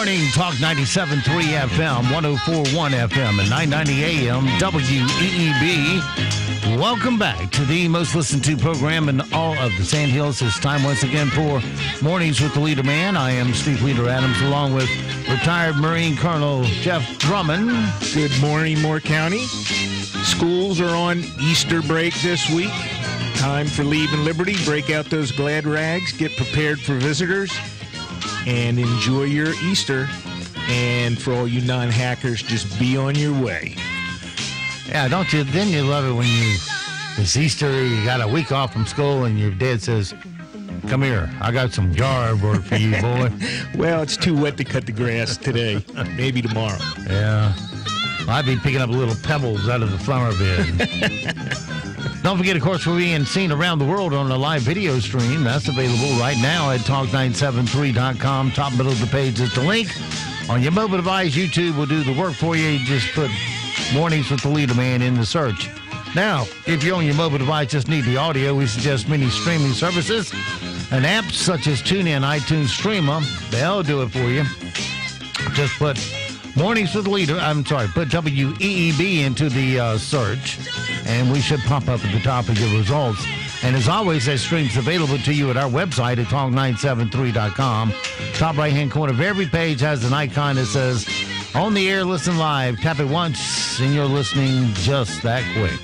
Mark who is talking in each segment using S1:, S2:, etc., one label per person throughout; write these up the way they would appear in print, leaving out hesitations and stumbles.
S1: morning. Talk 97.3 FM, 104.1 FM, and 990 AM WEEB. Welcome back to the most listened to program in all of the Sandhills. It's time once again for Mornings with the Leader Man. I am Steve Leader Adams, along with retired Marine Colonel Jeff Drummond.
S2: Good morning, Moore County. Schools are on Easter break this week. Time for Leave and Liberty. Break out those glad rags. Get prepared for visitors. And enjoy your Easter. And for all you non-hackers, just be on your way.
S1: Yeah, don't you? Then you love it when it's Easter, you got a week off from school, and your dad says, "Come here, I got some yard work for you, boy."
S2: Well, it's too wet to cut the grass today. Maybe tomorrow.
S1: Yeah. Well, I'd be picking up little pebbles out of the flower bed. Don't forget, of course, we're being seen around the world on a live video stream. That's available right now at talk973.com. Top middle of the page is the link. On your mobile device, YouTube will do the work for you. You just put Mornings with the Leader Man in the search. Now, if you're on your mobile device, just need the audio, we suggest many streaming services and apps such as TuneIn, iTunes, Streamer. They'll do it for you. Just put Mornings with the Leader, put WEEB into the search, and we should pop up at the top of your results. And as always, that stream's available to you at our website at talk973.com. Top right-hand corner of every page has an icon that says, "On the air, listen live." Tap it once, and you're listening just that quick.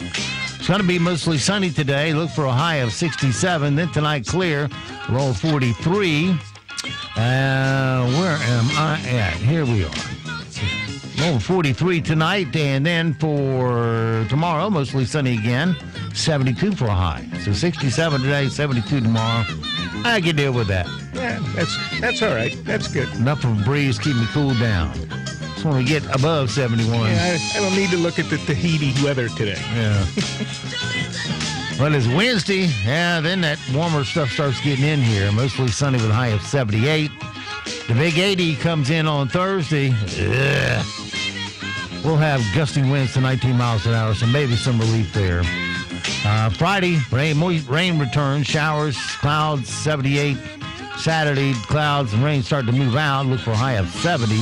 S1: It's going to be mostly sunny today. Look for a high of 67. Then tonight, clear. Roll 43. Where am I at? Here we are. Roll 43 tonight, and then for tomorrow, mostly sunny again. 72 for a high. So 67 today, 72 tomorrow. I can deal with that.
S2: Yeah, that's all right. That's good.
S1: Enough of a breeze keep me cooled down. Just want to get above 71.
S2: Yeah, I don't need to look at the Tahiti weather today.
S1: Yeah. Well, it's Wednesday. Yeah, then that warmer stuff starts getting in here. Mostly sunny with a high of 78. The big 80 comes in on Thursday. Ugh. We'll have gusting winds to 19 miles an hour, so maybe some relief there. Friday, rain returns, showers, clouds, 78. Saturday, clouds and rain start to move out. Look for a high of 70.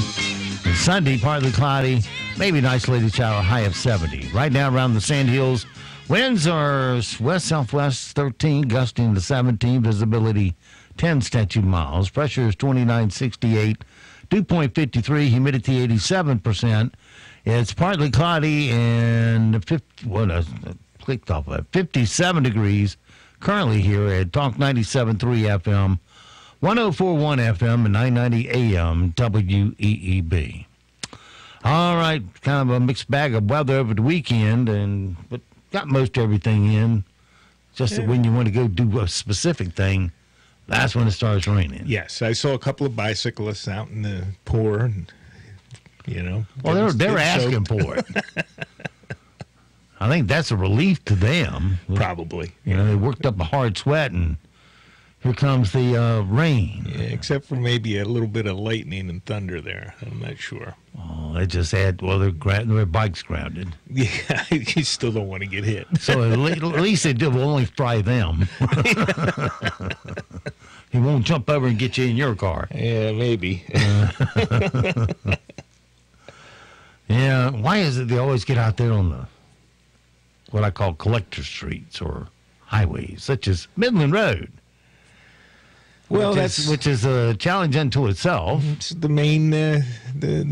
S1: And Sunday, partly cloudy, maybe an isolated shower, high of 70. Right now around the Sandhills, winds are west-southwest 13, gusting to 17, visibility 10 statute miles. Pressure is 2968, dew point 53, humidity 87%. It's partly cloudy and 57 degrees currently here at Talk 97.3 FM, 104.1 FM, and 990 AM WEEB. All right, kind of a mixed bag of weather over the weekend, but got most everything in. Just that when you want to go do a specific thing, that's when it starts raining.
S2: Yes, I saw a couple of bicyclists out in the pour, and,
S1: well, they're asking for it. I think that's a relief to them.
S2: Probably.
S1: They worked up a hard sweat, and here comes the rain.
S2: Yeah, except for maybe a little bit of lightning and thunder there. I'm not sure.
S1: Oh, they just had, their bikes grounded.
S2: Yeah, you still don't want to get hit.
S1: So at least it will only fry them. He won't jump over and get you in your car.
S2: Yeah, maybe.
S1: Yeah, why is it they always get out there on what I call collector streets or highways, such as Midland Road?
S2: Well,
S1: which is a challenge unto itself.
S2: It's the main the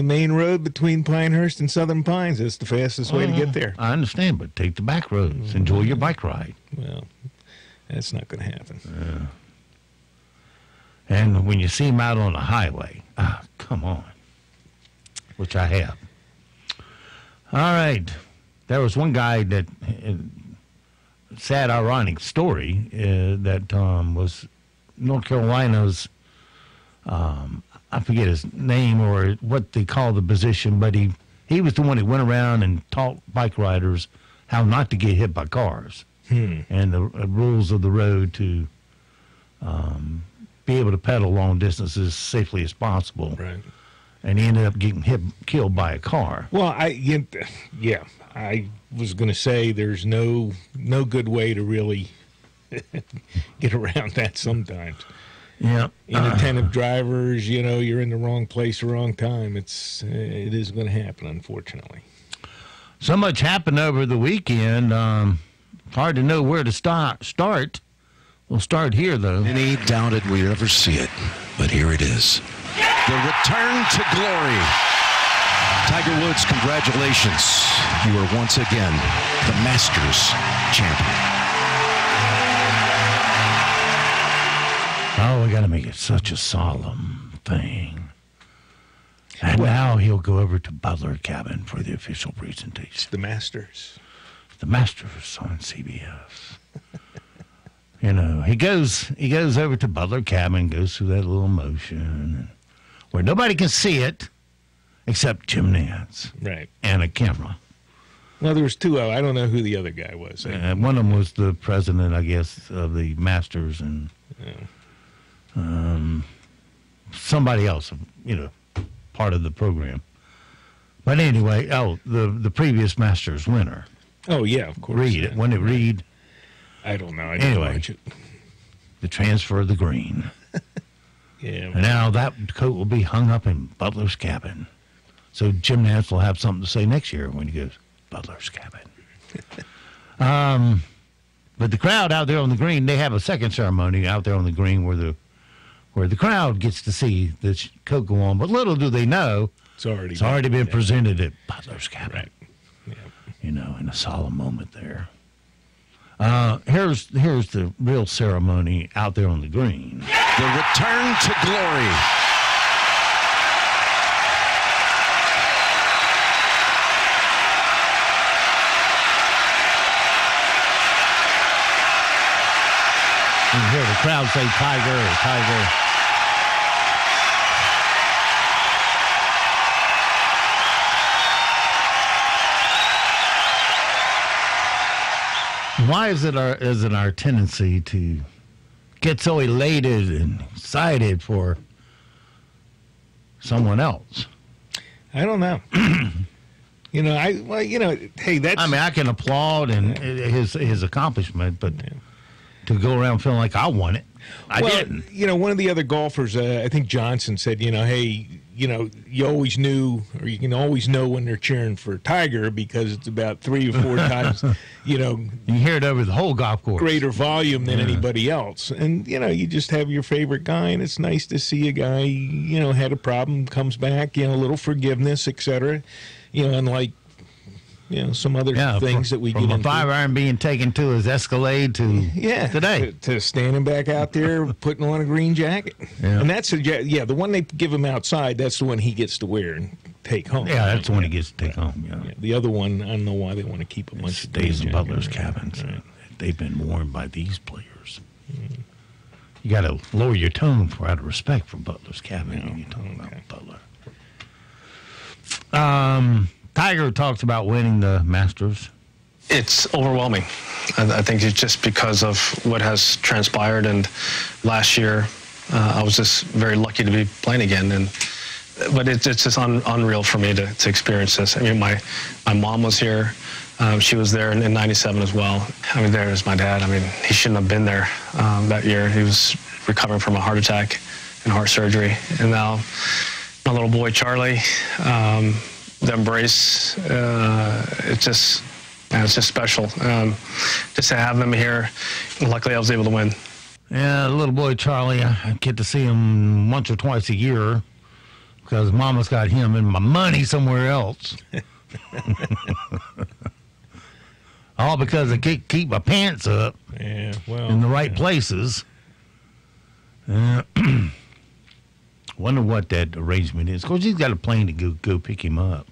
S2: main road between Pinehurst and Southern Pines. It's the fastest way to get there.
S1: I understand, but take the back roads. Enjoy your bike ride.
S2: Well, that's not going to happen.
S1: And when you see them out on the highway, come on, which I have. All right. There was one guy that, sad, ironic story, that was North Carolina's, I forget his name or what they call the position, but he was the one that went around and taught bike riders how not to get hit by cars and the rules of the road to be able to pedal long distances as safely as possible.
S2: Right.
S1: And he ended up getting killed by a car.
S2: Well, I was going to say there's no good way to really get around that sometimes.
S1: Yeah.
S2: Inattentive drivers, you're in the wrong place, wrong time. It is going to happen, unfortunately.
S1: So much happened over the weekend. Hard to know where to start. We'll start here, though.
S3: Many doubted we'd ever see it, but here it is. The return to glory. Tiger Woods, congratulations. You are once again the Masters champion.
S1: Oh, we got to make it such a solemn thing. And now he'll go over to Butler Cabin for the official presentation.
S2: The Masters.
S1: The Masters on CBS. He goes over to Butler Cabin, goes through that little motion where nobody can see it except Jim Nantz.
S2: Right.
S1: And a camera.
S2: Well, there was two. I don't know who the other guy was.
S1: One of them was the president, I guess, of the Masters, and somebody else, part of the program. But anyway, the previous Masters winner.
S2: Oh, yeah, of course.
S1: Reed.
S2: Yeah.
S1: When it Reed.
S2: I don't know. I didn't watch it.
S1: The transfer of the green.
S2: Yeah.
S1: And now that coat will be hung up in Butler's Cabin. So Jim Nantz will have something to say next year when he goes, Butler's Cabin. But the crowd out there on the green, they have a second ceremony out there on the green where the crowd gets to see the coat go on. But little do they know, it's already been presented at Butler's Cabin.
S2: Right. Yeah.
S1: In a solemn moment there. Here's the real ceremony out there on the green.
S3: The return to glory.
S1: You can hear the crowd say, Tiger, Tiger. Why is it our tendency to get so elated and excited for someone else?
S2: I don't know. Hey, that's...
S1: I mean, I can applaud his accomplishment, but to go around feeling like I won it, I didn't.
S2: One of the other golfers, I think Johnson, said, hey, you always knew, or you can always know when they're cheering for Tiger because it's about 3 or 4 times,
S1: you hear it over the whole golf course.
S2: Greater volume than anybody else. And, you just have your favorite guy, and it's nice to see a guy, had a problem, comes back, a little forgiveness, etc. Unlike, some other things that we get into.
S1: From a 5-iron being taken to his Escalade to today.
S2: To standing back out there, putting on a green jacket. Yeah. And that's, the one they give him outside, that's the one he gets to wear and take home.
S1: Yeah, that's the one he gets to take home. Yeah.
S2: The other one, I don't know why they want to keep a bunch of
S1: stays in Butler's Cabins. Right. They've been worn by these players. Mm. You got to lower your tone out of respect for Butler's Cabin when you talk about Butler. Tiger talks about winning the Masters.
S4: It's overwhelming. I think it's just because of what has transpired. And last year, I was just very lucky to be playing again. But it's just unreal for me to experience this. I mean, my mom was here. She was there in 97 as well. I mean, there's my dad. I mean, he shouldn't have been there that year. He was recovering from a heart attack and heart surgery. And now my little boy, Charlie, the embrace, it's just special. Just to have them here, luckily I was able to win.
S1: Yeah, the little boy Charlie, I get to see him once or twice a year because Mama's got him and my money somewhere else. All because I can't keep my pants up in the right places. Wonder what that arrangement is. Of course, he's got a plane to go pick him up.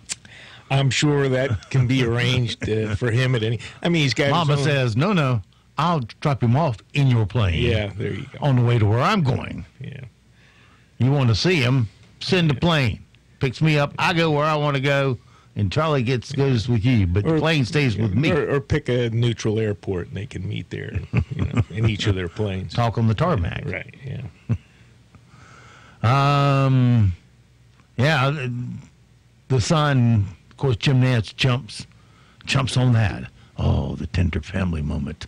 S2: I'm sure that can be arranged for him at any. I mean, he's got.
S1: Mama says, "No, I'll drop him off in your plane."
S2: Yeah, there you go.
S1: On the way to where I'm going.
S2: Yeah.
S1: You want to see him? Send the plane. Picks me up. I go where I want to go, and Charlie goes with you, but the plane stays with me.
S2: Or pick a neutral airport, and they can meet there, in each of their planes.
S1: Talk on the tarmac.
S2: Right. Yeah.
S1: The son, of course, Jim Nantz jumps on that. Oh, the tender family moment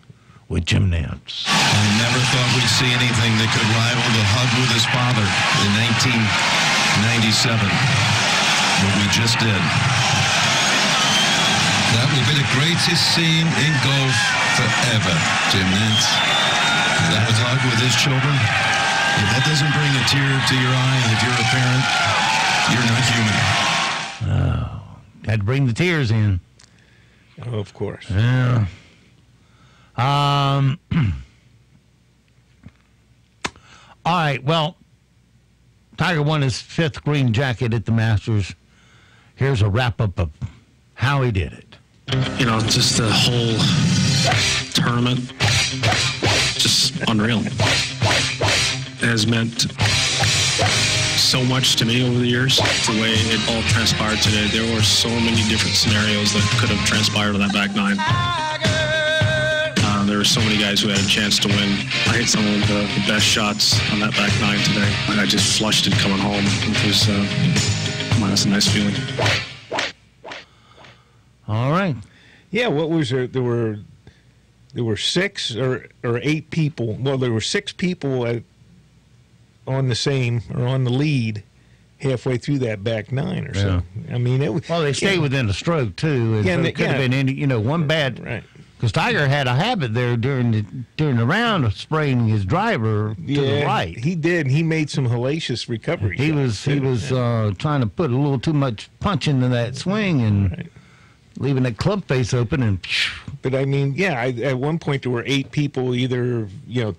S1: with Jim Nance.
S3: I never thought we'd see anything that could rival the hug with his father in 1997. But we just did. That will be the greatest scene in golf forever, Jim Nance. That hug with his children. If that doesn't bring a tear to your eye, if you're a parent, you're not human.
S1: Oh, had to bring the tears in.
S2: Oh, of course.
S1: Yeah. All right, well, Tiger won his 5th green jacket at the Masters. Here's a wrap-up of how he did it.
S4: You know, just the whole tournament, just unreal. It has meant so much to me over the years. The way it all transpired today, there were so many different scenarios that could have transpired on that back nine. There were so many guys who had a chance to win. I hit some of the best shots on that back nine today. I just flushed it coming home. It was, that's a nice feeling.
S1: All right.
S2: Yeah, what was there? There were 6 or 8 people. Well, there were 6 people on the lead halfway through that back nine or so. I mean, it was.
S1: Well, they stayed within the stroke too. And so it could have been any, one bad.
S2: Right.
S1: Because Tiger had a habit there during the round of spraying his driver to the right.
S2: He did. He made some hellacious recovery.
S1: He was trying to put a little too much punch into that swing and leaving that club face open and.
S2: But I mean, at one point there were 8 people either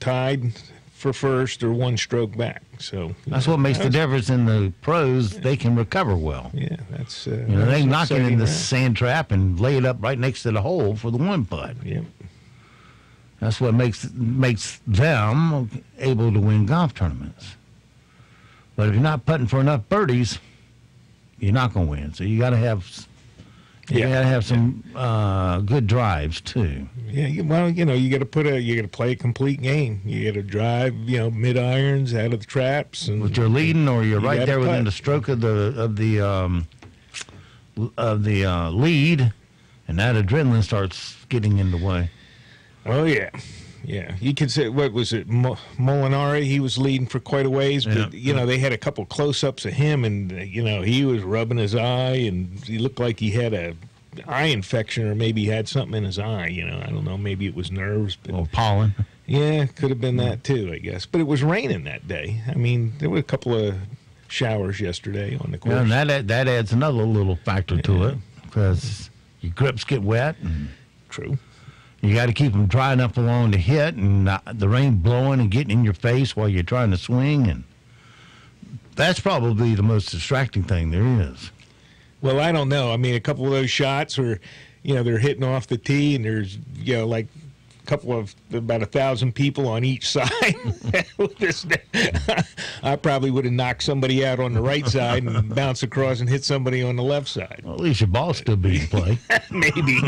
S2: tied for first or 1 stroke back. So
S1: that's what makes the difference in the pros. They can recover well.
S2: Yeah, that's
S1: they knock it in the sand trap and lay it up right next to the hole for the 1 putt.
S2: Yep.
S1: That's what makes them able to win golf tournaments. But if you're not putting for enough birdies, you're not going to win. So you got to have some good drives too. Yeah,
S2: you got to play a complete game. You got to drive, mid irons out of the traps, and
S1: if you're leading or you're right there within the stroke of the lead, and that adrenaline starts getting in the way.
S2: Oh yeah. Yeah, you could say, what was it, Molinari? He was leading for quite a ways, but, they had a couple close-ups of him, and, he was rubbing his eye, and he looked like he had a eye infection, or maybe he had something in his eye, I don't know, maybe it was nerves. But,
S1: or pollen.
S2: Yeah, could have been that, too, I guess. But it was raining that day. I mean, there were a couple of showers yesterday on the course.
S1: Yeah, and that adds another little factor to it, because your grips get wet. And
S2: True.
S1: You got to keep them dry enough along to hit, and the rain blowing and getting in your face while you're trying to swing, and that's probably the most distracting thing there is.
S2: Well, I don't know. I mean, a couple of those shots where, they're hitting off the tee, and there's, like a couple of about 1,000 people on each side. I probably would have knocked somebody out on the right side and bounced across and hit somebody on the left side.
S1: Well, at least your ball's still being played.
S2: Maybe.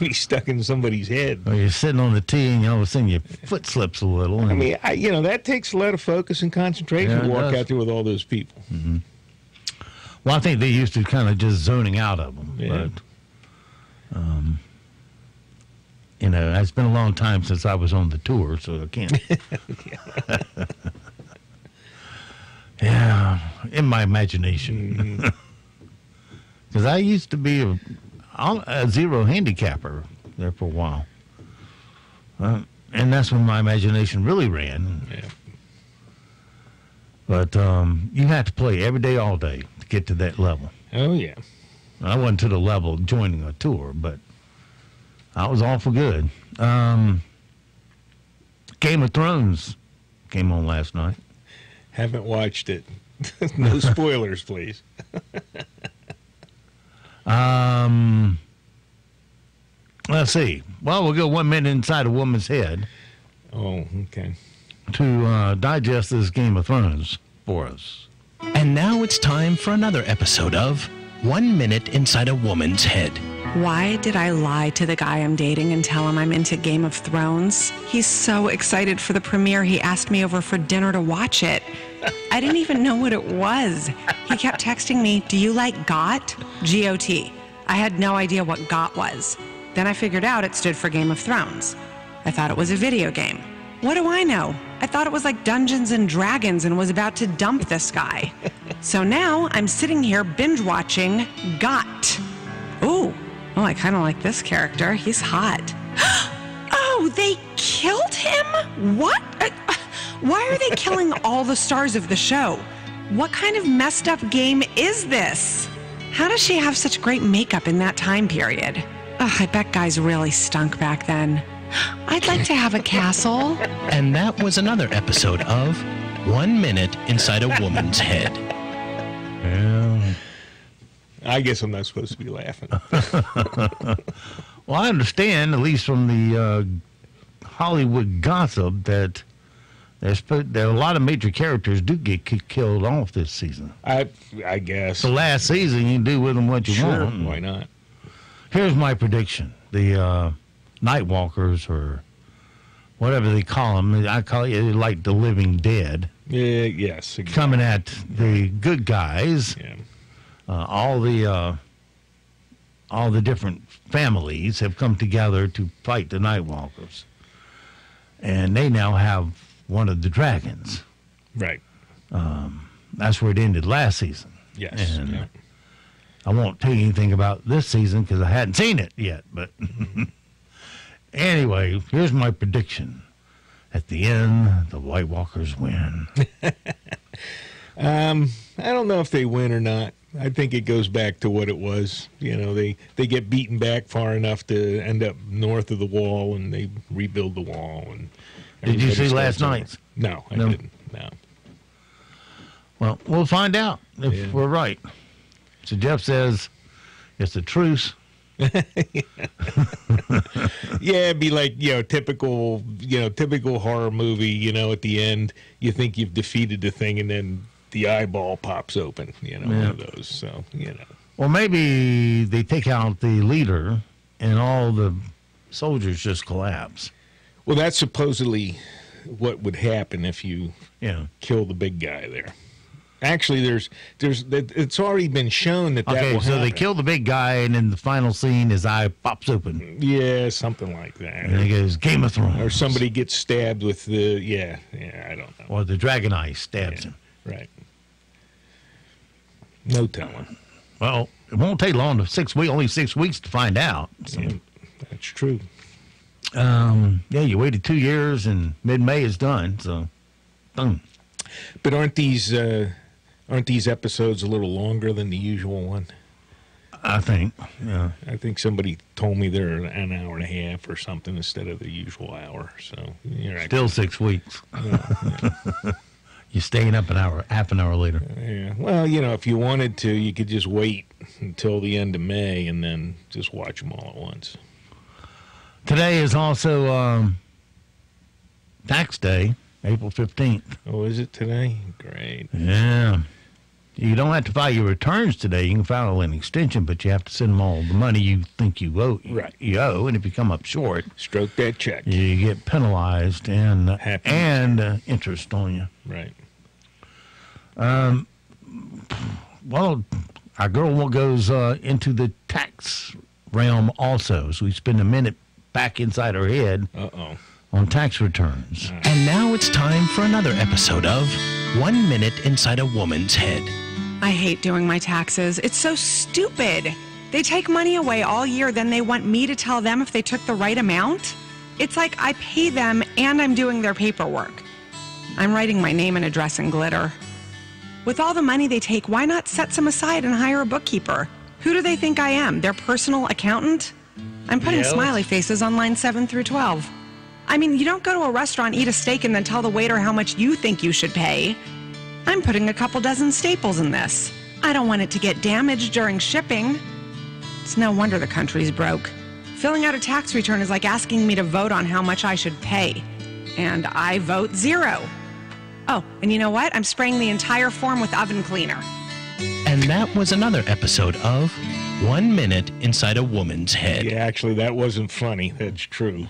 S2: Be stuck in somebody's head.
S1: Or you're sitting on the tee and all of a sudden your foot slips a little.
S2: I mean, that takes a lot of focus and concentration to walk out there with all those people.
S1: Mm-hmm. Well, I think they used to kind of just zoning out of them.
S2: Yeah.
S1: But, it's been a long time since I was on the tour, so I can't. Yeah, in my imagination. Because I used to be a zero handicapper there for a while. And that's when my imagination really ran.
S2: Yeah.
S1: But you have to play every day, all day to get to that level.
S2: Oh, yeah.
S1: I wasn't to the level of joining a tour, but I was awful good. Game of Thrones came on last night.
S2: Haven't watched it. No spoilers, please.
S1: Let's see. Well, we'll go 1 minute inside a woman's head.
S2: Oh, okay.
S1: To digest this Game of Thrones for us.
S5: And now it's time for another episode of 1 Minute Inside a Woman's Head.
S6: Why did I lie to the guy I'm dating and tell him I'm into Game of Thrones? He's so excited for the premiere, he asked me over for dinner to watch it. I didn't even know what it was. He kept texting me, "Do you like GOT?" G-O-T. I had no idea what GOT was. Then I figured out it stood for Game of Thrones. I thought it was a video game. What do I know? I thought it was like Dungeons and Dragons and was about to dump this guy. So now I'm sitting here binge-watching Got. Oh, I kind of like this character. He's hot. Oh, they killed him? What? Why are they killing all the stars of the show? What kind of messed up game is this? How does she have such great makeup in that time period? I bet guys really stunk back then. I'd like to have a castle.
S5: And that was another episode of 1 Minute Inside a Woman's Head.
S1: Yeah.
S2: I guess I'm not supposed to be laughing.
S1: Well, I understand, at least from the Hollywood gossip, that a lot of major characters do get killed off this season.
S2: I guess.
S1: The last season, you can do with them what you
S2: Sure,
S1: want.
S2: why not?
S1: Here's my prediction. The Nightwalkers, or whatever they call them, I call it like the living dead.
S2: Yeah, yes. Exactly.
S1: Coming at the good guys.
S2: Yeah.
S1: All the different families have come together to fight the Nightwalkers. And they now have one of the dragons.
S2: Right.
S1: That's where it ended last season.
S2: Yes.
S1: And
S2: yeah.
S1: I won't tell you anything about this season because I hadn't seen it yet. But anyway, here's my prediction. At the end, the White Walkers win.
S2: I don't know if they win or not. I think it goes back to what it was. You know, they get beaten back far enough to end up north of the wall, and they rebuild the wall. And
S1: did you see last
S2: starts over.
S1: night's?
S2: No, I
S1: No.
S2: didn't. No.
S1: Well, we'll find out if we're right. So Jeff says it's a truce.
S2: Yeah, it'd be like, typical horror movie, at the end, you think you've defeated the thing, and then the eyeball pops open, one of those. So,
S1: Well, maybe they take out the leader and all the soldiers just collapse.
S2: Well, that's supposedly what would happen if you
S1: Yeah.
S2: kill the big guy there. Actually, it's already been shown that
S1: Okay,
S2: will
S1: so
S2: happen.
S1: they kill the big guy, and in the final scene, his eye pops open.
S2: Yeah, something like that.
S1: And it goes, Game of Thrones.
S2: Or somebody gets stabbed with I don't know.
S1: Or the dragon eye stabs him.
S2: Right. No telling.
S1: Well, it won't take long, only 6 weeks to find out. So.
S2: Yeah, that's true.
S1: You waited 2 years, and mid-May is done, so done.
S2: But aren't these episodes a little longer than the usual one?
S1: I think, yeah.
S2: I think somebody told me they're an hour and a half or something instead of the usual hour. So you're
S1: Still 6 weeks. You're staying up half an hour later.
S2: Yeah. Well, if you wanted to, you could just wait until the end of May and then just watch them all at once.
S1: Today is also tax day, April 15th.
S2: Oh, is it today? Great.
S1: Yeah. You don't have to file your returns today. You can file an extension, but you have to send them all the money you think you owe.
S2: Right.
S1: You owe, and if you come up short,
S2: Stroke that check.
S1: you get penalized and
S2: Happy.
S1: Interest on you.
S2: Right.
S1: Well, our girl goes into the tax realm also, so we spend a minute back inside her head
S2: Uh-oh.
S1: on tax returns.
S5: And now it's time for another episode of 1 Minute Inside a Woman's Head.
S6: I hate doing my taxes. It's so stupid. They take money away all year, then they want me to tell them if they took the right amount? It's like I pay them and I'm doing their paperwork. I'm writing my name and address in glitter. With all the money they take, why not set some aside and hire a bookkeeper? Who do they think I am, their personal accountant? I'm putting smiley faces on line 7 through 12. I mean, you don't go to a restaurant, eat a steak, and then tell the waiter how much you think you should pay. I'm putting a couple dozen staples in this. I don't want it to get damaged during shipping. It's no wonder the country's broke. Filling out a tax return is like asking me to vote on how much I should pay. And I vote 0. Oh, and you know what? I'm spraying the entire form with oven cleaner.
S5: And that was another episode of 1 Minute Inside a Woman's Head.
S2: Yeah, actually, that wasn't funny. That's true.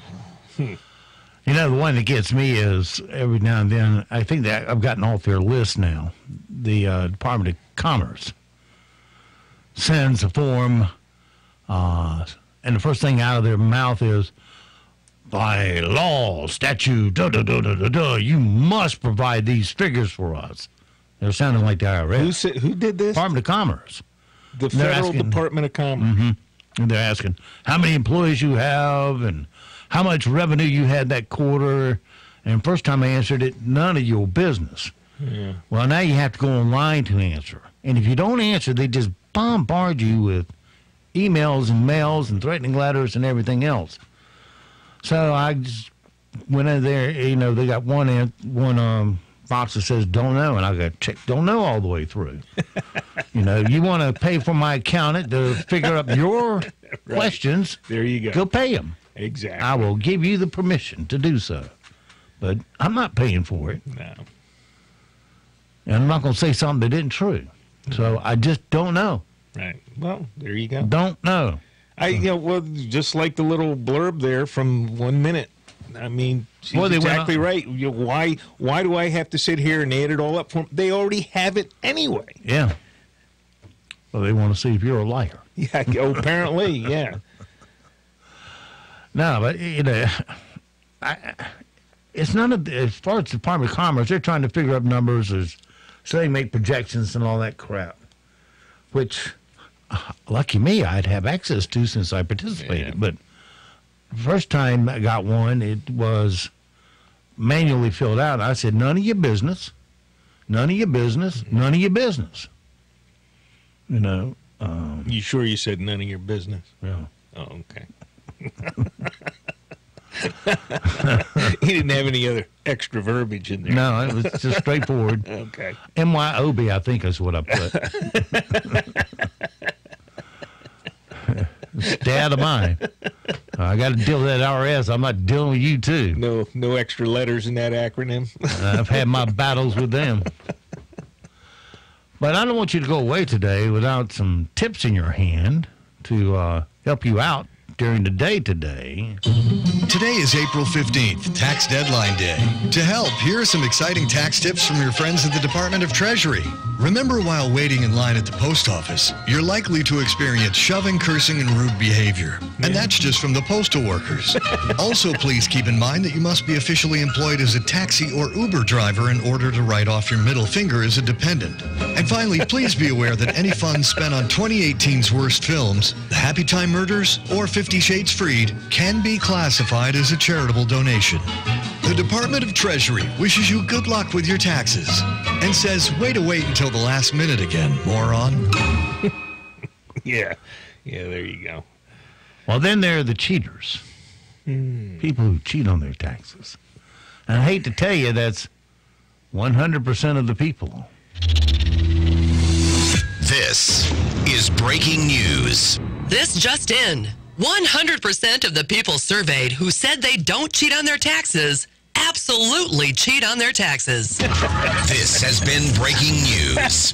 S1: You know, the one that gets me is every now and then, I think that I've gotten off their list now. The Department of Commerce sends a form and the first thing out of their mouth is, by law, statute, you must provide these figures for us. They're sounding like the IRS.
S2: Who did this?
S1: Department of Commerce.
S2: The Federal Department of Commerce.
S1: Mm-hmm. And they're asking how many employees you have and how much revenue you had that quarter. And first time I answered it, none of your business. Yeah. Well, now you have to go online to answer. And if you don't answer, they just bombard you with emails and mails and threatening letters and everything else. So I just went in there. You know, they got one box that says don't know, and I got check don't know all the way through. You know, you want to pay for my accountant to figure up your questions.
S2: There you go.
S1: Go pay him.
S2: Exactly.
S1: I will give you the permission to do so. But I'm not paying for it.
S2: No.
S1: And I'm not going to say something that isn't true. So I just don't know.
S2: Right. Well, there you go.
S1: Don't know.
S2: Well, just like the little blurb there from 1 minute. I mean, she's exactly right. Why do I have to sit here and add it all up for them? They already have it anyway.
S1: Yeah. Well, they want to see if you're a liar.
S2: Yeah, apparently, yeah.
S1: No, but, you know, it's none of, as far as the Department of Commerce, they're trying to figure up numbers so they make projections and all that crap, which, lucky me, I'd have access to since I participated. Yeah. But the first time I got one, it was manually filled out. I said, none of your business, none of your business, none of your business. You know.
S2: You sure you said none of your business?
S1: Yeah.
S2: Oh, okay. He didn't have any other extra verbiage in there.
S1: No, it was just straightforward.
S2: Okay.
S1: MYOB, I think is what I put. Stay out of mine. I got to deal with that IRS. I'm not dealing with you, too.
S2: No extra letters in that acronym.
S1: I've had my battles with them. But I don't want you to go away today without some tips in your hand to help you out during the day today.
S7: Today is April 15th, Tax Deadline Day. To help, here are some exciting tax tips from your friends at the Department of Treasury. Remember, while waiting in line at the post office, you're likely to experience shoving, cursing, and rude behavior. And that's just from the postal workers. Also, please keep in mind that you must be officially employed as a taxi or Uber driver in order to write off your middle finger as a dependent. And finally, please be aware that any funds spent on 2018's worst films, The Happy Time Murders, or 50 Shades Freed, can be classified as a charitable donation. The Department of Treasury wishes you good luck with your taxes and says, way to wait until the last minute again, moron.
S2: Yeah, there you go.
S1: Well, then there are the cheaters. People who cheat on their taxes. And I hate to tell you, that's 100% of the people.
S8: This is breaking news.
S9: This just in. 100% of the people surveyed who said they don't cheat on their taxes absolutely cheat on their taxes.
S8: This has been breaking news.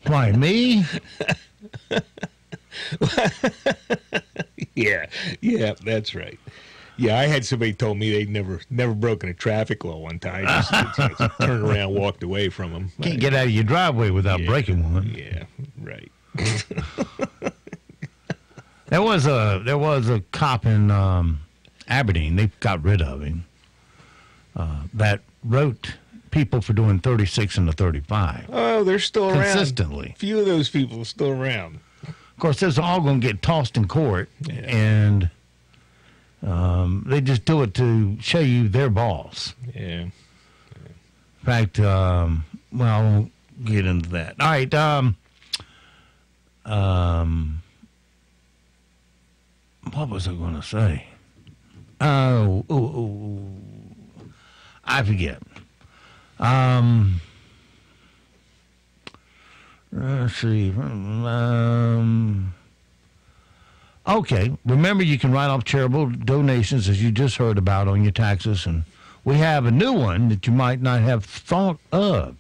S1: Why, me?
S2: Yeah, that's right. Yeah, I had somebody told me they'd never broken a traffic law one time. Just turned around, walked away from them.
S1: Can't get out of your driveway without breaking one.
S2: Yeah, right.
S1: There was a cop in Aberdeen. They got rid of him. That wrote people for doing 36 and a 35.
S2: Oh, they're still around.
S1: Consistently.
S2: A few of those people are still around.
S1: Of course, they're all going to get tossed in court, and they just do it to show you their boss.
S2: Yeah.
S1: In fact, well, I won't get into that. All right. What was I going to say? I forget. Let's see. Okay. Remember, you can write off charitable donations, as you just heard about, on your taxes. And we have a new one that you might not have thought of.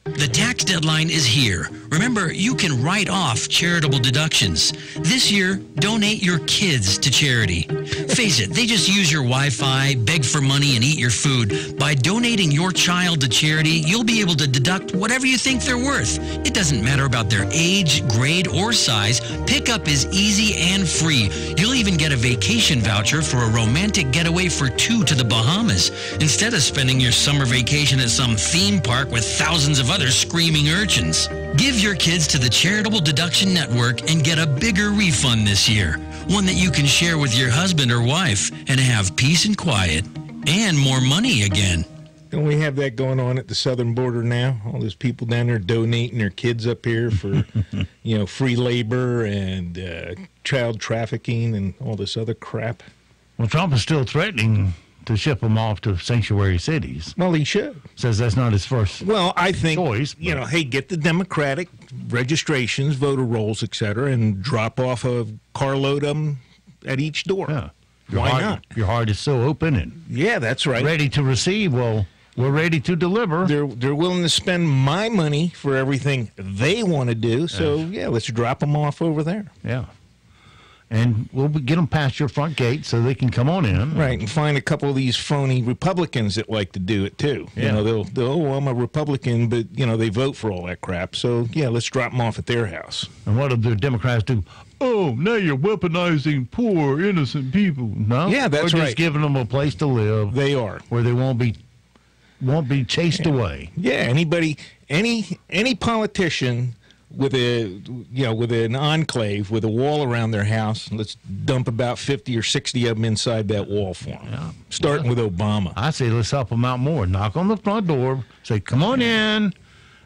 S10: The tax deadline is here. Remember, you can write off charitable deductions. This year, donate your kids to charity. Face it, they just use your Wi-Fi, beg for money, and eat your food. By donating your child to charity, you'll be able to deduct whatever you think they're worth. It doesn't matter about their age, grade, or size. Pickup is easy and free. You'll even get a vacation voucher for a romantic getaway for 2 to the Bahamas, instead of spending your summer vacation at some theme park with thousands of other screaming urchins. Give your kids to the Charitable Deduction Network and get a bigger refund this year. One that you can share with your husband or wife and have peace and quiet and more money again.
S2: Don't we have that going on at the southern border now? All those people down there donating their kids up here for, free labor and child trafficking and all this other crap.
S1: Well, Trump is still threatening to ship them off to sanctuary cities.
S2: Well, he should.
S1: Says that's not his first
S2: I think,
S1: choice.
S2: Hey, get the Democratic registrations, voter rolls, et cetera, and drop off a carload of them at each door.
S1: Yeah.
S2: Why not?
S1: Your heart is so open and
S2: that's right.
S1: Ready to receive. Well, we're ready to deliver.
S2: They're willing to spend my money for everything they want to do. So, let's drop them off over there.
S1: Yeah. And we'll get them past your front gate so they can come on in.
S2: Right, and find a couple of these phony Republicans that like to do it, too.
S1: Yeah.
S2: They'll I'm a Republican, but, they vote for all that crap. So, let's drop them off at their house.
S1: And what do the Democrats do? Oh, now you're weaponizing poor, innocent people. No?
S2: Yeah, that's
S1: We're
S2: right.
S1: just giving them a place to live.
S2: They are.
S1: Where they won't be chased away.
S2: Yeah, any politician with an enclave with a wall around their house, let's dump about 50 or 60 of them inside that wall for them.
S1: Yeah.
S2: Starting with Obama.
S1: I say let's help them out more. Knock on the front door. Say, come on in.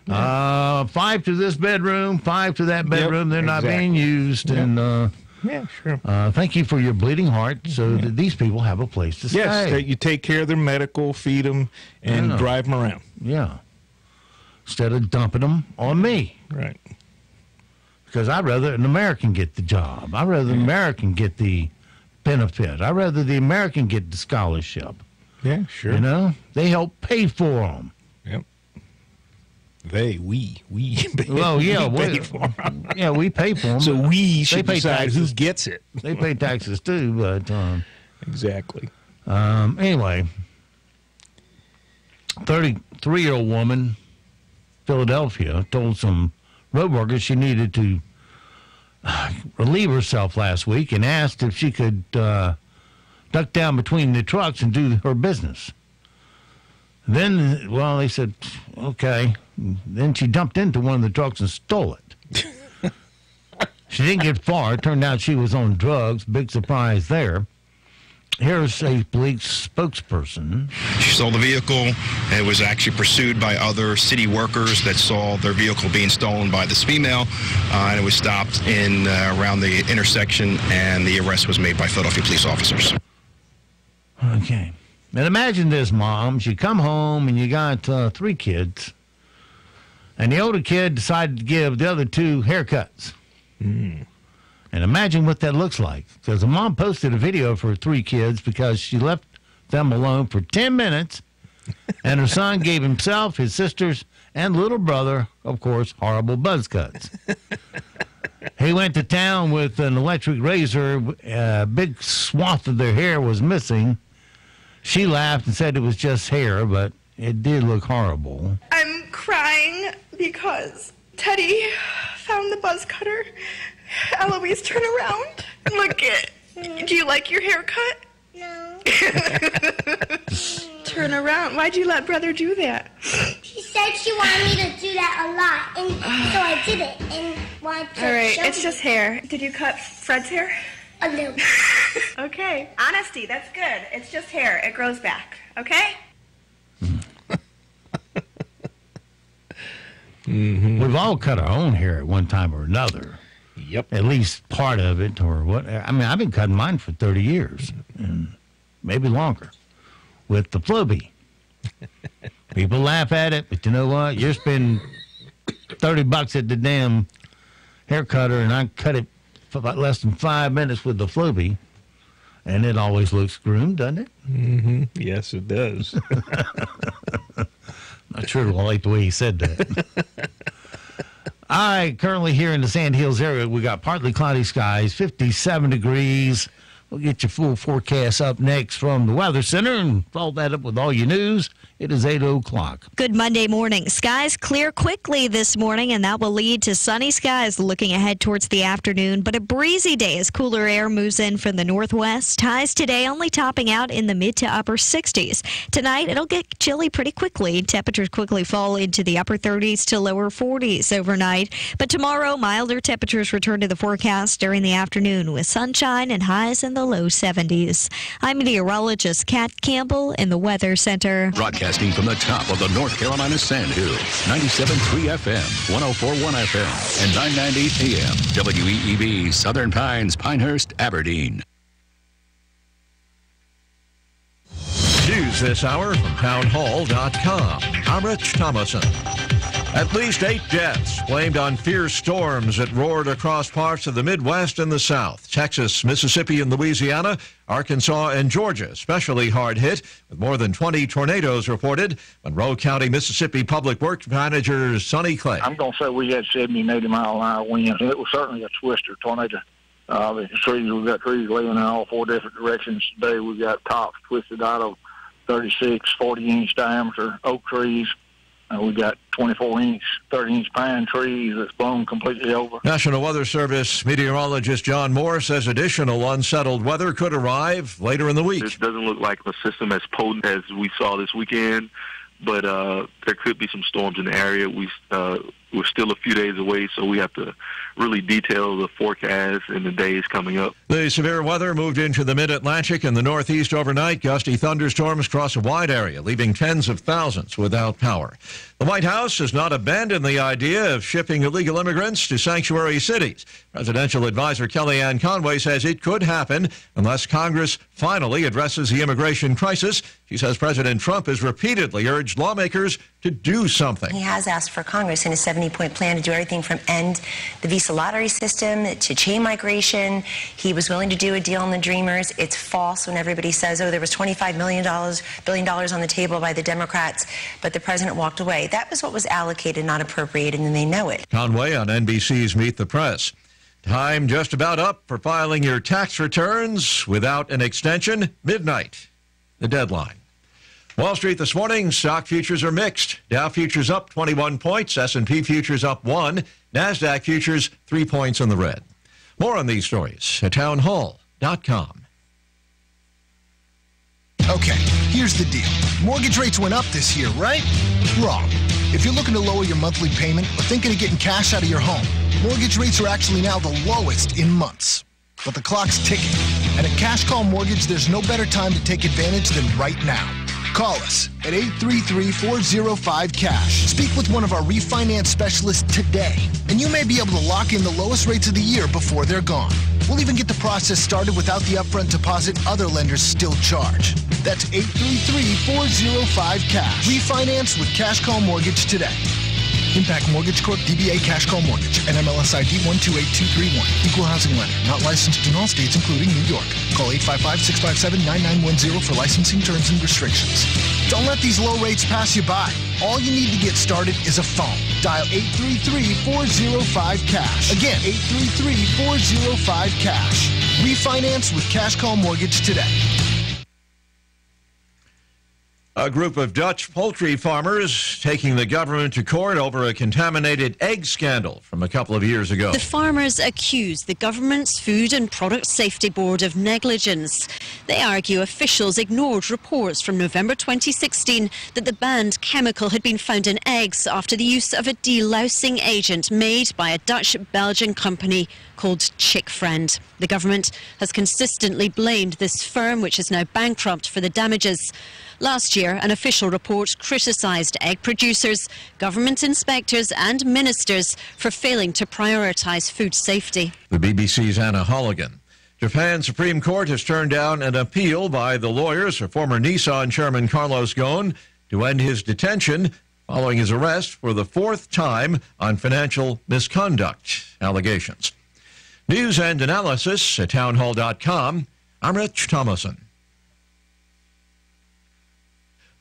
S1: 5 to this bedroom, 5 to that bedroom. They're not being used. And
S2: sure.
S1: Thank you for your bleeding heart so that these people have a place to stay.
S2: Yes, that you take care of their medical, feed them, and drive them around.
S1: Yeah. Instead of dumping them on me.
S2: Right.
S1: Because I'd rather an American get the job. I'd rather an American get the benefit. I'd rather the American get the scholarship.
S2: Yeah, sure.
S1: They help pay for them.
S2: Yep. We
S1: Well, yeah,
S2: pay for them.
S1: Yeah, we pay for them.
S2: So we should
S1: pay
S2: decide
S1: taxes.
S2: who gets it.
S1: They pay taxes too, but
S2: exactly.
S1: Anyway, 33-year-old woman, Philadelphia, told some road workers she needed to relieve herself last week and asked if she could duck down between the trucks and do her business. Then, they said, okay. Then she jumped into one of the trucks and stole it. She didn't get far. It turned out she was on drugs. Big surprise there. Here's a police spokesperson.
S11: She stole the vehicle and was actually pursued by other city workers that saw their vehicle being stolen by this female. And it was stopped in around the intersection, and the arrest was made by Philadelphia police officers.
S1: Okay. And imagine this, Mom. You come home and you got 3 kids. And the older kid decided to give the other 2 haircuts. And imagine what that looks like. Because the mom posted a video of her 3 kids because she left them alone for 10 minutes. And her son gave himself, his sisters, and little brother, of course, horrible buzz cuts. He went to town with an electric razor. A big swath of their hair was missing. She laughed and said it was just hair, but it did look horrible.
S12: I'm crying because Teddy found the buzz cutter. Eloise, turn around. Look it. Do you like your haircut? No. Turn around. Why'd you let brother do that?
S13: She said she wanted me to do that a lot, and so I did it. And wanted to
S12: All right,
S13: show
S12: it's
S13: me.
S12: just hair. Did you cut Fred's hair?
S13: A little.
S12: Okay. Honesty, that's good. It's just hair. It grows back. Okay?
S1: We've all cut our own hair at one time or another.
S2: Yep.
S1: At least part of it or what. I mean, I've been cutting mine for 30 years and maybe longer with the Flowbee. People laugh at it, but you know what? You're spending $30 at the damn hair cutter, and I cut it for about less than 5 minutes with the Flowbee, and it always looks groomed, doesn't it?
S2: Mm-hmm. Yes, it does.
S1: Not true. I like the way he said that. All right, currently here in the Sand Hills area, we got partly cloudy skies, 57 degrees. We'll get your full forecast up next from the Weather Center and follow that up with all your news. It is 8 o'clock.
S14: Good Monday morning. Skies clear quickly this morning, and that will lead to sunny skies looking ahead towards the afternoon, but a breezy day as cooler air moves in from the northwest. Highs today only topping out in the mid to upper 60s. Tonight, it'll get chilly pretty quickly. Temperatures quickly fall into the upper 30s to lower 40s overnight. But tomorrow, milder temperatures return to the forecast during the afternoon with sunshine and highs in the low 70s. I'm meteorologist Kat Campbell in the Weather Center.
S15: Broadcasting from the top of the North Carolina Sand Hills, 97.3 FM, 104.1 FM, and 990 AM, WEEB, Southern Pines, Pinehurst, Aberdeen.
S16: News this hour from townhall.com. I'm Rich Thomason. At least 8 deaths blamed on fierce storms that roared across parts of the Midwest and the South. Texas, Mississippi, and Louisiana, Arkansas, and Georgia especially hard hit, with more than 20 tornadoes reported. Monroe County, Mississippi Public Works Manager Sonny Clay.
S17: I'm going to say we had 70 and 80 mile an hour winds. It was certainly a twister tornado. We've got trees laying in all 4 different directions today. We've got tops twisted out of 36, 40-inch diameter oak trees. We got 24-inch, 30-inch pine trees that's blown completely over.
S16: National Weather Service meteorologist John Moore says additional unsettled weather could arrive later in the week.
S18: This doesn't look like a system as potent as we saw this weekend, but there could be some storms in the area. We're still a few days away, so we have to really detail the forecast in the days coming up.
S16: The severe weather moved into the mid-Atlantic and the Northeast overnight. Gusty thunderstorms cross a wide area, leaving tens of thousands without power. The White House has not abandoned the idea of shipping illegal immigrants to sanctuary cities. Presidential advisor Kellyanne Conway says it could happen unless Congress finally addresses the immigration crisis. She says President Trump has repeatedly urged lawmakers to do something.
S19: He has asked for Congress in a 70-point plan to do everything from end the visa lottery system to chain migration. He was willing to do a deal on the Dreamers. It's false when everybody says, oh, there was $25 billion on the table by the Democrats, but the president walked away. That was what was allocated, not appropriated, and they know it.
S16: Conway on NBC's Meet the Press. Time just about up for filing your tax returns without an extension. Midnight, the deadline. Wall Street this morning, stock futures are mixed. Dow futures up 21 points, S&P futures up 1, NASDAQ futures 3 points in the red. More on these stories at townhall.com.
S20: Okay, here's the deal. Mortgage rates went up this year, right? Wrong. If you're looking to lower your monthly payment or thinking of getting cash out of your home, mortgage rates are actually now the lowest in months. But the clock's ticking. And at Cash Call Mortgage, there's no better time to take advantage than right now. Call us at 833-405-CASH. Speak with one of our refinance specialists today, and you may be able to lock in the lowest rates of the year before they're gone. We'll even get the process started without the upfront deposit other lenders still charge. That's 833-405-CASH. Refinance with Cash Call Mortgage today. Impact Mortgage Corp. DBA Cash Call Mortgage. NMLS ID 128231. Equal housing lender. Not licensed in all states, including New York. Call 855-657-9910 for licensing terms and restrictions. Don't let these low rates pass you by. All you need to get started is a phone. Dial 833-405-CASH. Again, 833-405-CASH. Refinance with Cash Call Mortgage today.
S16: A group of Dutch poultry farmers taking the government to court over a contaminated egg scandal from a couple of years ago.
S21: The farmers accuse the government's Food and Product Safety Board of negligence. They argue officials ignored reports from November 2016 that the banned chemical had been found in eggs after the use of a delousing agent made by a Dutch-Belgian company called Chick Friend. The government has consistently blamed this firm, which is now bankrupt, for the damages. Last year, an official report criticised egg producers, government inspectors and ministers for failing to prioritise food safety.
S16: The BBC's Anna Holligan. Japan's Supreme Court has turned down an appeal by the lawyers for former Nissan chairman Carlos Ghosn to end his detention following his arrest for the 4th time on financial misconduct allegations. News and analysis at townhall.com. I'm Rich Thomason.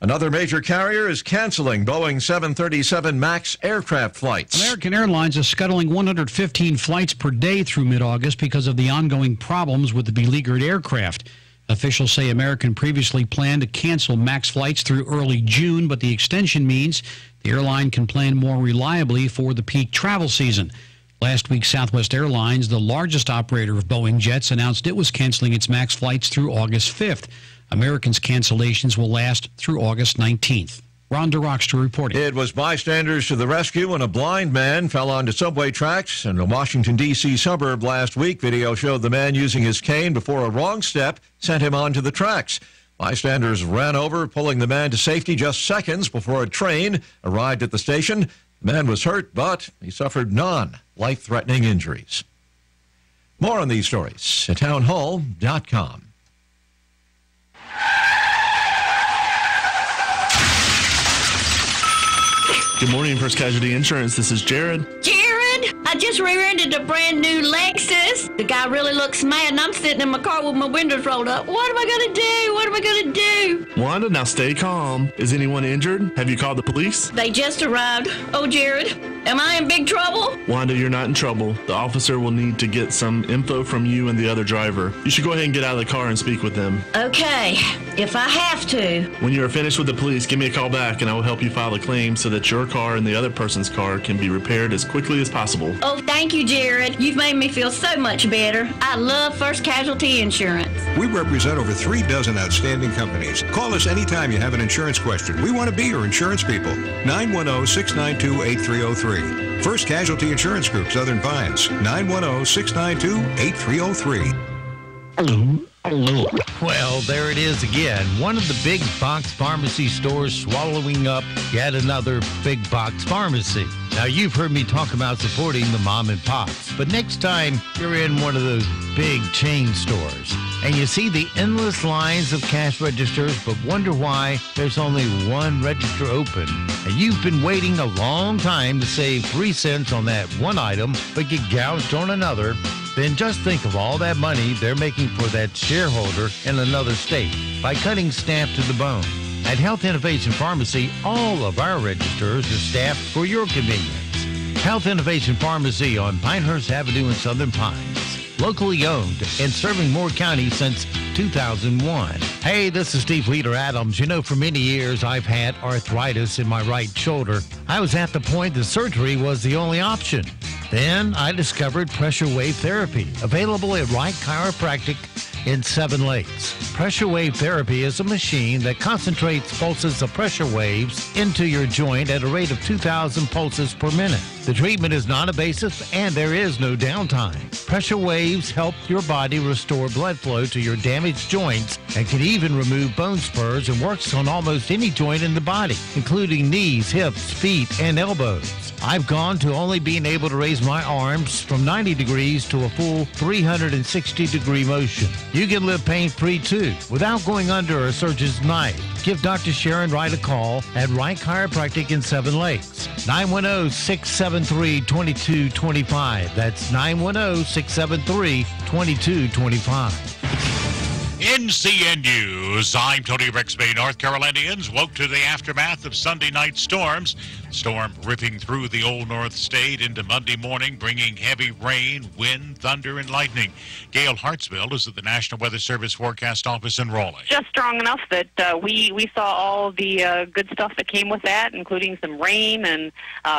S16: Another major carrier is canceling Boeing 737 MAX aircraft flights.
S3: American Airlines is scuttling 115 flights per day through mid-August because of the ongoing problems with the beleaguered aircraft. Officials say American previously planned to cancel MAX flights through early June, but the extension means the airline can plan more reliably for the peak travel season. Last week, Southwest Airlines, the largest operator of Boeing jets, announced it was canceling its MAX flights through August 5th. Americans' cancellations will last through August 19th. Ron DeRockster reporting.
S16: It was bystanders to the rescue when a blind man fell onto subway tracks in a Washington, D.C. suburb last week. Video showed the man using his cane before a wrong step sent him onto the tracks. Bystanders ran over, pulling the man to safety just seconds before a train arrived at the station. The man was hurt, but he suffered non-life-threatening injuries. More on these stories at townhall.com.
S22: Good morning, First Casualty Insurance. This is Jared.
S23: Jared, I just rear-ended a brand new Lexus. The guy really looks mad, and I'm sitting in my car with my windows rolled up. What am I going to do? What am I going to do?
S22: Wanda, now stay calm. Is anyone injured? Have you called the police?
S23: They just arrived. Oh, Jared, am I in big trouble?
S22: Wanda, you're not in trouble. The officer will need to get some info from you and the other driver. You should go ahead and get out of the car and speak with them.
S23: Okay, if I have to.
S22: When you are finished with the police, give me a call back, and I will help you file a claim so that your car and the other person's car can be repaired as quickly as possible.
S23: Oh, thank you, Jared. You've made me feel so much better. I love First Casualty Insurance.
S24: We represent over 3 dozen outstanding companies. Call us anytime you have an insurance question. We want to be your insurance people. 910-692-8303. First Casualty Insurance Group, Southern Pines. 910-692-8303.
S1: Well, there it is again. One of the big box pharmacy stores swallowing up yet another big box pharmacy. Now, you've heard me talk about supporting the mom and pops, but next time you're in one of those big chain stores and you see the endless lines of cash registers but wonder why there's only one register open, and you've been waiting a long time to save 3 cents on that one item but get gouged on another, then just think of all that money they're making for that shareholder in another state by cutting staff to the bone. At Health Innovation Pharmacy, all of our registers are staffed for your convenience. Health Innovation Pharmacy on Pinehurst Avenue in Southern Pines. Locally owned and serving Moore County since 2001. Hey, this is Steve Leader Adams. You know, for many years I've had arthritis in my right shoulder. I was at the point that surgery was the only option. Then I discovered pressure wave therapy, available at Wright Chiropractic in 7 Lakes. Pressure wave therapy is a machine that concentrates pulses of pressure waves into your joint at a rate of 2,000 pulses per minute. The treatment is non-invasive and there is no downtime. Pressure waves help your body restore blood flow to your damaged joints and can even remove bone spurs, and works on almost any joint in the body, including knees, hips, feet, and elbows. I've gone to only being able to raise my arms from 90 degrees to a full 360-degree motion. You can live pain-free too, without going under a surgeon's knife. Give Dr. Sharon Wright a call at Wright Chiropractic in 7 Lakes. 910-673-2225. That's 910-673-2225.
S25: NCN News. I'm Tony Rexby. North Carolinians woke to the aftermath of Sunday night storms. The storm ripping through the Old North State into Monday morning, bringing heavy rain, wind, thunder, and lightning. Gail Hartsville is at the National Weather Service Forecast Office in Raleigh.
S26: Just strong enough that we saw all the good stuff that came with that, including some rain and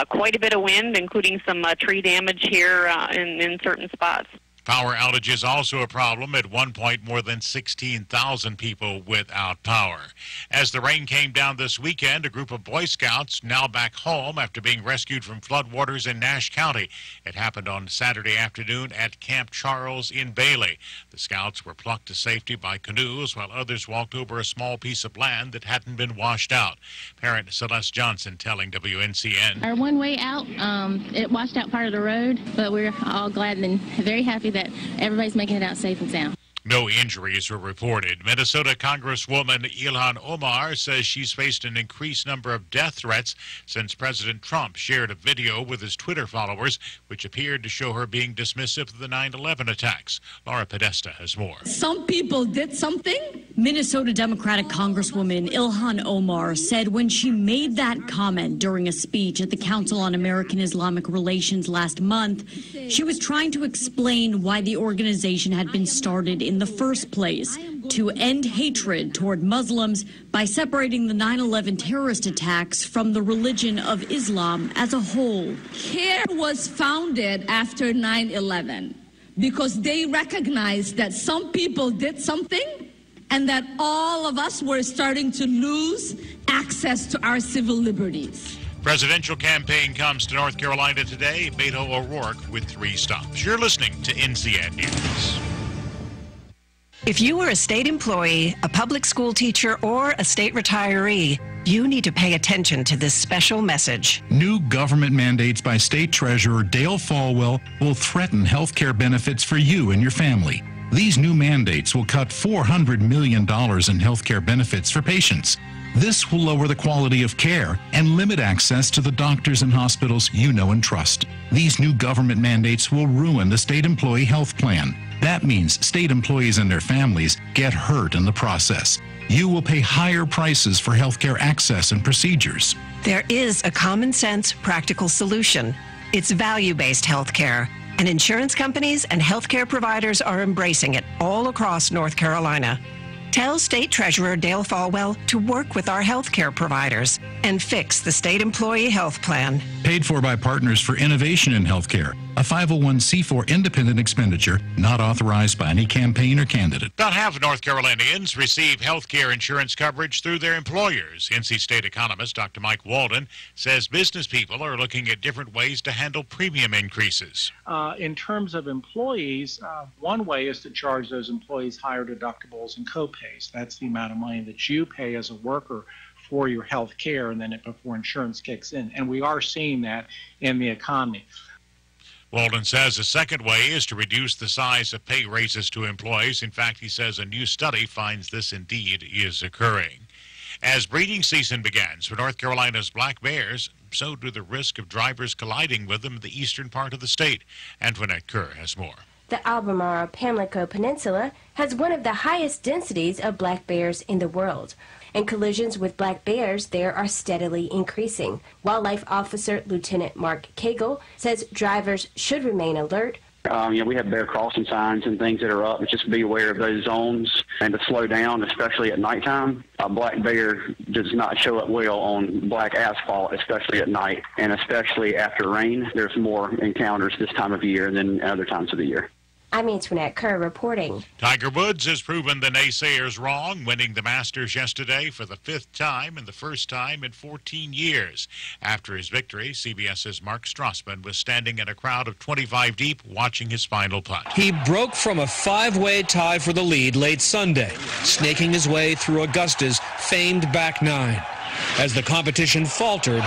S26: quite a bit of wind, including some tree damage here in certain spots.
S25: Power outages also a problem. At one point, more than 16,000 people without power. As the rain came down this weekend, a group of Boy Scouts now back home after being rescued from floodwaters in Nash County. It happened on Saturday afternoon at Camp Charles in Bailey. The Scouts were plucked to safety by canoes while others walked over a small piece of land that hadn't been washed out. Parent Celeste Johnson telling WNCN.
S27: Our one way out, it washed out part of the road, but we're all glad and very happy that everybody's making it out safe and sound.
S25: No injuries were reported. Minnesota Congresswoman Ilhan Omar says she's faced an increased number of death threats since President Trump shared a video with his Twitter followers, which appeared to show her being dismissive of the 9/11 attacks. Laura Podesta has more.
S28: Some people did something
S4: Minnesota Democratic Congresswoman Ilhan Omar said when she made that comment during a speech at the Council on American Islamic Relations last month, she was trying to explain why the organization had been started in the first place, to end hatred toward Muslims by separating the 9/11 terrorist attacks from the religion of Islam as a whole.
S5: CARE was founded after 9/11 because they recognized that some people did something and that all of us were starting to lose access to our civil liberties.
S25: Presidential campaign comes to North Carolina today. Beto O'Rourke with 3 stops. You're listening to NCN News.
S6: If you are a state employee, a public school teacher, or a state retiree, you need to pay attention to this special message.
S7: New government mandates by State Treasurer Dale Falwell will threaten health care benefits for you and your family. These new mandates will cut $400 million in health care benefits for patients. This will lower the quality of care and limit access to the doctors and hospitals you know and trust. These new government mandates will ruin the state employee health plan. That means state employees and their families get hurt in the process. You will pay higher prices for health care access and procedures.
S6: There is a common sense, practical solution. It's value-based health care. And insurance companies and healthcare providers are embracing it all across North Carolina. Tell State Treasurer Dale Falwell to work with our healthcare providers and fix the state employee health plan.
S7: Paid for by Partners for Innovation in Healthcare, a 501c4 independent expenditure not authorized by any campaign or candidate.
S25: About half of North Carolinians receive health care insurance coverage through their employers. NC State economist Dr. Mike Walden says business people are looking at different ways to handle premium increases.
S8: In terms of employees, one way is to charge those employees higher deductibles and co-pays. That's the amount of money that you pay as a worker for your health care, and then before insurance kicks in. And we are seeing that in the economy.
S25: Walden says a second way is to reduce the size of pay raises to employees. In fact, he says a new study finds this indeed is occurring. As breeding season begins for North Carolina's black bears, so do the risk of drivers colliding with them in the eastern part of the state. Antoinette Kerr has more.
S9: The Albemarle Pamlico Peninsula has one of the highest densities of black bears in the world, and collisions with black bears there are steadily increasing. Wildlife Officer Lieutenant Mark Cagle says drivers should remain alert.
S10: We have bear crossing signs and things that are up, but just be aware of those zones and to slow down, especially at nighttime. A black bear does not show up well on black asphalt, especially at night, and especially after rain. There's more encounters this time of year than other times of the year.
S9: I'm Antoinette Kerr reporting.
S25: Tiger Woods has proven the naysayers wrong, winning the Masters yesterday for the 5th time and the first time in 14 years. After his victory, CBS's Mark Strassman was standing in a crowd of 25 deep watching his final putt.
S28: He broke from a 5-way tie for the lead late Sunday, snaking his way through Augusta's famed back nine. As the competition faltered,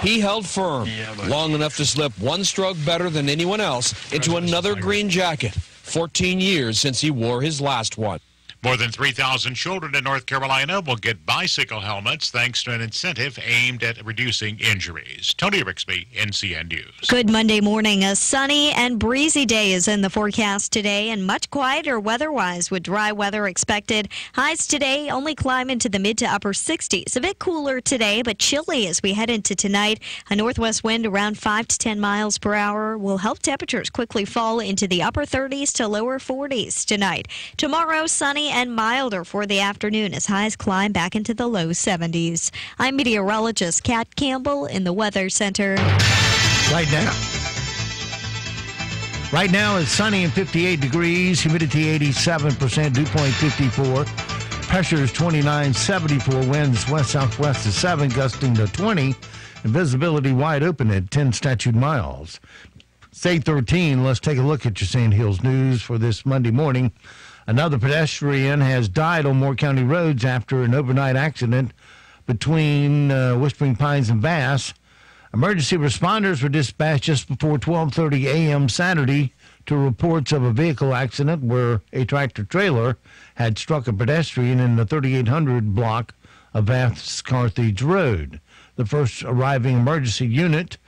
S28: he held firm, long enough to slip one stroke better than anyone else into another green jacket, 14 years since he wore his last one.
S25: More than 3,000 children in North Carolina will get bicycle helmets thanks to an incentive aimed at reducing injuries. Tony Rixby, NCN News.
S14: Good Monday morning. A sunny and breezy day is in the forecast today, and much quieter weather-wise with dry weather expected. Highs today only climb into the mid to upper 60s. A bit cooler today, but chilly as we head into tonight. A northwest wind around 5 to 10 miles per hour will help temperatures quickly fall into the upper 30s to lower 40s tonight. Tomorrow, sunny and milder for the afternoon as highs climb back into the low 70s. I'm meteorologist Kat Campbell in the Weather Center.
S1: Right now it's sunny and 58 degrees, humidity 87%, dew point 54, pressure is 29.74, winds west-southwest at 7, gusting to 20, and visibility wide open at 10 statute miles. It's 8:13. Let's take a look at your Sand Hills news for this Monday morning. Another pedestrian has died on Moore County roads after an overnight accident between Whispering Pines and Bass. Emergency responders were dispatched just before 12:30 a.m. Saturday to reports of a vehicle accident where a tractor-trailer had struck a pedestrian in the 3800 block of Bass Carthage Road. The first arriving emergency unit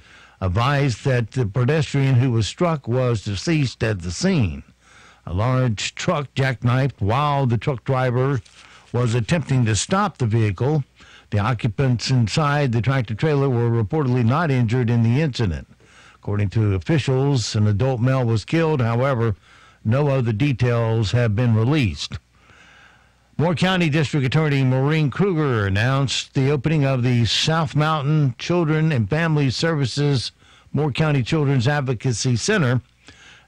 S1: advised that the pedestrian who was struck was deceased at the scene. A large truck jackknifed while the truck driver was attempting to stop the vehicle. The occupants inside the tractor-trailer were reportedly not injured in the incident. According to officials, an adult male was killed. However, no other details have been released. Moore County District Attorney Maureen Kruger announced the opening of the South Mountain Children and Family Services Moore County Children's Advocacy Center,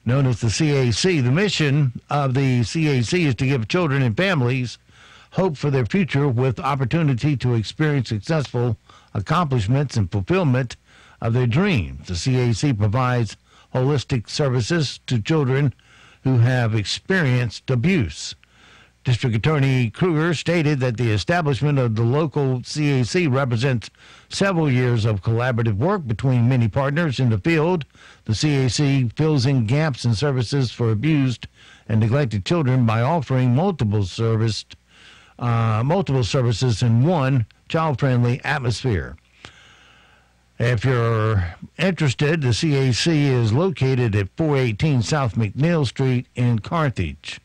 S1: known as the CAC. The mission of the CAC is to give children and families hope for their future with opportunity to experience successful accomplishments and fulfillment of their dreams. The CAC provides holistic services to children who have experienced abuse. District Attorney Kruger stated that the establishment of the local CAC represents several years of collaborative work between many partners in the field. The CAC fills in gaps in services for abused and neglected children by offering multiple services in one child-friendly atmosphere. If you're interested, the CAC is located at 418 South McNeil Street in Carthage.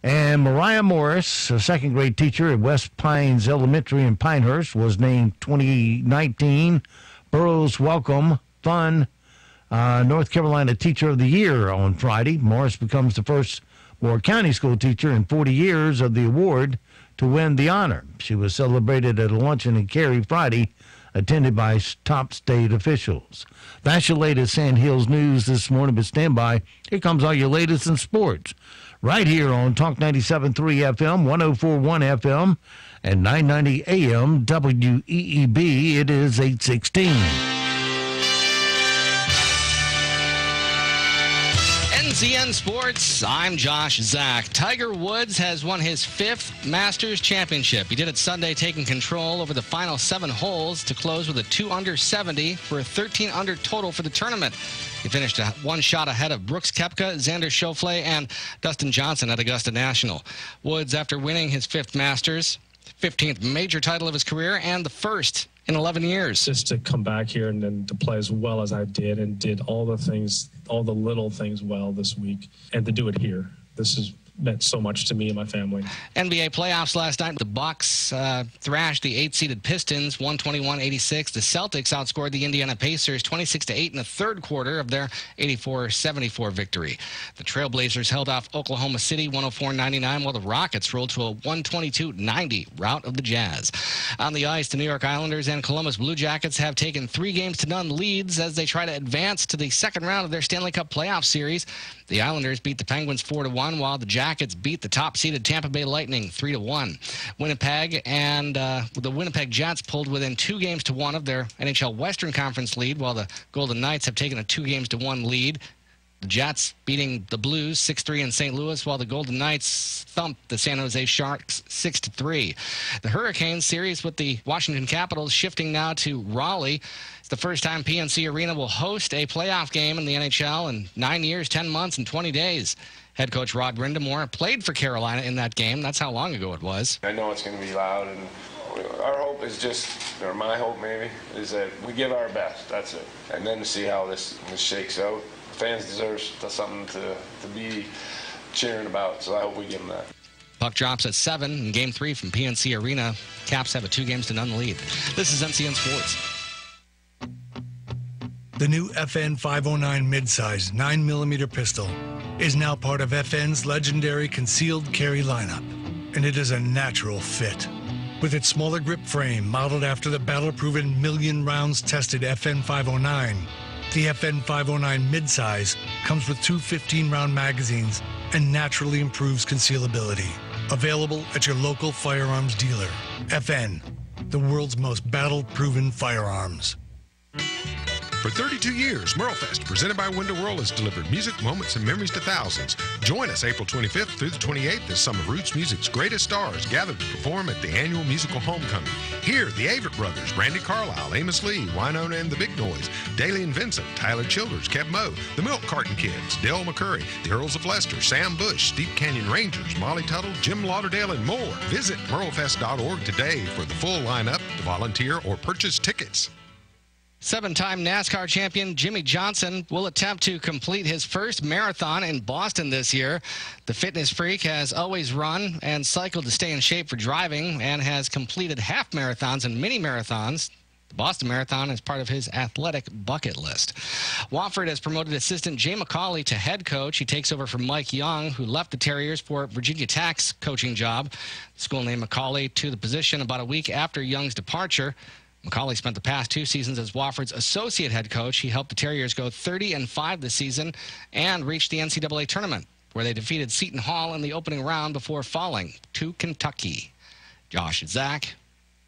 S1: And Mariah Morris, a second-grade teacher at West Pines Elementary in Pinehurst, was named 2019 Burroughs Welcome Fun North Carolina Teacher of the Year on Friday. Morris becomes the first Moore County school teacher in 40 years of the award to win the honor. She was celebrated at a luncheon in Cary Friday, attended by top state officials. That's your latest Sand Hills news this morning, but stand by. Here comes all your latest in sports. Right here on Talk 97.3 FM, 104.1 FM, and 990 AM WEEB. It is 8:16.
S2: NCN Sports, I'm Josh Zach. Tiger Woods has won his 5th Masters Championship. He did it Sunday, taking control over the final 7 holes to close with a 2-under 70 for a 13-under total for the tournament. He finished one shot ahead of Brooks Koepka, Xander Schauffele, and Dustin Johnson at Augusta National. Woods, after winning his 5th Masters, 15th major title of his career, and the first in 11 years.
S11: Just to come back here and then to play as well as I did, and did all the things, all the little things well this week, and to do it here. This has meant so much to me and my family.
S2: NBA playoffs last night. The Bucks thrashed the 8-seeded Pistons 121-86. The Celtics outscored the Indiana Pacers 26-8 in the third quarter of their 84-74 victory. The Trailblazers held off Oklahoma City 104-99, while the Rockets rolled to a 122-90 rout of the Jazz. On the ice, the New York Islanders and Columbus Blue Jackets have taken 3-0 leads as they try to advance to the second round of their Stanley Cup playoff series. The Islanders beat the Penguins 4-1, while the Jackets beat the top-seeded Tampa Bay Lightning 3-1. Winnipeg and the Winnipeg Jets pulled within 2-1 of their NHL Western Conference lead, while the Golden Knights have taken a 2-1 lead. The Jets beating the Blues 6-3 in St. Louis, while the Golden Knights thumped the San Jose Sharks 6-3. The Hurricanes series with the Washington Capitals shifting now to Raleigh. It's the first time PNC Arena will host a playoff game in the NHL in 9 years, 10 months, and 20 days. Head coach Rod Brindamore played for Carolina in that game. That's how long ago it was.
S12: I know it's going to be loud, and our hope is just, or my hope maybe, is that we give our best. That's it. And then to see how this shakes out. Fans deserve something to be cheering about, so I hope we give them that.
S2: Puck drops at 7 in Game 3 from PNC Arena. Caps have a 2-0 lead. This is NCN Sports.
S13: The new FN 509 midsize 9mm pistol is now part of FN's legendary concealed carry lineup, and it is a natural fit. With its smaller grip frame modeled after the battle-proven million rounds tested FN 509, the FN 509 midsize comes with 2 15-round magazines and naturally improves concealability. Available at your local firearms dealer. FN, the world's most battle-proven firearms.
S24: For 32 years, Merlefest, presented by Window World, has delivered music, moments, and memories to thousands. Join us April 25th through the 28th as some of Roots Music's greatest stars gather to perform at the annual musical homecoming. Hear the Avett Brothers, Brandy Carlisle, Amos Lee, Wynonna and the Big Noise, Daly and Vincent, Tyler Childers, Kev Moe, the Milk Carton Kids, Dale McCurry, the Earls of Leicester, Sam Bush, Steep Canyon Rangers, Molly Tuttle, Jim Lauderdale, and more. Visit merlefest.org today for the full lineup, to volunteer or purchase tickets.
S2: Seven-time NASCAR champion Jimmy Johnson will attempt to complete his first marathon in Boston this year. The fitness freak has always run and cycled to stay in shape for driving and has completed half marathons and mini marathons. The Boston Marathon is part of his athletic bucket list. Wofford has promoted assistant Jay McCauley to head coach. He takes over from Mike Young, who left the Terriers for Virginia Tech's coaching job. The school named McCauley to the position about a week after Young's departure. McCauley spent the past 2 seasons as Wofford's associate head coach. He helped the Terriers go 30-5 this season and reach the NCAA tournament, where they defeated Seton Hall in the opening round before falling to Kentucky. Josh and Zach,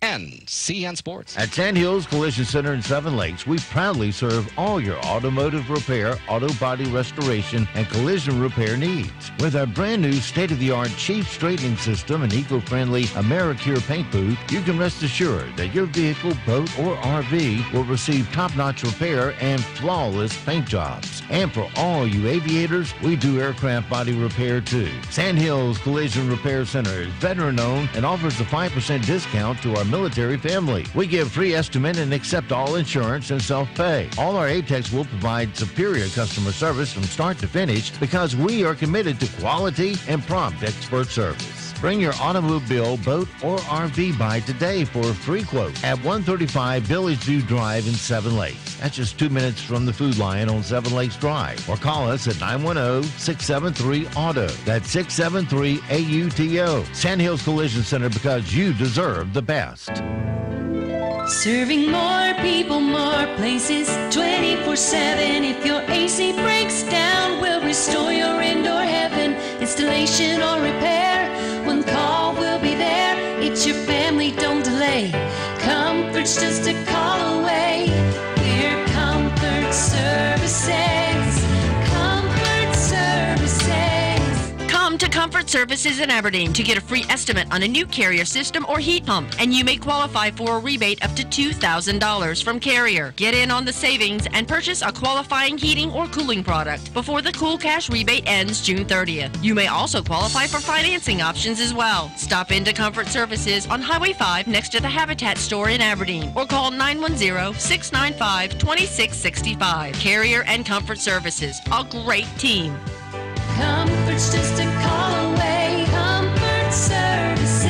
S2: NCN Sports.
S1: At Sandhills Collision Center in Seven Lakes, we proudly serve all your automotive repair, auto body restoration, and collision repair needs. With our brand new state-of-the-art Chief straightening system and eco-friendly AmeriCure paint booth, you can rest assured that your vehicle, boat, or RV will receive top-notch repair and flawless paint jobs. And for all you aviators, we do aircraft body repair too. Sandhills Collision Repair Center is veteran-owned and offers a 5% discount to our military family. We give free estimate and accept all insurance and self-pay. All our ATECs will provide superior customer service from start to finish because we are committed to quality and prompt expert service. Bring your automobile, boat, or RV by today for a free quote at 135 Village View Drive in Seven Lakes. That's just 2 minutes from the Food Lion on Seven Lakes Drive. Or call us at 910-673-AUTO. That's 673-AUTO. Sandhills Collision Center, because you deserve the best.
S3: Serving more people, more places, 24/7. If your AC breaks down, we'll restore your indoor heaven. Installation or repair, one call, we'll be there. It's your family, don't delay. Comfort's just a call away. We're Comfort Services. Comfort Services.
S15: Come to Comfort Services in Aberdeen to get a free estimate on a new Carrier system or heat pump, and you may qualify for a rebate up to $2,000 from Carrier. Get in on the savings and purchase a qualifying heating or cooling product before the Cool Cash rebate ends June 30th. You may also qualify for financing options as well. Stop into Comfort Services on Highway 5 next to the Habitat store in Aberdeen, or call 910-695-2665. Carrier and Comfort Services, a great team.
S3: Comfort's just a call away. Comfort Services.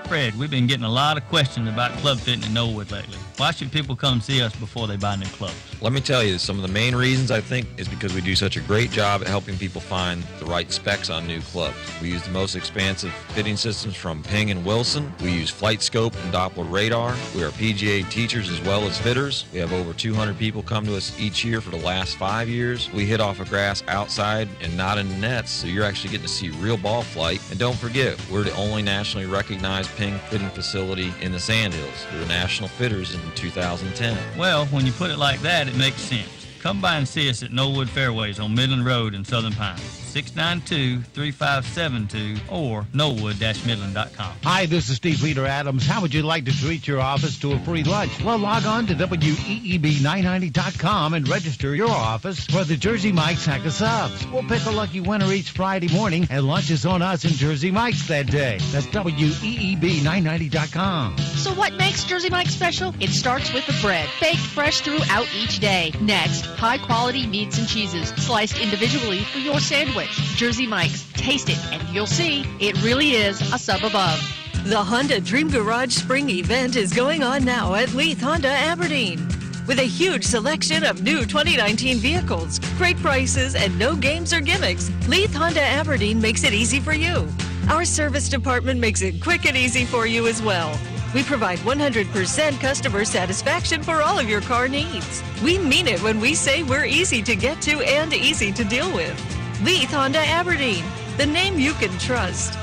S16: Fred, we've been getting a lot of questions about club fitting in Knollwood lately. Why should people come see us before they buy new clubs?
S17: Let me tell you, some of the main reasons I think is because we do such a great job at helping people find the right specs on new clubs. We use the most expansive fitting systems from Ping and Wilson. We use Flight Scope and Doppler radar. We are PGA teachers as well as fitters. We have over 200 people come to us each year for the last 5 years. We hit off of grass outside and not in the nets, so you're actually getting to see real ball flight. And don't forget, we're the only nationally recognized Ping fitting facility in the Sandhills. We were national fitters in 2010.
S16: Well, when you put it like that, it makes sense. Come by and see us at Knollwood Fairways on Midland Road in Southern Pines. 692-3572 or knollwood-midland.com.
S1: Hi, this is Steve Peter Adams. How would you like to treat your office to a free lunch? Well, log on to WEEB990.com and register your office for the Jersey Mike's Sack of Subs. We'll pick a lucky winner each Friday morning, and lunch is on us in Jersey Mike's that day. That's WEEB990.com.
S18: So what makes Jersey Mike's special? It starts with the bread, baked fresh throughout each day. Next, high-quality meats and cheeses, sliced individually for your sandwich. Jersey Mike's. Taste it, and you'll see it really is a sub above.
S19: The Honda Dream Garage Spring Event is going on now at Leith Honda Aberdeen. With a huge selection of new 2019 vehicles, great prices, and no games or gimmicks, Leith Honda Aberdeen makes it easy for you. Our service department makes it quick and easy for you as well. We provide 100% customer satisfaction for all of your car needs. We mean it when we say we're easy to get to and easy to deal with. Leith Honda Aberdeen, the name you can trust.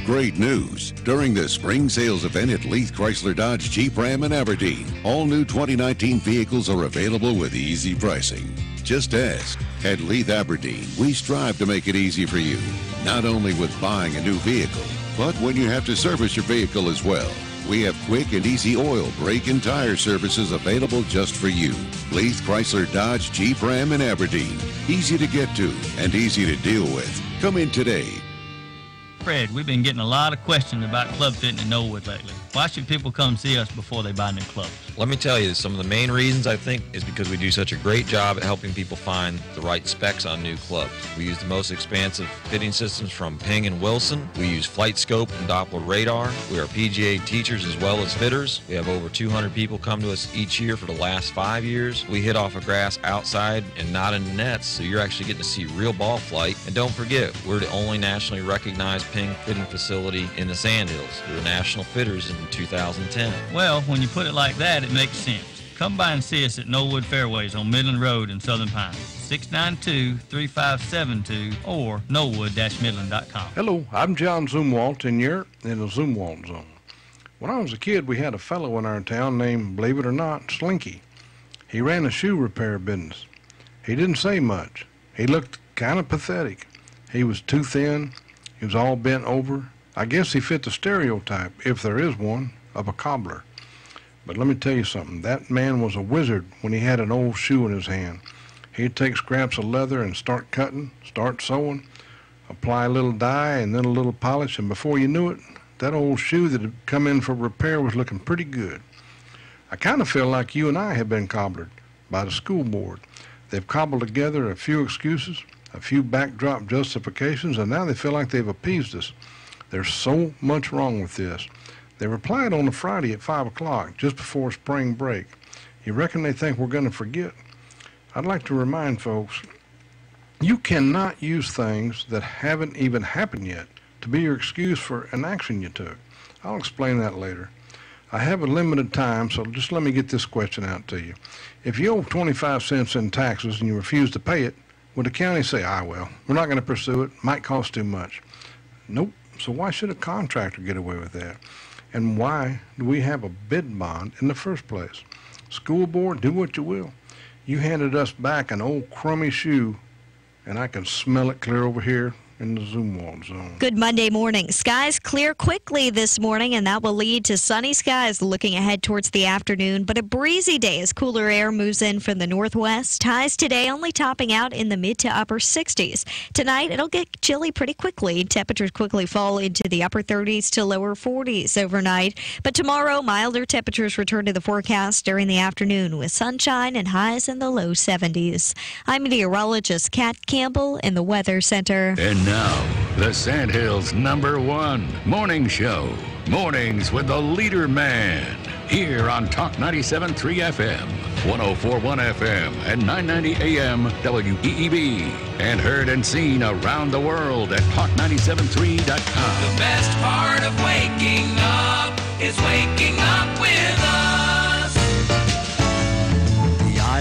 S20: Great news. During the spring sales event at Leith Chrysler Dodge Jeep Ram in Aberdeen, all new 2019 vehicles are available with easy pricing. Just ask. At Leith Aberdeen, we strive to make it easy for you, not only with buying a new vehicle, but when you have to service your vehicle as well. We have quick and easy oil, brake, and tire services available just for you. Leith Chrysler Dodge Jeep Ram in Aberdeen. Easy to get to and easy to deal with. Come in today.
S16: Fred, we've been getting a lot of questions about club fitting in Norwood lately. Why should people come see us before they buy new clubs?
S17: Let me tell you, some of the main reasons I think is because we do such a great job at helping people find the right specs on new clubs. We use the most expansive fitting systems from Ping and Wilson. We use flight scope and Doppler radar. We are PGA teachers as well as fitters. We have over 200 people come to us each year for the last 5 years. We hit off of grass outside and not in nets, so you're actually getting to see real ball flight. And don't forget, we're the only nationally recognized Ping fitting facility in the Sandhills. We were national fitters in 2010.
S16: Well, when you put it like that, it makes sense. Come by and see us at Norwood Fairways on Midland Road in Southern Pines. 692-3572 or norwood-midland.com.
S4: Hello, I'm John Zumwalt, and you're in the Zumwalt Zone. When I was a kid, we had a fellow in our town named, believe it or not, Slinky. He ran a shoe repair business. He didn't say much. He looked kind of pathetic. He was too thin. He was all bent over. I guess he fit the stereotype, if there is one, of a cobbler. But let me tell you something. That man was a wizard when he had an old shoe in his hand. He'd take scraps of leather and start cutting, start sewing, apply a little dye and then a little polish, and before you knew it, that old shoe that had come in for repair was looking pretty good. I kind of feel like you and I have been cobblered by the school board. They've cobbled together a few excuses, a few backdrop justifications, and now they feel like they've appeased us. There's so much wrong with this. They replied on a Friday at 5 o'clock, just before spring break. You reckon they think we're going to forget? I'd like to remind folks, you cannot use things that haven't even happened yet to be your excuse for an action you took. I'll explain that later. I have a limited time, so just let me get this question out to you. If you owe 25 cents in taxes and you refuse to pay it, would the county say, well, we're not going to pursue it, might cost too much? Nope. So why should a contractor get away with that? And why do we have a bid bond in the first place? School board, do what you will. You handed us back an old crummy shoe, and I can smell it clear over here in the Zumwalt Zone.
S14: Good Monday morning. Skies clear quickly this morning, and that will lead to sunny skies looking ahead towards the afternoon, but a breezy day as cooler air moves in from the northwest. Highs today only topping out in the mid to upper 60s. Tonight, it'll get chilly pretty quickly. Temperatures quickly fall into the upper 30s to lower 40s overnight. But tomorrow, milder temperatures return to the forecast during the afternoon with sunshine and highs in the low 70s. I'm meteorologist Kat Campbell in the Weather Center.
S5: And now, the Sandhills' #1 morning show. Mornings with the leader man. Here on Talk 97.3 FM, 104.1 FM, and 990 AM WEEB. And heard and seen around the world at talk973.com.
S6: The best part of waking up is waking up with us.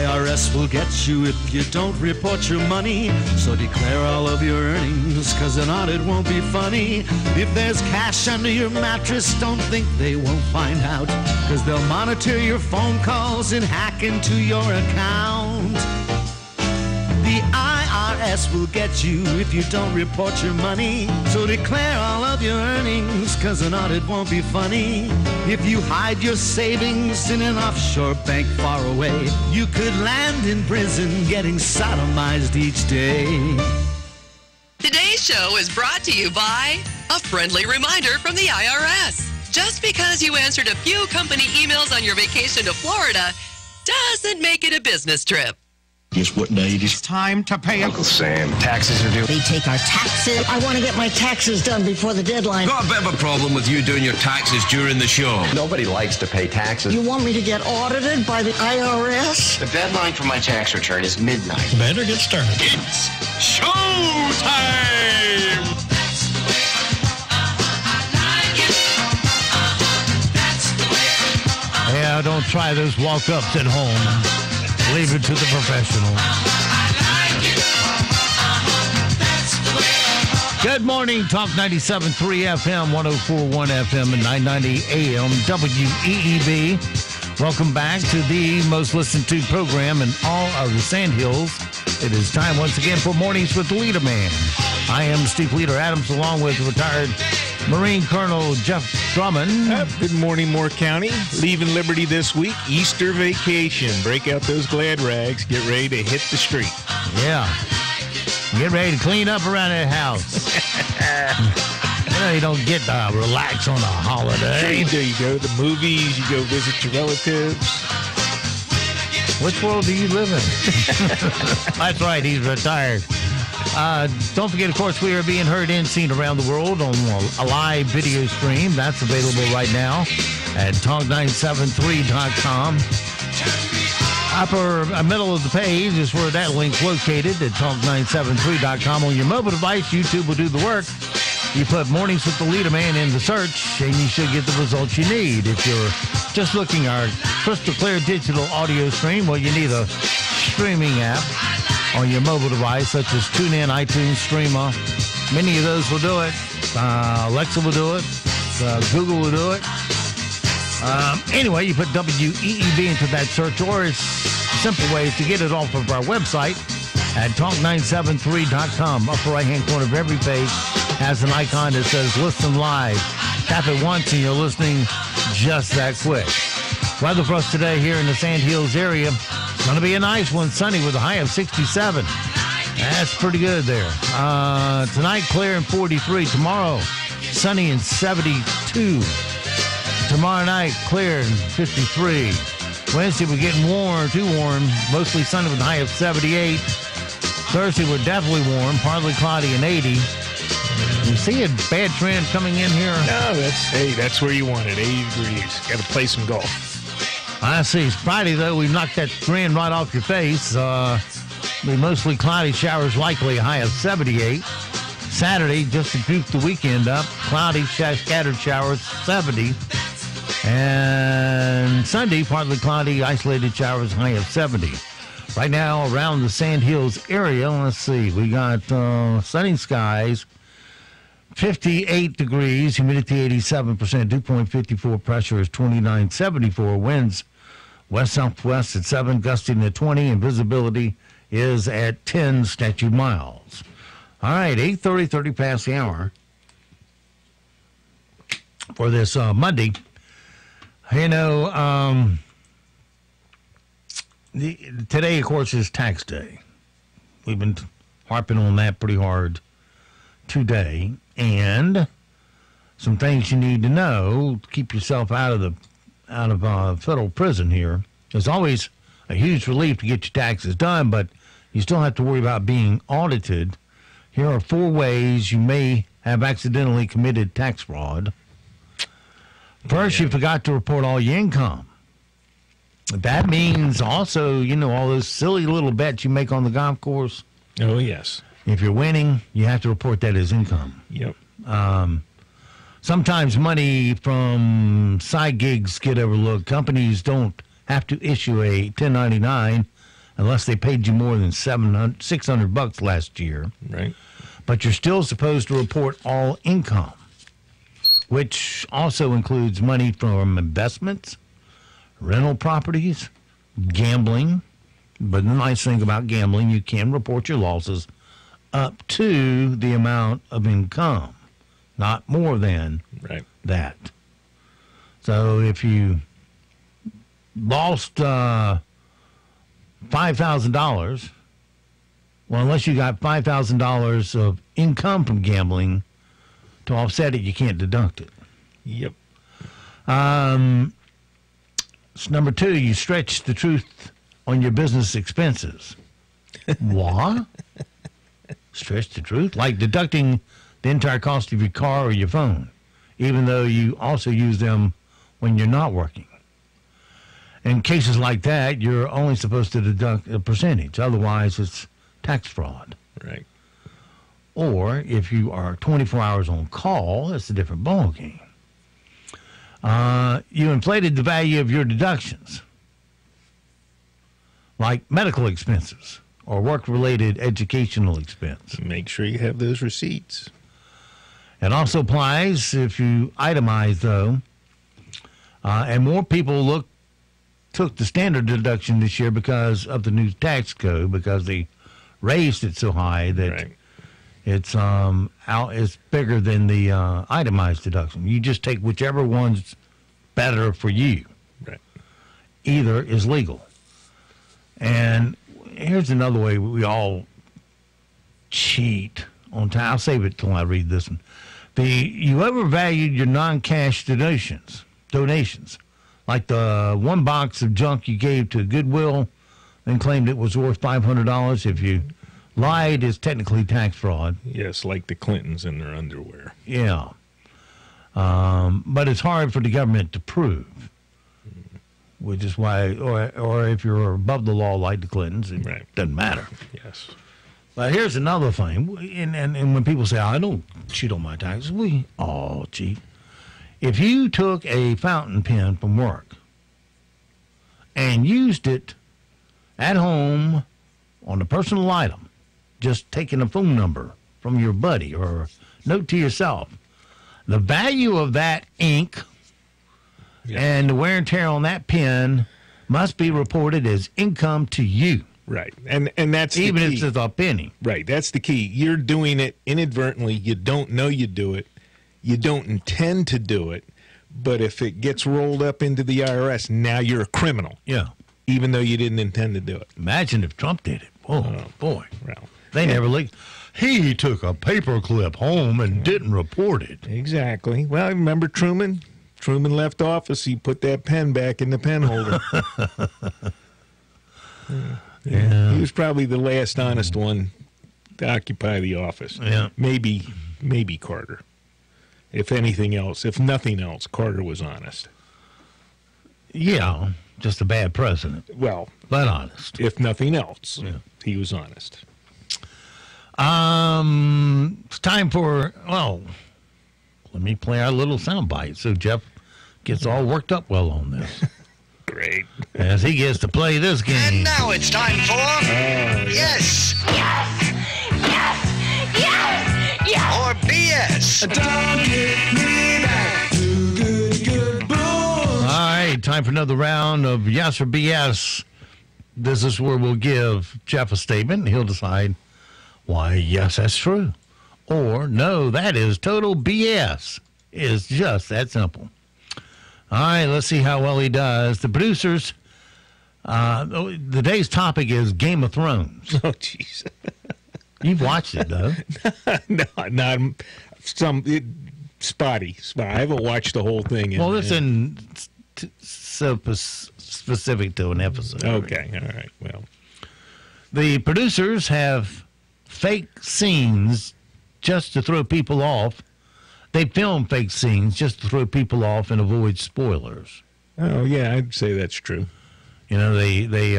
S21: IRS will get you if you don't report your money. So declare all of your earnings, cause an audit won't be funny. If there's cash under your mattress, don't think they won't find out, cause they'll monitor your phone calls and hack into your account. The IRS will get you if you don't report your money. So declare all of your earnings, cause an audit won't be funny. If you hide your savings in an offshore bank far away, you could land in prison getting sodomized each day.
S22: Today's show is brought to you by a friendly reminder from the IRS. Just because you answered a few company emails on your vacation to Florida doesn't make it a business trip.
S23: Guess what day it is? Time to pay Uncle Sam. Taxes are due.
S26: They take our taxes. I want to get my taxes done before the deadline.
S23: Got a bit of a problem with you doing your taxes during the show.
S26: Nobody likes to pay taxes. You want me to get audited by the IRS?
S23: The deadline for my tax return is midnight.
S26: Better get started.
S23: It's showtime!
S1: Yeah, don't try those walk-ups at home. Leave it to the professional. Good morning, Talk 97.3 FM, 104.1 FM, and 990 AM WEEB. Welcome back to the most listened to program in all of the Sandhills. It is time once again for Mornings with the Leader Man. I am Steve Leader Adams, along with retired Marine Colonel Jeff Drummond.
S27: Good morning, Moore County. Leaving Liberty this week. Easter vacation. Break out those glad rags. Get ready to hit the street.
S1: Yeah. Get ready to clean up around that house. You don't get to relax on a holiday.
S27: There you go. The movies, you go visit your relatives.
S1: Which world do you live in? That's right, he's retired. Don't forget, of course, we are being heard and seen around the world on a live video stream. That's available right now at talk973.com. Upper middle of the page is where that link's located at talk973.com. On your mobile device, YouTube will do the work. You put Mornings with the Leader Man in the search, and you should get the results you need. If you're just looking our crystal clear digital audio stream, well, you need a streaming app on your mobile device, such as TuneIn, iTunes, Streamer. Many of those will do it. Alexa will do it. Google will do it. Anyway, you put WEEB into that search, or it's simple ways to get it off of our website at talk973.com. Upper right-hand corner of every page has an icon that says Listen Live. Tap it once and you're listening just that quick. Weather for us today here in the Sand Hills area. It's going to be a nice one, sunny with a high of 67. That's pretty good there. Tonight, clear and 43. Tomorrow, sunny and 72. Tomorrow night, clear and 53. Wednesday, we're getting warm, too warm. Mostly sunny with a high of 78. Thursday, we're definitely warm, partly cloudy and 80. You see a bad trend coming in here?
S27: No, that's where you want it, 80 degrees. Got to play some golf.
S1: I see. Friday, though, we've knocked that trend right off your face. Be mostly cloudy showers, likely a high of 78. Saturday, just to juke the weekend up, cloudy, scattered showers, 70. And Sunday, partly cloudy, isolated showers, high of 70. Right now, around the Sand Hills area, let's see, we got sunny skies, 58 degrees, humidity 87%, dew point 54, pressure is 2974, winds west-southwest at 7, gusting at 20, and visibility is at 10 statute miles. All right, 8:30, 30 past the hour for this Monday. You know, today, of course, is tax day. We've been harping on that pretty hard today. And some things you need to know to keep yourself out of federal prison here. It's always a huge relief to get your taxes done, but you still have to worry about being audited. Here are 4 ways you may have accidentally committed tax fraud. First, you forgot to report all your income. That means also, you know, all those silly little bets you make on the golf course.
S27: Oh, yes.
S1: If you're winning, you have to report that as income.
S27: Yep.
S1: Sometimes money from side gigs get overlooked. Companies don't have to issue a 1099 unless they paid you more than $600 last year.
S27: Right.
S1: But you're still supposed to report all income, which also includes money from investments, rental properties, gambling. But the nice thing about gambling, you can report your losses up to the amount of income, not more than that. So if you lost $5,000, well, unless you got $5,000 of income from gambling to offset it, you can't deduct it.
S27: Yep.
S1: So number 2, you stretch the truth on your business expenses. What? Stretch the truth? Like deducting the entire cost of your car or your phone, even though you also use them when you're not working. In cases like that, you're only supposed to deduct a percentage. Otherwise, it's tax fraud.
S27: Right.
S1: Or if you are 24 hours on call, it's a different ballgame. You inflated the value of your deductions, like medical expenses or work-related educational expense.
S27: Make sure you have those receipts.
S1: It also applies if you itemize, though. And more people took the standard deduction this year because of the new tax code, because they raised it so high that it's bigger than the itemized deduction. You just take whichever one's better for you.
S27: Right.
S1: Either is legal. And here's another way we all cheat on time. I'll save it till I read this one. You overvalued your non-cash donations, like the one box of junk you gave to Goodwill and claimed it was worth $500. If you lied, it's technically tax fraud.
S27: Yes, like the Clintons in their underwear.
S1: Yeah. But it's hard for the government to prove, which is why, or if you're above the law like the Clintons, it doesn't matter.
S27: Yes.
S1: But here's another thing, and when people say, I don't cheat on my taxes, we all cheat. If you took a fountain pen from work and used it at home on a personal item, just taking a phone number from your buddy or a note to yourself, the value of that ink and the wear and tear on that pen must be reported as income to you.
S27: Right. And that's
S1: even
S27: the key.
S1: if it's a penny.
S27: Right. That's the key. You're doing it inadvertently. You don't know you do it. You don't intend to do it. But if it gets rolled up into the IRS, now you're a criminal.
S1: Yeah.
S27: Even though you didn't intend to do it.
S1: Imagine if Trump did it. Oh, boy.
S27: Well,
S1: they never leaked. He took a paperclip home and didn't report it.
S27: Exactly. Well, remember Truman? Truman left office. He put that pen back in the pen holder.
S1: Yeah.
S27: He was probably the last honest one to occupy the office.
S1: Yeah.
S27: Maybe Carter. If anything else, if nothing else, Carter was honest.
S1: Yeah, just a bad president.
S27: Well,
S1: but honest.
S27: If nothing else, he was honest.
S1: It's time for, let me play our little soundbite so Jeff gets all worked up well on this.
S27: Great.
S1: As he gets to play this game.
S7: And now it's time for Yes! Or BS.
S21: Don't get me back to good bull.
S1: All right, time for another round of Yes or BS. This is where we'll give Jeff a statement, and he'll decide why, yes, that's true. Or, no, that is total BS. It's just that simple. All right, let's see how well he does. The producers, the day's topic is Game of Thrones.
S27: Oh, jeez.
S1: You've watched it, though.
S27: No, not spotty. I haven't watched the whole thing.
S1: Well, this isn't so specific to an episode.
S27: Okay, all right. Well,
S1: the producers have fake scenes just to throw people off. They film fake scenes just to throw people off and avoid spoilers.
S27: Oh, yeah, I'd say that's true.
S1: You know, they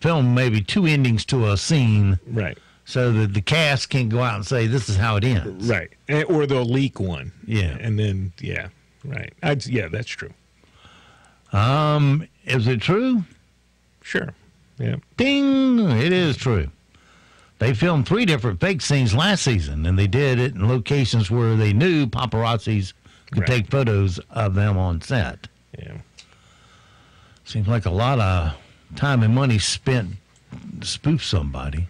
S1: film maybe two endings to a scene.
S27: Right.
S1: So that the cast can go out and say, this is how it ends.
S27: Right. Or they'll leak one.
S1: Yeah.
S27: And then, yeah, right. Yeah, that's true.
S1: Is it true?
S27: Sure. Yeah.
S1: Ding! It is true. They filmed 3 different fake scenes last season, and they did it in locations where they knew paparazzis could take photos of them on set.
S27: Yeah.
S1: Seems like a lot of time and money spent to spoof somebody.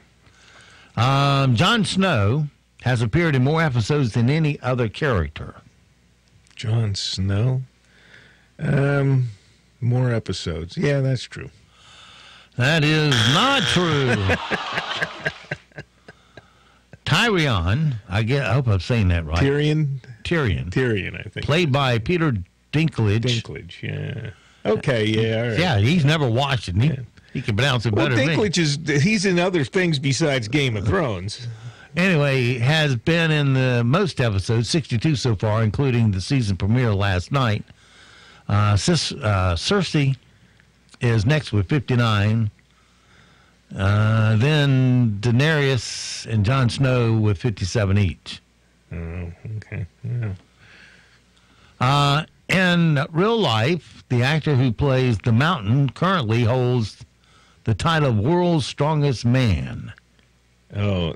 S1: Jon Snow has appeared in more episodes than any other character.
S27: Jon Snow? More episodes. Yeah, that's true.
S1: That is not true. Tyrion, I hope I'm saying that right.
S27: Tyrion,
S1: I
S27: think.
S1: Played by Peter Dinklage.
S27: Yeah. Okay, yeah, all right.
S1: Yeah, he's never watched it. He can pronounce it better than me.
S27: Dinklage he's in other things besides Game of Thrones.
S1: Anyway, has been in the most episodes, 62 so far, including the season premiere last night. Cersei is next with 59. Then Daenerys and Jon Snow with 57 each.
S27: Oh, okay. Yeah.
S1: In real life, the actor who plays the Mountain currently holds the title of World's Strongest Man.
S27: Oh,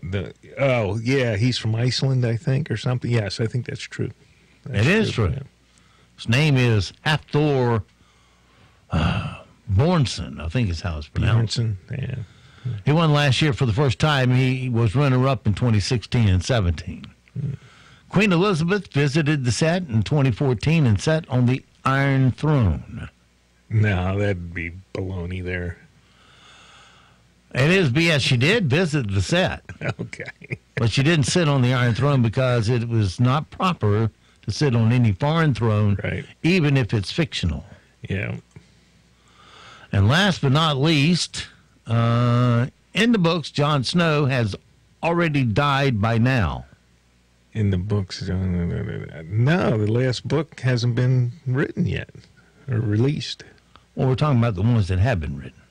S27: yeah, he's from Iceland, I think, or something. Yes, I think that's true.
S1: It is true. Yeah. His name is Hafthor Bjornsson, I think is how it's pronounced.
S27: Bjornsson, yeah.
S1: He won last year for the first time. He was runner-up in 2016 and 17. Queen Elizabeth visited the set in 2014 and sat on the Iron Throne.
S27: No, that'd be baloney there.
S1: It is BS. She did visit the set.
S27: Okay.
S1: But she didn't sit on the Iron Throne because it was not proper to sit on any foreign throne, even if it's fictional.
S27: Yeah.
S1: And last but not least, in the books, Jon Snow has already died by now.
S27: In the books, no, the last book hasn't been written yet or released.
S1: Well, we're talking about the ones that have been written.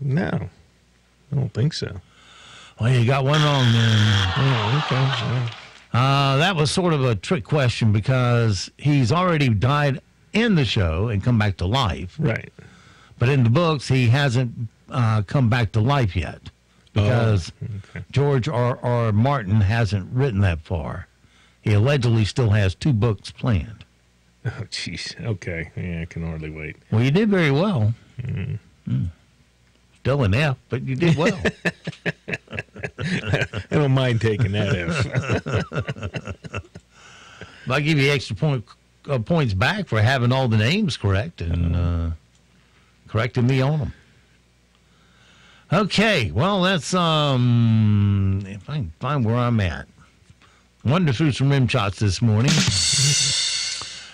S27: No, I don't think so.
S1: Well, you got one wrong then.
S27: Oh, okay.
S1: That was sort of a trick question because he's already died in the show and come back to life.
S27: Right.
S1: But in the books, he hasn't come back to life yet because George R.R. Martin hasn't written that far. He allegedly still has 2 books planned.
S27: Oh, jeez. Okay. Yeah, I can hardly wait.
S1: Well, you did very well. Still an F, but you did well.
S27: I don't mind taking that F.
S1: I'll give you extra points back for having all the names correct and correcting me on them. Okay, well, that's, if I can find where I'm at. Wanted to shoot some rim shots this morning.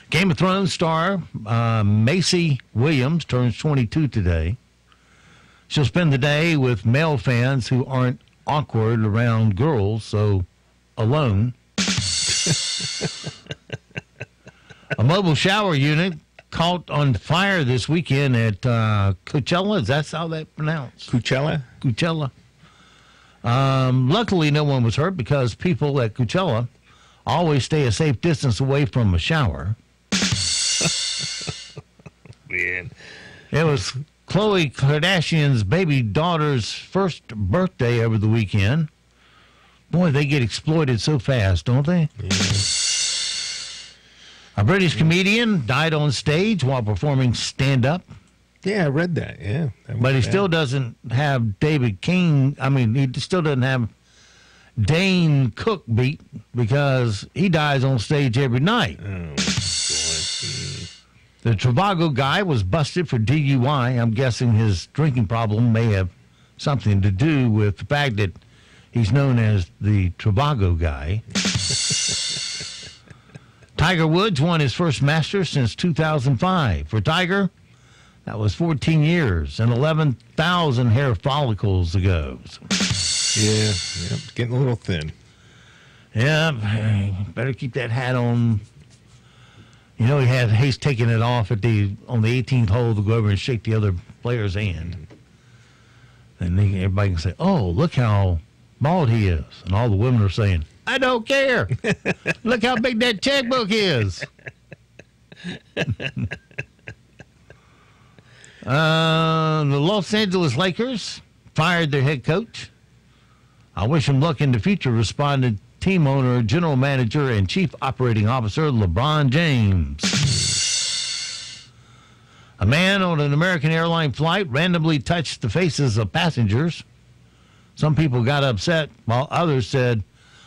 S1: Game of Thrones star Macy Williams turns 22 today. She'll spend the day with male fans who aren't awkward around girls, so alone. A mobile shower unit caught on fire this weekend at Coachella. Is that how that's pronounced?
S27: Coachella?
S1: Coachella. Luckily, no one was hurt because people at Coachella always stay a safe distance away from a shower.
S27: Man.
S1: It was Khloe Kardashian's baby daughter's first birthday over the weekend. Boy, they get exploited so fast, don't they?
S27: Yeah.
S1: A British comedian died on stage while performing stand-up.
S27: Yeah, I read that, yeah.
S1: But he still doesn't have David King. I mean, he still doesn't have Dane Cook beat because he dies on stage every night.
S27: Oh, boy.
S1: The Trivago guy was busted for DUI. I'm guessing his drinking problem may have something to do with the fact that he's known as the Trivago guy. Tiger Woods won his first Masters since 2005. For Tiger, that was 14 years and 11,000 hair follicles ago.
S27: Yeah, it's getting a little thin.
S1: Yeah, better keep that hat on. You know, he's taking it off on the 18th hole to go over and shake the other player's hand. And then everybody can say, oh, look how bald he is. And all the women are saying, I don't care. Look how big that checkbook is. The Los Angeles Lakers fired their head coach. I wish him luck in the future, responded team owner, general manager, and chief operating officer LeBron James. A man on an American airline flight randomly touched the faces of passengers. Some people got upset, while others said,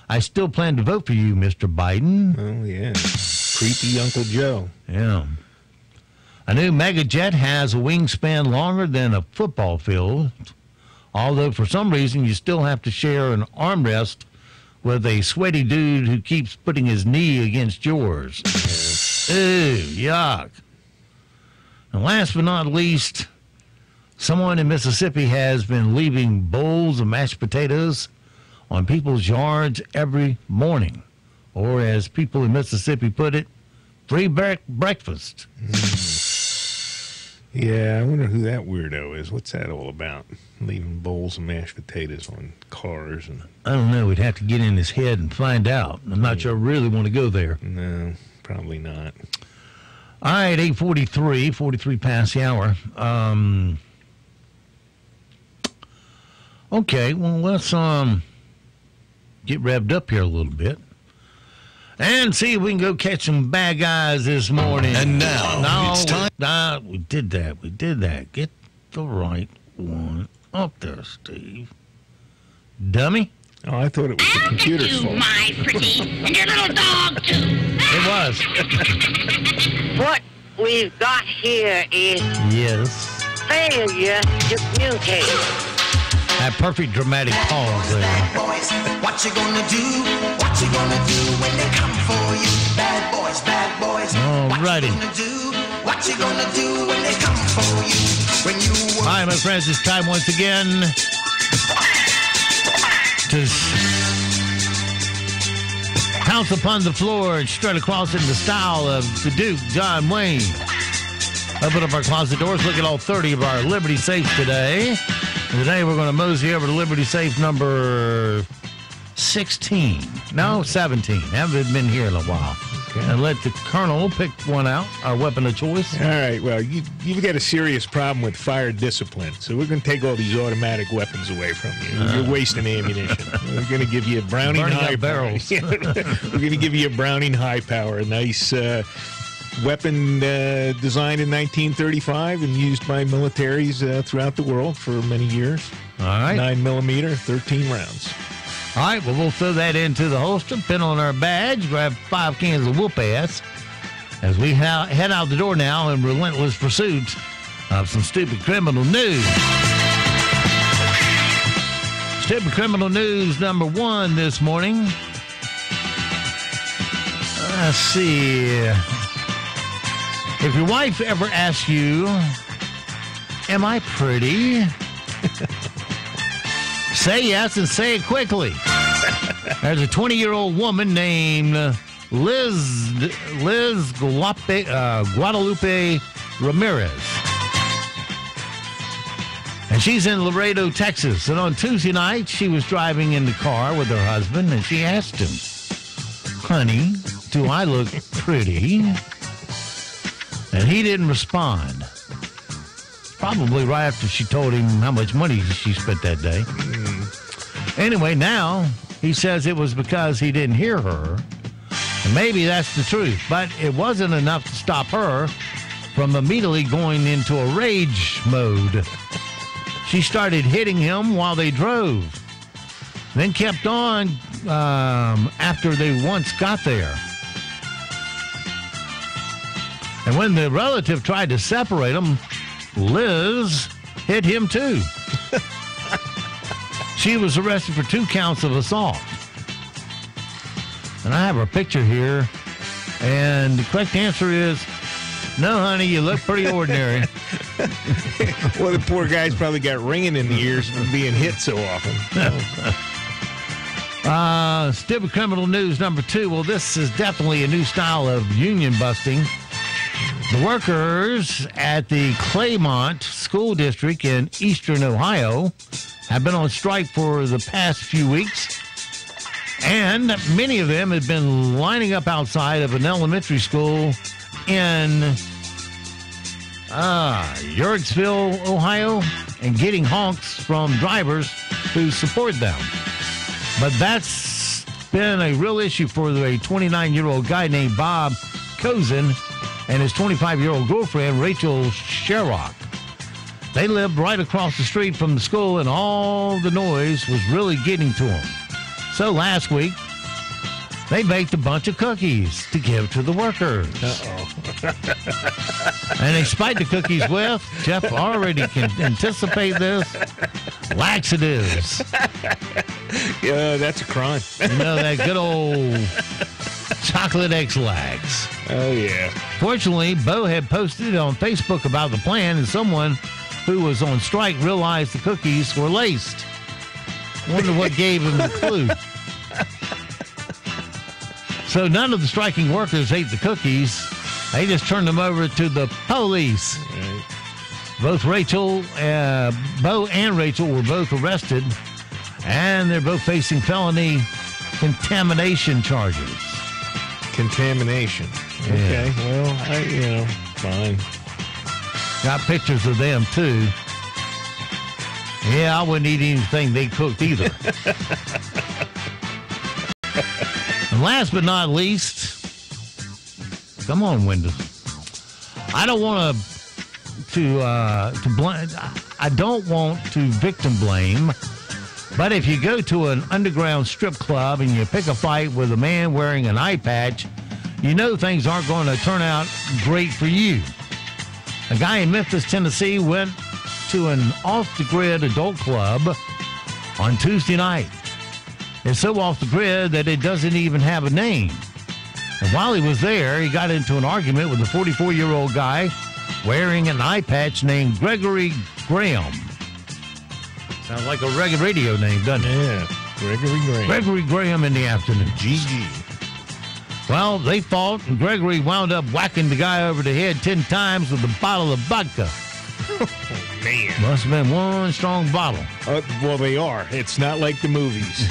S1: I still plan to vote for you, Mr. Biden.
S27: Oh, yeah. Creepy Uncle Joe.
S1: Yeah. A new megajet has a wingspan longer than a football field, although for some reason you still have to share an armrest with a sweaty dude who keeps putting his knee against yours. Ew, yuck. And last but not least, someone in Mississippi has been leaving bowls of mashed potatoes on people's yards every morning. Or as people in Mississippi put it, free breakfast.
S27: Yeah, I wonder who that weirdo is. What's that all about? Leaving bowls of mashed potatoes on cars.
S1: I don't know. We'd have to get in his head and find out. I'm not sure I really want to go there.
S27: No, probably not.
S1: All right, 8:43, 43 past the hour. Okay, well, let's get revved up here a little bit and see if we can go catch some bad guys this morning.
S8: And now, it's time.
S1: We did that. We did that. Get the right one up there, Steve. Dummy.
S27: Oh, I thought it was the computer's fault.
S9: My pretty, and your little dog, too.
S1: It was.
S9: What we've got here is
S1: yes.
S9: failure to communicate.
S1: That perfect dramatic pause there.
S6: Bad boys, what you gonna do? What you gonna do when they come for you? Bad boys, bad boys.
S1: Alrighty.
S6: What you gonna do when they come for you? When you
S1: All right, my friends, it's time once again to pounce upon the floor and strut across in the style of the Duke, John Wayne. Open up our closet doors, look at all 30 of our Liberty safes today. And today we're going to mosey over to Liberty safe number 16. No, 17. Haven't been here in a while. Okay. And let the Colonel pick one out, our weapon of choice.
S27: All right, well, you've got a serious problem with fire discipline, so we're going to take all these automatic weapons away from you. You're wasting ammunition. We're going to give you a Browning high
S1: barrels.
S27: We're going to give you a Browning high power, a nice weapon designed in 1935 and used by militaries throughout the world for many years.
S1: All right.
S27: 9mm, 13 rounds.
S1: All right, well, we'll throw that into the holster, pin on our badge, grab 5 cans of whoop ass as we head out the door now in relentless pursuit of some stupid criminal news. Stupid criminal news number 1 this morning. Let's see. If your wife ever asks you, am I pretty? Say yes and say it quickly. There's a 20-year-old woman named Liz Guadalupe Ramirez. And she's in Laredo, Texas. And on Tuesday night, she was driving in the car with her husband, and she asked him, honey, do I look pretty? And he didn't respond. Probably right after she told him how much money she spent that day. Anyway, now he says it was because he didn't hear her. And maybe that's the truth. But it wasn't enough to stop her from immediately going into a rage mode. She started hitting him while they drove. Then kept on after they once got there. And when the relative tried to separate them, Liz hit him too. She was arrested for 2 counts of assault. And I have her picture here. And the correct answer is, no, honey, you look pretty ordinary.
S27: Well, the poor guy's probably got ringing in the ears from being hit so often.
S1: Stupid criminal news number 2. Well, this is definitely a new style of union busting. The workers at the Claymont School District in eastern Ohio have been on strike for the past few weeks, and many of them have been lining up outside of an elementary school in Yorksville, Ohio, and getting honks from drivers who support them. But that's been a real issue for a 29-year-old guy named Bob Kozin and his 25-year-old girlfriend, Rachel Sherrock. They lived right across the street from the school, and all the noise was really getting to them. So last week, they baked a bunch of cookies to give to the workers. And they spiked the cookies with, Jeff already can anticipate this, laxatives.
S27: Yeah, that's a crime.
S1: You know, that good old chocolate X-Lax.
S27: Oh, yeah.
S1: Fortunately, Bo had posted on Facebook about the plan, and someone who was on strike realized the cookies were laced. Wonder what gave him the clue. So none of the striking workers ate the cookies. They just turned them over to the police.
S27: Right.
S1: Both Bo and Rachel were both arrested, and they're both facing felony contamination charges.
S27: Contamination.
S1: Yeah.
S27: Okay, well, fine.
S1: Got pictures of them, too. Yeah, I wouldn't eat anything they cooked either. And last but not least, come on, Windows. I don't want to blame. I don't want to victim blame. But if you go to an underground strip club and you pick a fight with a man wearing an eye patch, you know things aren't going to turn out great for you. A guy in Memphis, Tennessee went to an off-the-grid adult club on Tuesday night. It's so off the grid that it doesn't even have a name. And while he was there, he got into an argument with a 44-year-old guy wearing an eye patch named Gregory Graham. Sounds like a radio name, doesn't it?
S27: Yeah, Gregory Graham.
S1: Gregory Graham in the afternoon.
S27: GG.
S1: Well, they fought, and Gregory wound up whacking the guy over the head 10 times with a bottle of vodka.
S27: Oh, man.
S1: Must have been one strong bottle.
S27: Well, they are. It's not like the movies.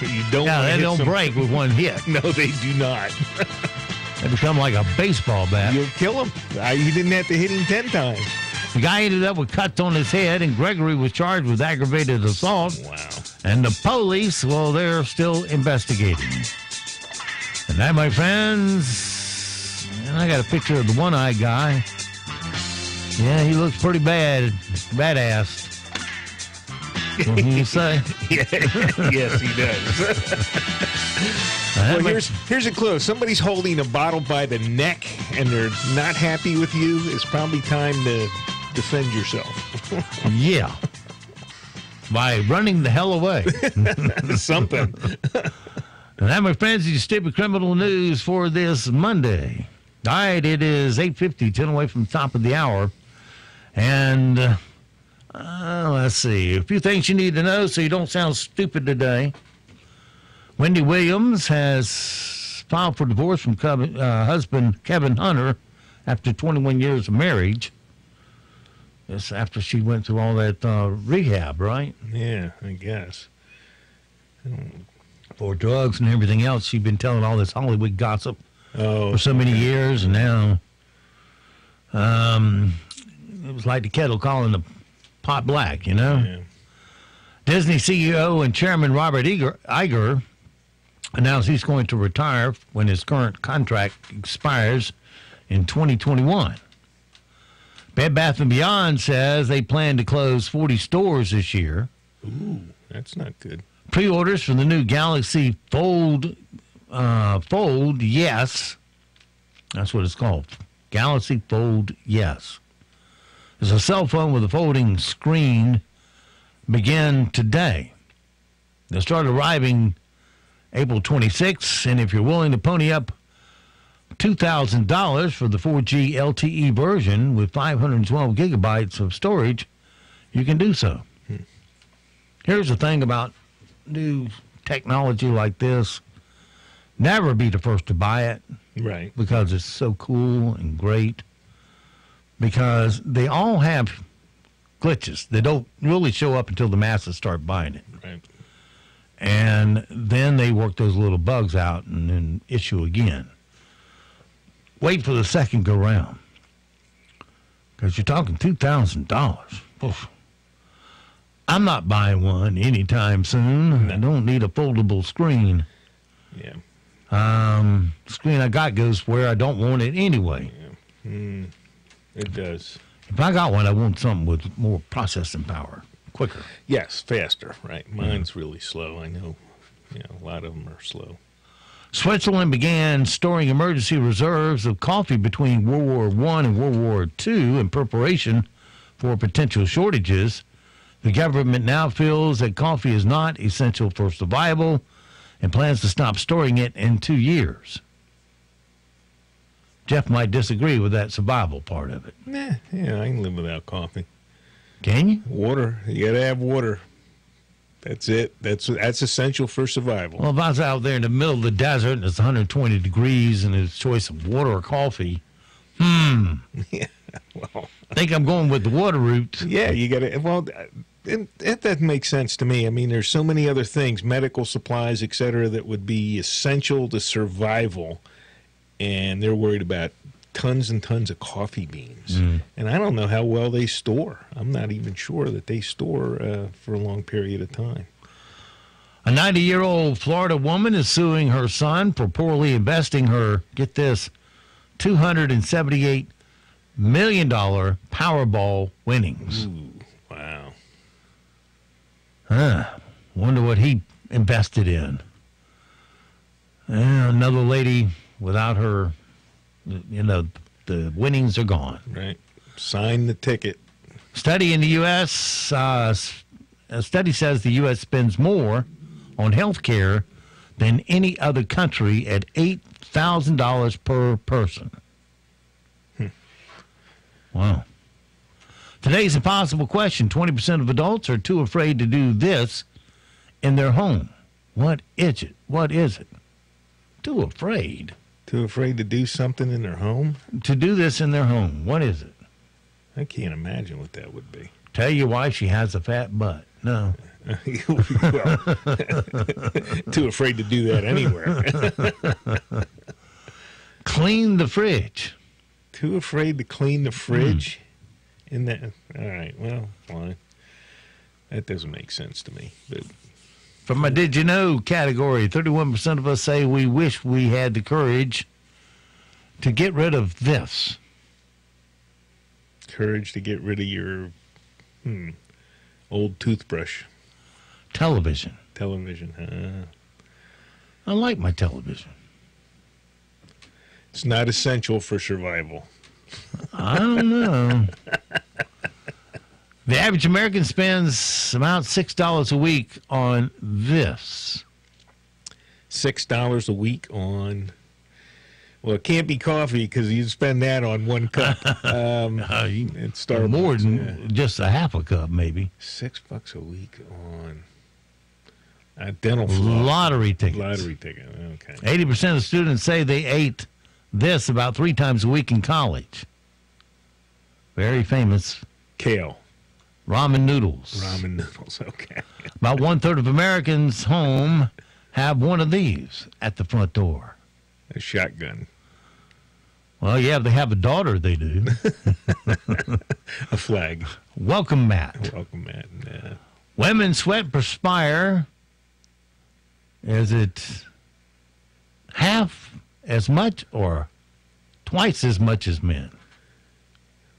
S27: You don't.
S1: Yeah, they don't break with one hit.
S27: No, they do not.
S1: They become like a baseball bat.
S27: You'll kill him. You didn't have to hit him 10 times.
S1: The guy ended up with cuts on his head, and Gregory was charged with aggravated assault.
S27: Wow.
S1: And the police, well, they're still investigating. And that, my friends, and I got a picture of the one-eyed guy. Yeah, he looks pretty badass. What can you say?
S27: Yes, he does. Well, here's a clue. If somebody's holding a bottle by the neck and they're not happy with you, it's probably time to defend yourself.
S1: Yeah. By running the hell away.
S27: Something.
S1: And that, my friends, is your stupid criminal news for this Monday. All right, it is 8:50, 10 away from the top of the hour. And let's see, a few things you need to know so you don't sound stupid today. Wendy Williams has filed for divorce from husband Kevin Hunter after 21 years of marriage. That's after she went through all that rehab, right?
S27: Yeah, I guess.
S1: For drugs and everything else. She'd been telling all this Hollywood gossip for so many years, and now it was like the kettle calling the pot black, you know?
S27: Yeah.
S1: Disney CEO and Chairman Robert Iger announced he's going to retire when his current contract expires in 2021. Bed Bath & Beyond says they plan to close 40 stores this year.
S27: Ooh, that's not good.
S1: Pre-orders for the new Galaxy Fold, Yes. That's what it's called. Galaxy Fold Yes. It's a cell phone with a folding screen. Begin today. They'll start arriving April 26th, and if you're willing to pony up $2,000 for the 4G LTE version with 512 gigabytes of storage, you can do so. Here's the thing about new technology like this. Never be the first to buy it.
S27: Right.
S1: Because it's so cool and great. Because they all have glitches. They don't really show up until the masses start buying it.
S27: Right.
S1: And then they work those little bugs out and then issue again. Wait for the second go round. Because you're talking $2,000. Oof. I'm not buying one anytime soon. I don't need a foldable screen.
S27: Yeah.
S1: Screen I got goes where I don't want it anyway.
S27: Yeah. It does.
S1: If I got one, I want something with more processing power, quicker.
S27: Yes, faster, right. Mine's really slow. I know. A lot of them are slow.
S1: Switzerland began storing emergency reserves of coffee between World War I and World War II in preparation for potential shortages. The government now feels that coffee is not essential for survival and plans to stop storing it in 2 years. Jeff might disagree with that survival part of it.
S27: Yeah, I can live without coffee.
S1: Can you?
S27: Water. You got to have water. That's it. That's essential for survival.
S1: Well, if I was out there in the middle of the desert and it's 120 degrees and it's a choice of water or coffee,
S27: Yeah, well,
S1: I think I'm going with the water route.
S27: Yeah, you got to. Well, that makes sense to me. I mean, there's so many other things, medical supplies, et cetera, that would be essential to survival, and they're worried about tons and tons of coffee beans. And I don't know how well they store. I'm not even sure that they store for a long period of time.
S1: A 90-year-old Florida woman is suing her son for poorly investing her, get this, $278 million Powerball winnings.
S27: Ooh, wow.
S1: Wonder what he invested in. Another lady without her, the winnings are gone.
S27: Right. Sign the ticket.
S1: Study in the U.S. A study says the U.S. spends more on health care than any other country at $8,000 per person. Wow. Today's impossible question. 20% of adults are too afraid to do this in their home. What is it? What is it? Too afraid.
S27: Too afraid to do something in their home?
S1: To do this in their home. What is it?
S27: I can't imagine what that would be.
S1: Tell your wife she has a fat butt. No.
S27: Well, too afraid to do that anywhere.
S1: Clean the fridge.
S27: Too afraid to clean the fridge? In that? All right, well, fine. That doesn't make sense to me. But
S1: from my Did You Know category, 31% of us say we wish we had the courage to get rid of this.
S27: Courage to get rid of your old toothbrush.
S1: Television.
S27: Television.
S1: I like my television.
S27: It's not essential for survival.
S1: I don't know. The average American spends about $6 a week on this.
S27: $6 a week on... Well, it can't be coffee because you spend that on one cup. It's Starbucks.
S1: More than just a half a cup, maybe.
S27: $6 a week on dental floss.
S1: Lottery tickets.
S27: Lottery ticket, okay.
S1: 80% of students say they ate this about 3 times a week in college. Very famous.
S27: Kale.
S1: Ramen noodles.
S27: Ramen noodles, okay.
S1: About 1/3 of Americans' home have one of these at the front door.
S27: A shotgun.
S1: Well, yeah, if they have a daughter, they do.
S27: A flag.
S1: Welcome mat.
S27: Welcome mat, yeah.
S1: Women sweat, perspire. Is it half as much or twice as much as men?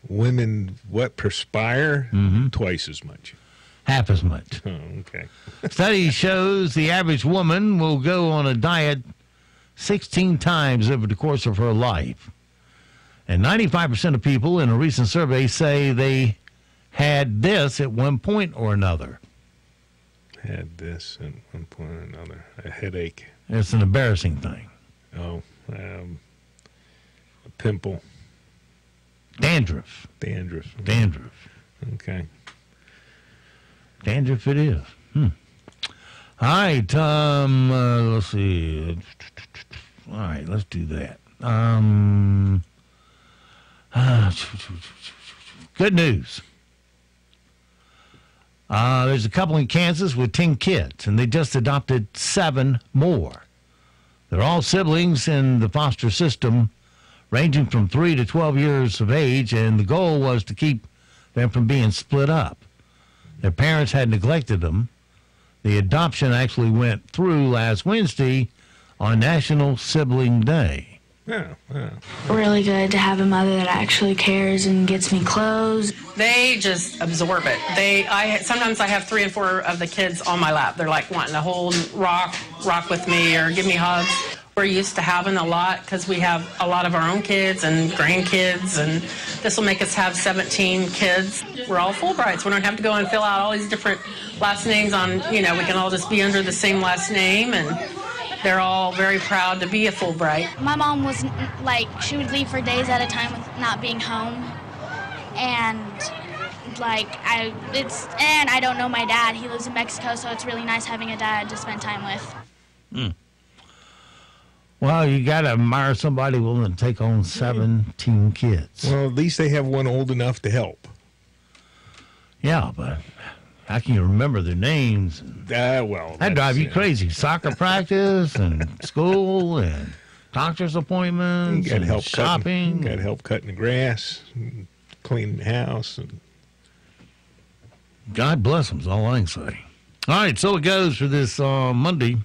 S27: Women, what, perspire?
S1: Mm-hmm.
S27: Twice as much.
S1: Half as much.
S27: Oh, okay.
S1: Study shows the average woman will go on a diet 16 times over the course of her life. And 95% of people in a recent survey say they had this at one point or another.
S27: Had this at one point or another. A headache.
S1: It's an embarrassing thing.
S27: Oh, a pimple.
S1: Dandruff.
S27: Dandruff.
S1: Dandruff.
S27: Okay.
S1: Dandruff it is. All right. Let's see. All right, let's do that. Good news. There's a couple in Kansas with 10 kids, and they just adopted 7 more. They're all siblings in the foster system, ranging from 3 to 12 years of age, and the goal was to keep them from being split up. Their parents had neglected them. The adoption actually went through last Wednesday on National Sibling Day.
S27: Yeah.
S8: Really good to have a mother that actually cares and gets me clothes.
S10: They just absorb it. Sometimes I have 3 and 4 of the kids on my lap. They're like wanting to hold, rock with me or give me hugs. We're used to having a lot because we have a lot of our own kids and grandkids, and this will make us have 17 kids. We're all Fulbrights. We don't have to go and fill out all these different last names on, we can all just be under the same last name, and they're all very proud to be a Fulbright.
S11: My mom was she would leave for days at a time with not being home, and I don't know my dad. He lives in Mexico, so it's really nice having a dad to spend time with.
S1: Well, you got to admire somebody willing to take on 17 kids.
S27: Well, at least they have one old enough to help.
S1: Yeah, but how can you remember their names?
S27: That
S1: drive you crazy. Soccer practice and school and doctor's appointments and help shopping.
S27: Got help cutting the grass, and cleaning the house. And
S1: God bless them is all I can say. All right, so it goes for this Monday.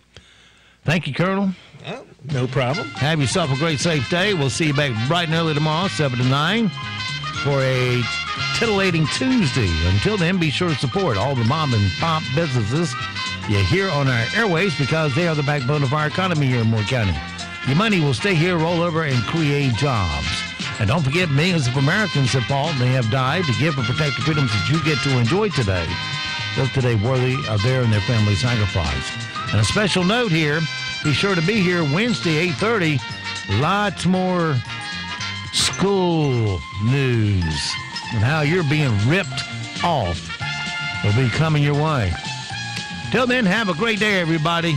S1: Thank you, Colonel.
S27: Oh, no problem.
S1: Have yourself a great, safe day. We'll see you back bright and early tomorrow, 7 to 9, for a titillating Tuesday. Until then, be sure to support all the mom and pop businesses you hear on our airways because they are the backbone of our economy here in Moore County. Your money will stay here, roll over, and create jobs. And don't forget, millions of Americans have fallen. They have died to give and protect the freedoms that you get to enjoy today. Those today worthy of their and their family sacrifice. And a special note here, be sure to be here Wednesday, 8:30. Lots more school news and how you're being ripped off will be coming your way. Till then, have a great day, everybody.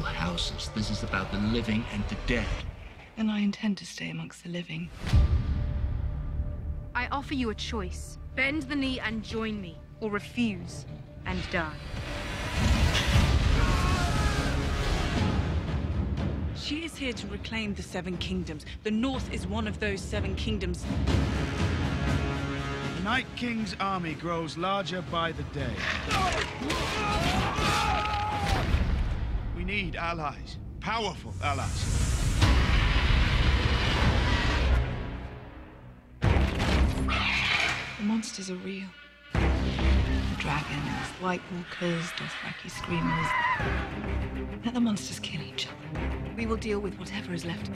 S2: little houses. This is about the living and the dead.
S3: And I intend to stay amongst the living.
S12: I offer you a choice. Bend the knee and join me, or refuse and die.
S3: She is here to reclaim the 7 kingdoms. The North is one of those 7 kingdoms.
S21: The Night King's army grows larger by the day. We need allies. Powerful allies.
S3: The monsters are real. The dragons, white walkers, Dothraki screamers. Let the monsters kill each other. We will deal with whatever is left.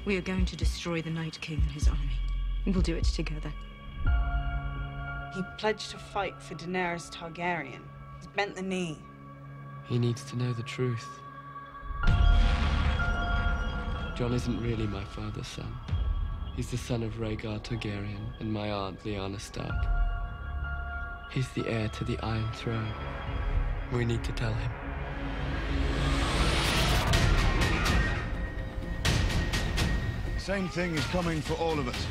S12: We are going to destroy the Night King and his army. We will do it together.
S3: He pledged to fight for Daenerys Targaryen. He's bent the knee.
S13: He needs to know the truth. Jon isn't really my father's son. He's the son of Rhaegar Targaryen and my aunt Lyanna Stark. He's the heir to the Iron Throne. We need to tell him.
S21: The same thing is coming for all of us.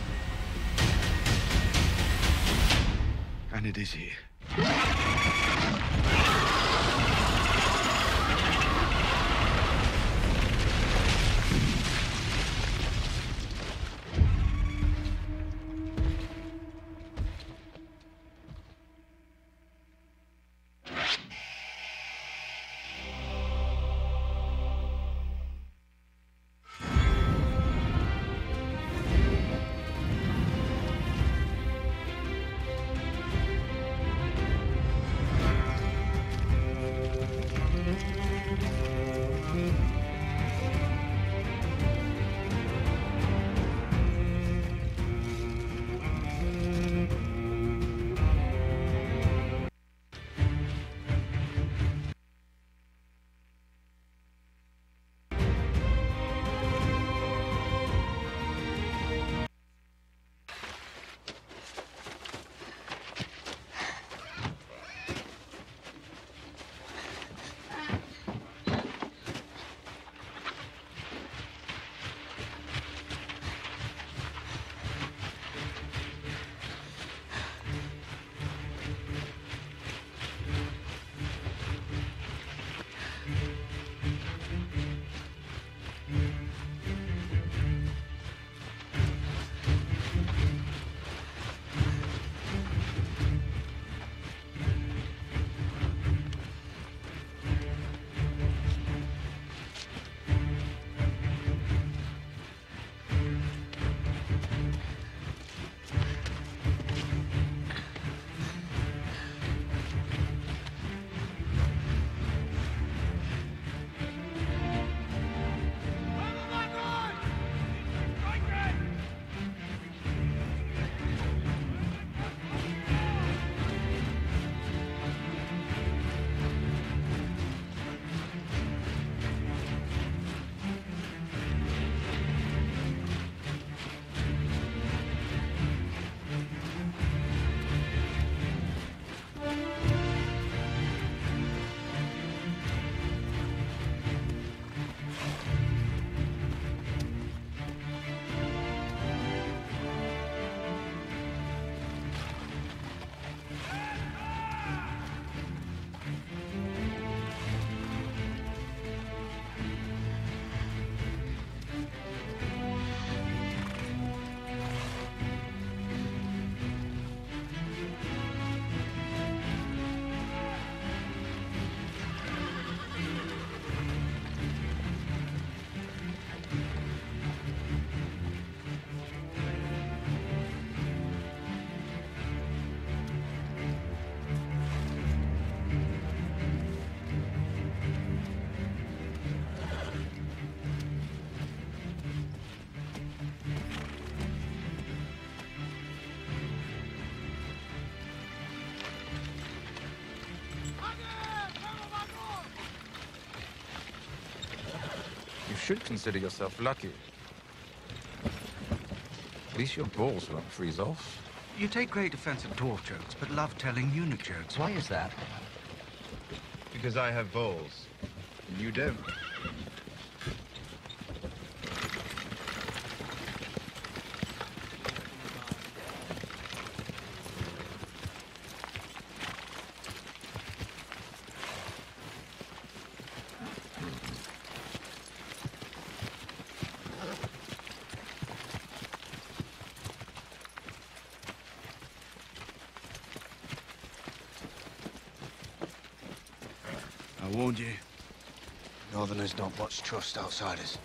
S21: And it is here.
S15: You should consider yourself lucky. At least your balls won't freeze off.
S23: You take great offense at dwarf jokes, but love telling eunuch jokes. Why is that?
S16: Because I have balls, and you don't.
S17: I warned you. Northerners don't much trust outsiders.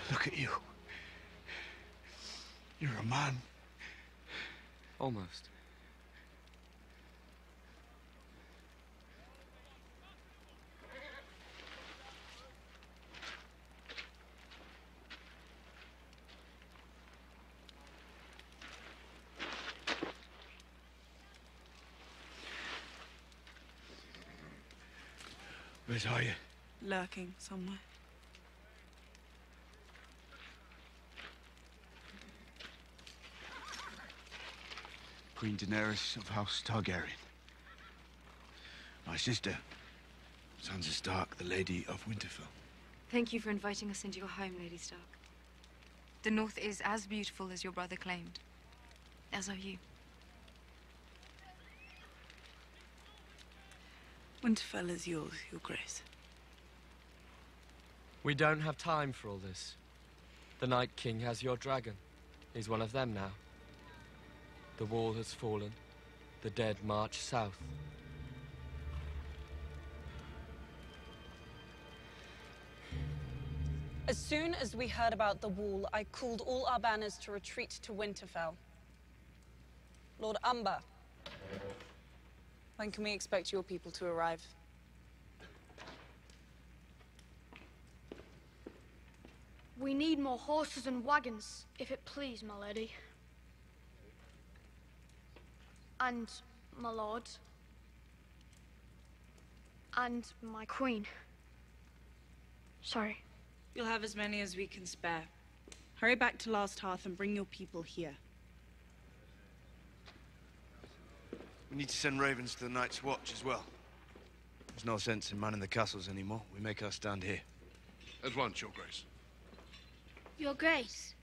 S17: Look at you. You're a man.
S13: Almost.
S17: Where are you?
S3: Lurking somewhere.
S17: Queen Daenerys of House Targaryen. My sister, Sansa Stark, the Lady of Winterfell.
S12: Thank you for inviting us into your home, Lady Stark. The North is as beautiful as your brother claimed. As are you.
S3: Winterfell is yours, Your Grace.
S13: We don't have time for all this. The Night King has your dragon. He's one of them now. The wall has fallen. The dead march south.
S18: As soon as we heard about the wall, I called all our banners to retreat to Winterfell. Lord Umber, when can we expect your people to arrive?
S11: We need more horses and wagons, if it please, my lady. And my lord. And my queen. Sorry.
S3: You'll have as many as we can spare. Hurry back to Last Hearth and bring your people here.
S17: We need to send ravens to the Night's Watch as well. There's no sense in manning the castles anymore. We make our stand here.
S4: At once, Your Grace.
S11: Your Grace.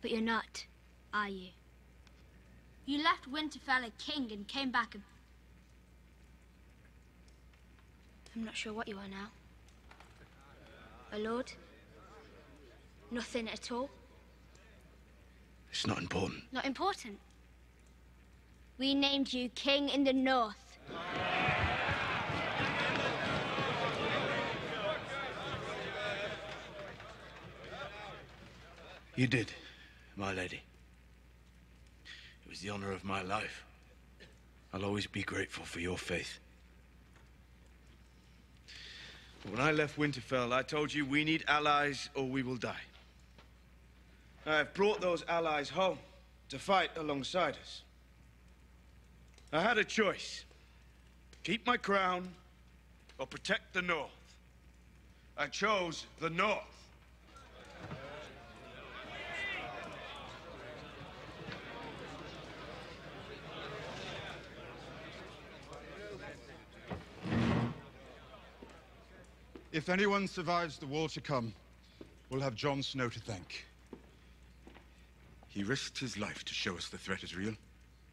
S19: But you're not, are you? You left Winterfell a king and came back a... I'm not sure what you are now. A lord? Nothing at all?
S17: It's not important.
S19: Not important? We named you King in the North.
S17: You did, my lady. It was the honor of my life. I'll always be grateful for your faith. But when I left Winterfell, I told you we need allies or we will die. I have brought those allies home to fight alongside us. I had a choice. Keep my crown or protect the North. I chose the North.
S16: If anyone survives the war to come, we'll have Jon Snow to thank. He risked his life to show us the threat is real.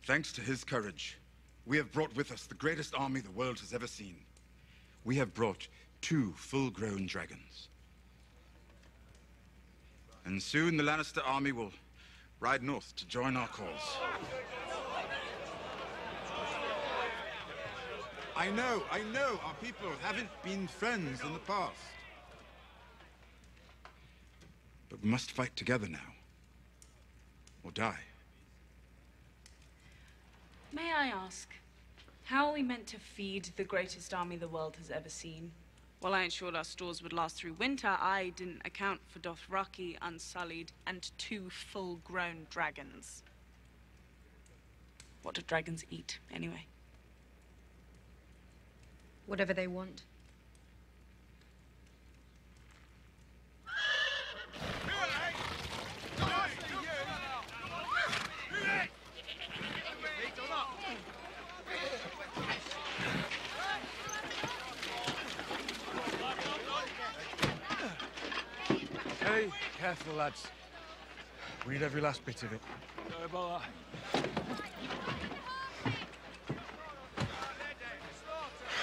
S16: Thanks to his courage, we have brought with us the greatest army the world has ever seen. We have brought 2 full-grown dragons. And soon the Lannister army will ride north to join our cause.
S5: I know. Our people haven't been friends in the past.
S16: But we must fight together now, or die.
S14: May I ask, how are we meant to feed the greatest army the world has ever seen? While I ensured our stores would last through winter, I didn't account for Dothraki, Unsullied, and 2 full-grown dragons. What do dragons eat, anyway?
S12: Whatever they want.
S17: Hey, careful, lads. We need every last bit of it. Sorry about that.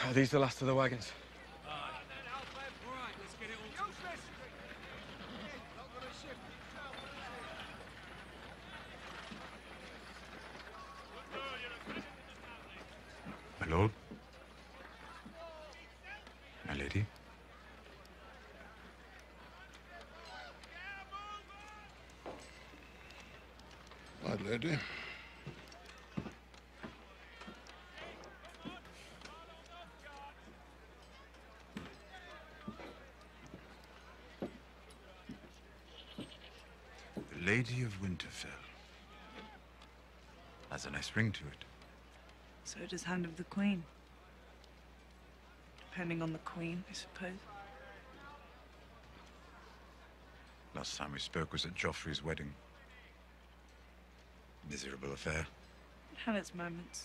S17: Are these the last of the wagons?
S16: My lord? My lady?
S5: My lady.
S16: The Lady of Winterfell. Has a nice ring to it.
S14: So does Hand of the Queen. Depending on the Queen, I suppose.
S16: Last time we spoke was at Joffrey's wedding. Miserable affair.
S14: It had its moments.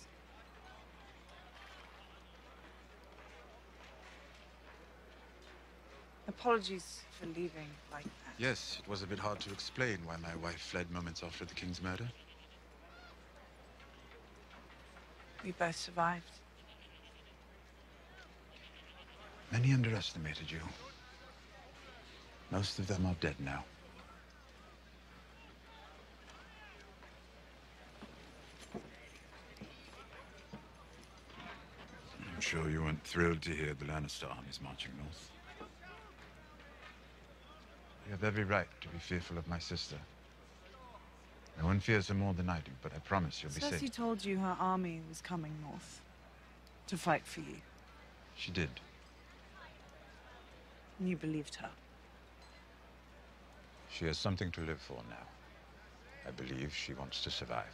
S14: Apologies for leaving like that.
S16: Yes, it was a bit hard to explain why my wife fled moments after the king's murder.
S14: We both survived.
S16: Many underestimated you. Most of them are dead now. I'm sure you weren't thrilled to hear the Lannister armies marching north. You have every right to be fearful of my sister. No one fears her more than I do, but I promise you'll be safe.
S14: Cersei told you her army was coming north to fight for you.
S16: She did.
S14: And you believed her.
S16: She has something to live for now. I believe she wants to survive.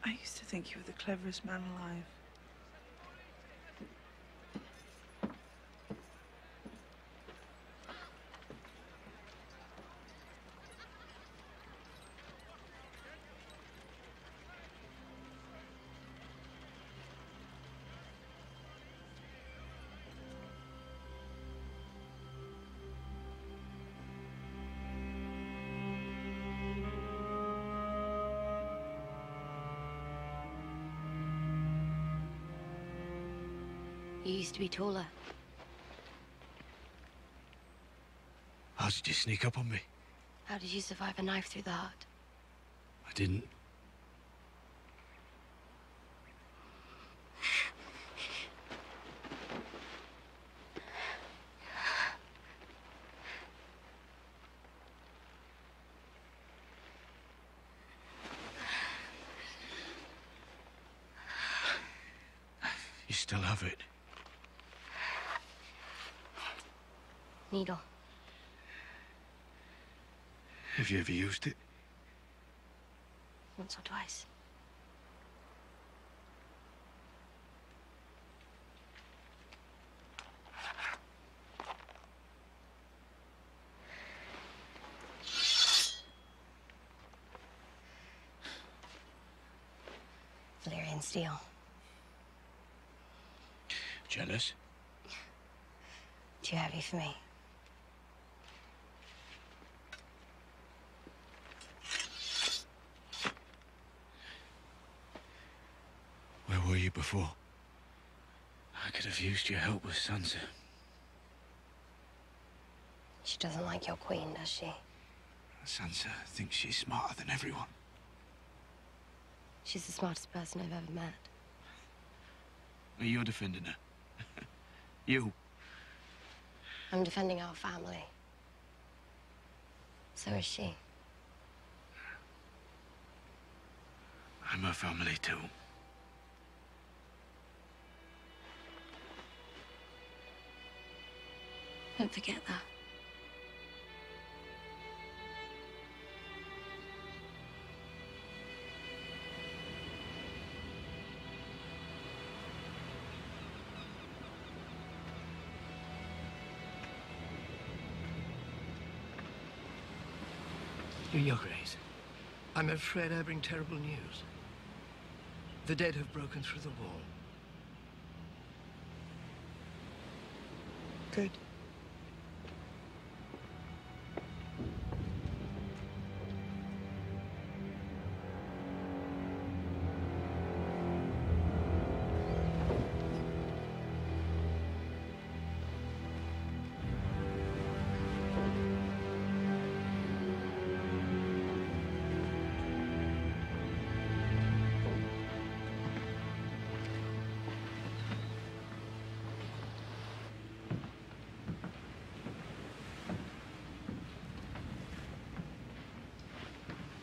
S14: I used to think you were the cleverest man alive.
S19: You used to be taller.
S23: How did you sneak up on me?
S19: How did you survive a knife through the heart?
S23: I didn't. You still have it.
S19: Needle.
S23: Have you ever used it?
S19: Once or twice. and steal.
S17: Jealous?
S19: Too heavy for me.
S17: Where were you before? I could have used your help with Sansa.
S19: She doesn't like your queen, does she?
S17: Sansa thinks she's smarter than everyone.
S19: She's the smartest person I've ever met.
S17: Well, you're defending her. You.
S19: I'm defending our family. So is she.
S17: I'm her family too.
S19: Don't forget that.
S7: Your Grace, I'm afraid I bring terrible news. The dead have broken through the wall.
S19: Good.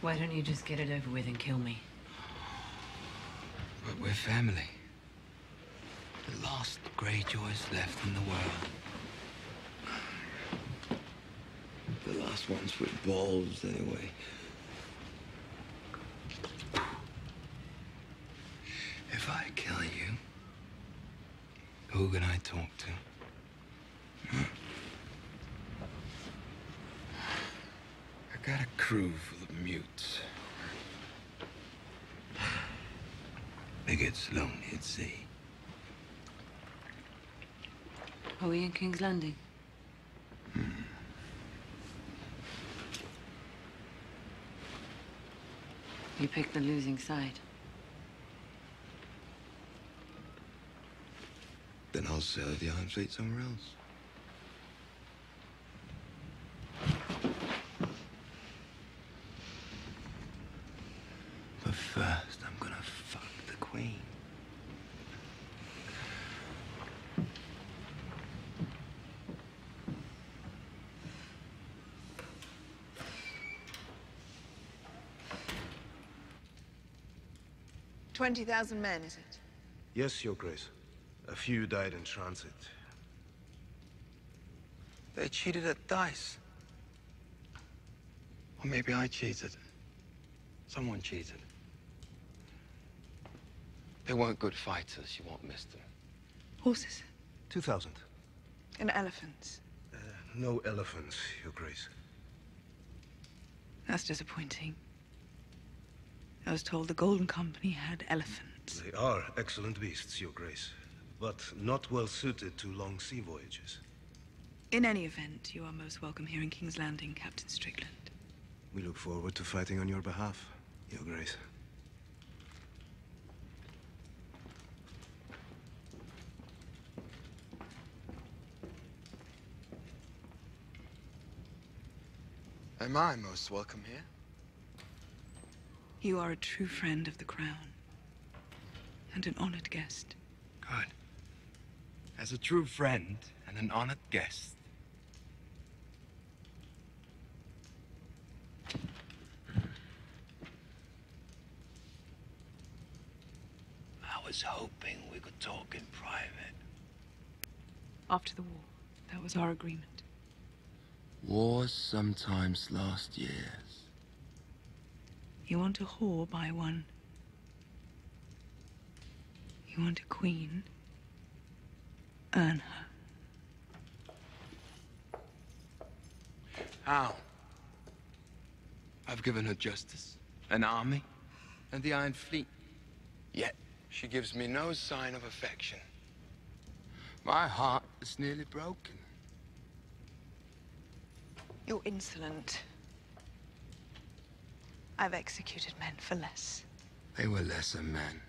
S9: Why don't you just get it over with and kill me?
S20: But we're family. The last Greyjoys left in the world. The last ones with balls, anyway. If I kill you, who can I talk to? I got a crew full of mutes. It gets lonely at sea.
S9: Are we in King's Landing? You picked the losing side.
S20: Then I'll sail the Iron Fleet somewhere else. But first, I'm gonna fuck the Queen.
S3: $20,000 men, is it?
S22: Yes, Your Grace. A few died in transit.
S20: They cheated at dice. Or maybe I cheated. Someone cheated. They weren't good fighters, you won't miss them.
S3: Horses
S22: 2,000.
S3: and elephants.
S22: No elephants, Your Grace.
S3: That's disappointing. I was told the Golden Company had elephants.
S22: They are excellent beasts, Your Grace, but not well suited to long sea voyages.
S3: In any event, you are most welcome here in King's Landing, Captain Strickland.
S22: We look forward to fighting on your behalf, Your Grace.
S20: Am I most welcome here?
S3: You are a true friend of the Crown. And an honored guest.
S20: Good. As a true friend and an honored guest. I was hoping we could talk in private.
S3: After the war, that was our agreement.
S20: Wars sometimes last years.
S3: You want a whore, buy one. You want a queen, earn her.
S20: How? I've given her justice, an army, and the Iron Fleet. Yet, She gives me no sign of affection. My heart is nearly broken.
S3: You're insolent. I've executed men for less.
S20: They were lesser men.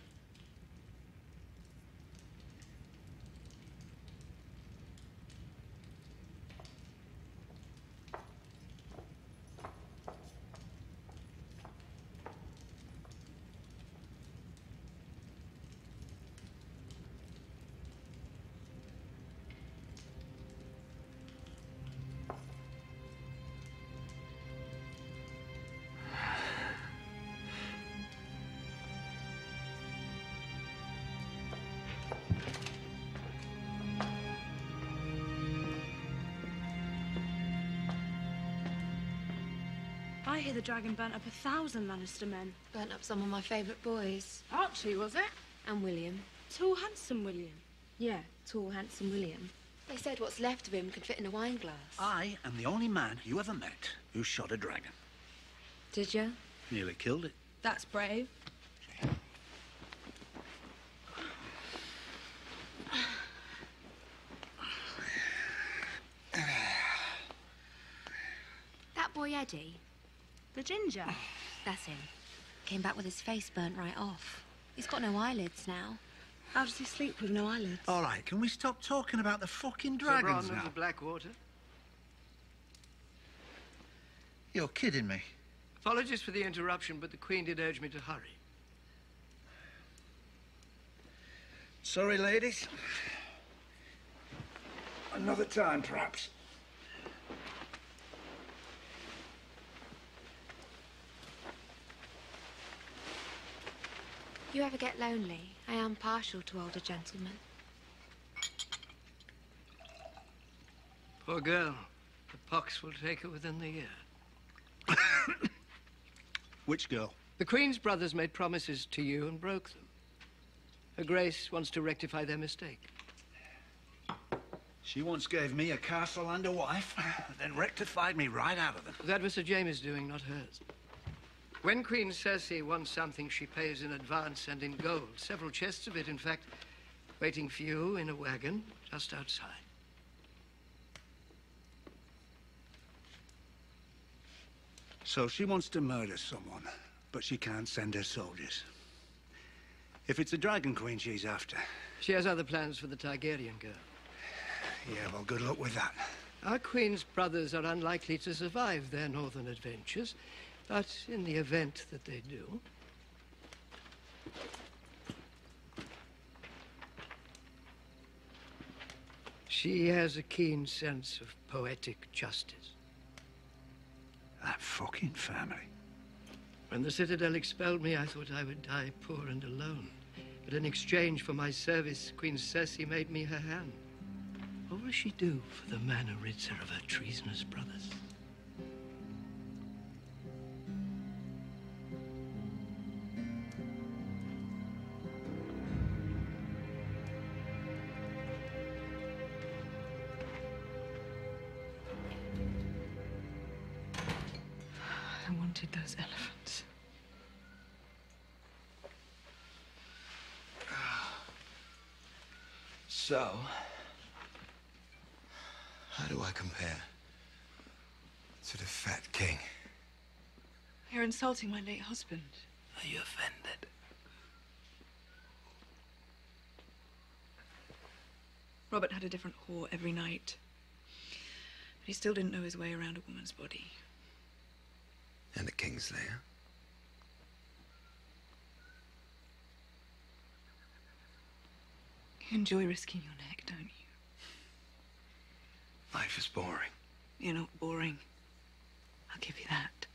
S6: I hear the dragon burnt up 1,000 Lannister men.
S9: Burnt up some of my favourite boys.
S6: Archie, was it?
S9: And William.
S6: Tall, handsome William.
S9: Yeah, tall, handsome William. They said what's left of him could fit in a wine glass.
S21: I am the only man you ever met who shot a dragon.
S9: Did you?
S21: Nearly killed it.
S6: That's brave.
S19: That boy Eddie,
S6: The ginger.
S19: that's him. Came back with his face burnt right off. He's got no eyelids now.
S6: How does he sleep with no eyelids?
S21: All right, can we stop talking about the fucking dragons
S7: Sovereign
S21: now?
S7: of the Blackwater.
S21: You're kidding me.
S7: Apologies for the interruption, but the Queen did urge me to hurry.
S21: Sorry, ladies. Another time, perhaps.
S19: You ever get lonely? I am partial to older gentlemen.
S7: Poor girl. The pox will take her within the year.
S21: Which girl?
S7: The Queen's brothers made promises to you and broke them. Her Grace wants to rectify their mistake.
S21: She once gave me a castle and a wife, then rectified me right out of them.
S7: That was Sir Jamie's doing, not hers. When Queen Cersei wants something, she pays in advance and in gold. Several chests of it, in fact, waiting for you in a wagon just outside.
S21: So she wants to murder someone, but she can't send her soldiers. If it's a Dragon Queen she's after.
S7: She has other plans for the Targaryen girl.
S21: Yeah, well, good luck with that.
S7: Our Queen's brothers are unlikely to survive their northern adventures, but in the event that they do... She has a keen sense of poetic justice.
S21: That fucking family.
S7: When the Citadel expelled me, I thought I would die poor and alone. But in exchange for my service, Queen Cersei made me her hand. What will she do for the man who rids her of her treasonous brothers?
S3: I wanted those elephants.
S20: So, how do I compare to the Fat King?
S3: You're insulting my late husband.
S20: Are you offended?
S3: Robert had a different whore every night. But he still didn't know his way around a woman's body.
S20: And the Kingslayer?
S3: You enjoy risking your neck, don't you?
S20: Life is boring.
S3: You're not boring. I'll give you that.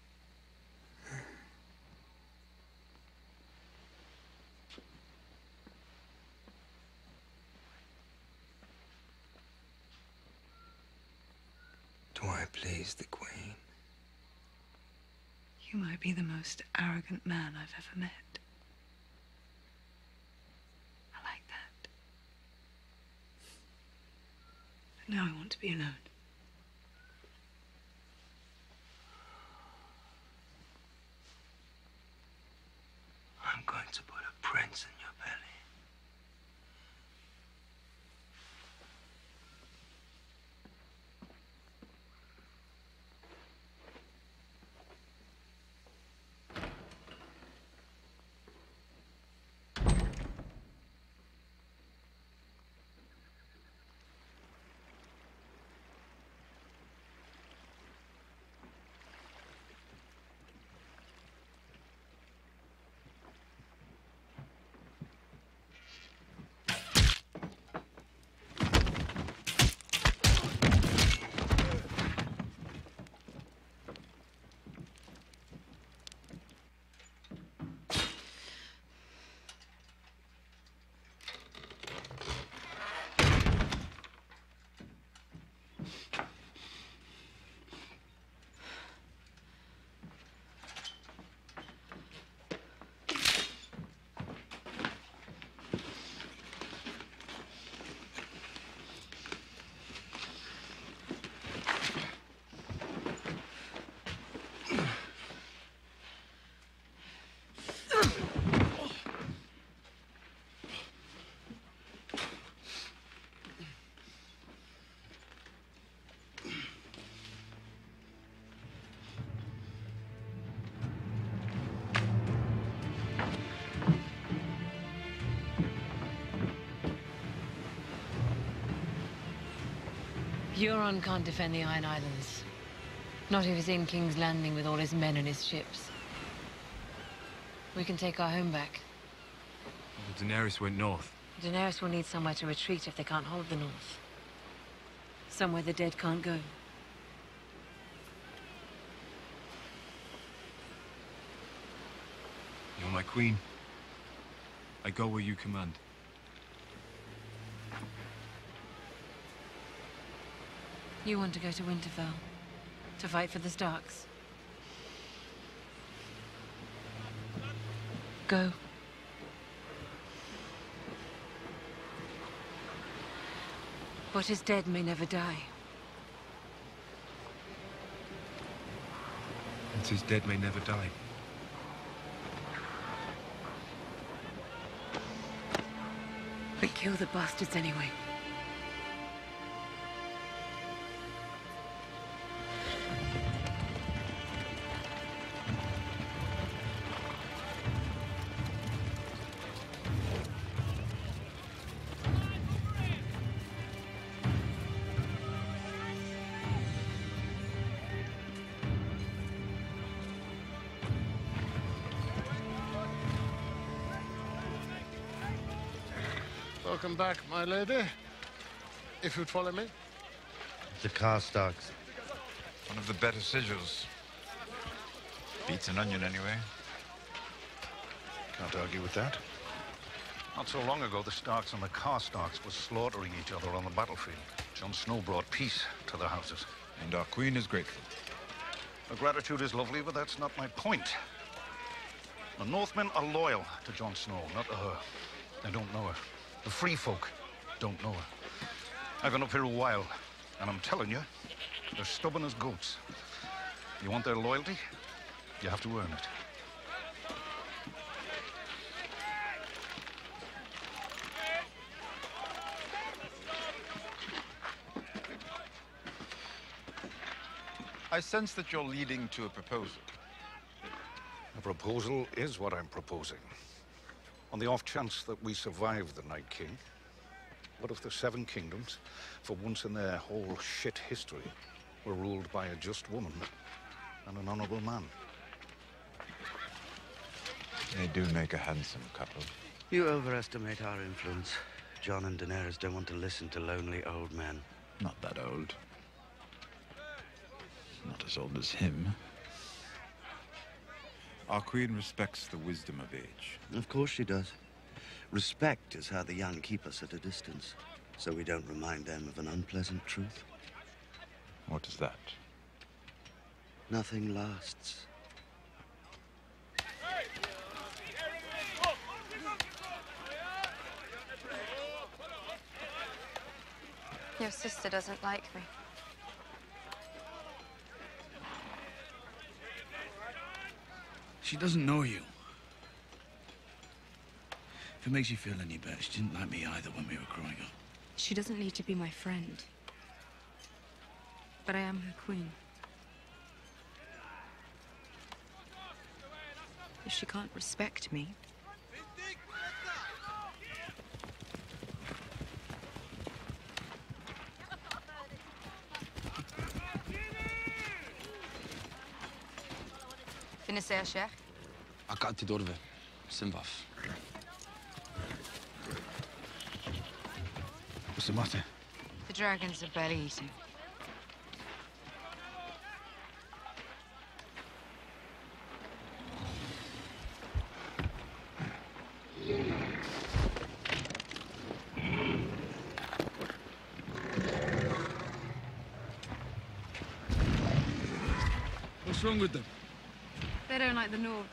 S20: Do I please the Queen?
S3: You might be the most arrogant man I've ever met. I like that. But now I want to be alone.
S20: I'm going to put a prince in your belly.
S1: Euron can't defend the Iron Islands. Not if he's in King's Landing with all his men and his ships. We can take our home back.
S15: Well, Daenerys went north.
S1: Daenerys will need somewhere to retreat if they can't hold the north. Somewhere the dead can't go.
S15: You're my queen. I go where you command.
S1: You want to go to Winterfell? To fight for the Starks? Go. What is dead may never die.
S15: What is dead may never die.
S1: But kill the bastards anyway.
S8: Welcome back, my lady. If you'd follow me.
S22: The Karstarks.
S15: One of the better sigils. Beats an onion, anyway.
S22: Can't argue with that.
S10: Not so long ago, the Starks and the Karstarks were slaughtering each other on the battlefield. Jon Snow brought peace to their houses.
S15: And our queen is grateful.
S10: Her gratitude is lovely, but that's not my point. The Northmen are loyal to Jon Snow, not to her. They don't know her. The free folk don't know her. I've been up here a while, and I'm telling you, they're stubborn as goats. You want their loyalty? You have to earn it.
S15: I sense that you're leading to a proposal.
S10: A proposal is what I'm proposing. On the off chance that we survive the Night King, what if the Seven Kingdoms, for once in their whole shit history, were ruled by a just woman and an honorable man?
S15: They do make a handsome couple.
S22: You overestimate our influence. Jon and Daenerys don't want to listen to lonely old men.
S15: Not that old. Not as old as him. Our queen respects the wisdom of age.
S22: Of course she does. Respect is how the young keep us at a distance, so we don't remind them of an unpleasant truth.
S15: What is that?
S22: Nothing lasts.
S12: Your sister doesn't like me.
S2: She doesn't know you. If it makes you feel any better, she didn't like me either when we were growing up.
S12: She doesn't need to be my friend. But I am her queen. If she can't respect me... Finissez, يا شيخ.
S13: Akati dorve. Simbaf.
S2: What's the matter?
S12: The dragons are belly eating.
S2: What's wrong with them?
S12: They don't like the North.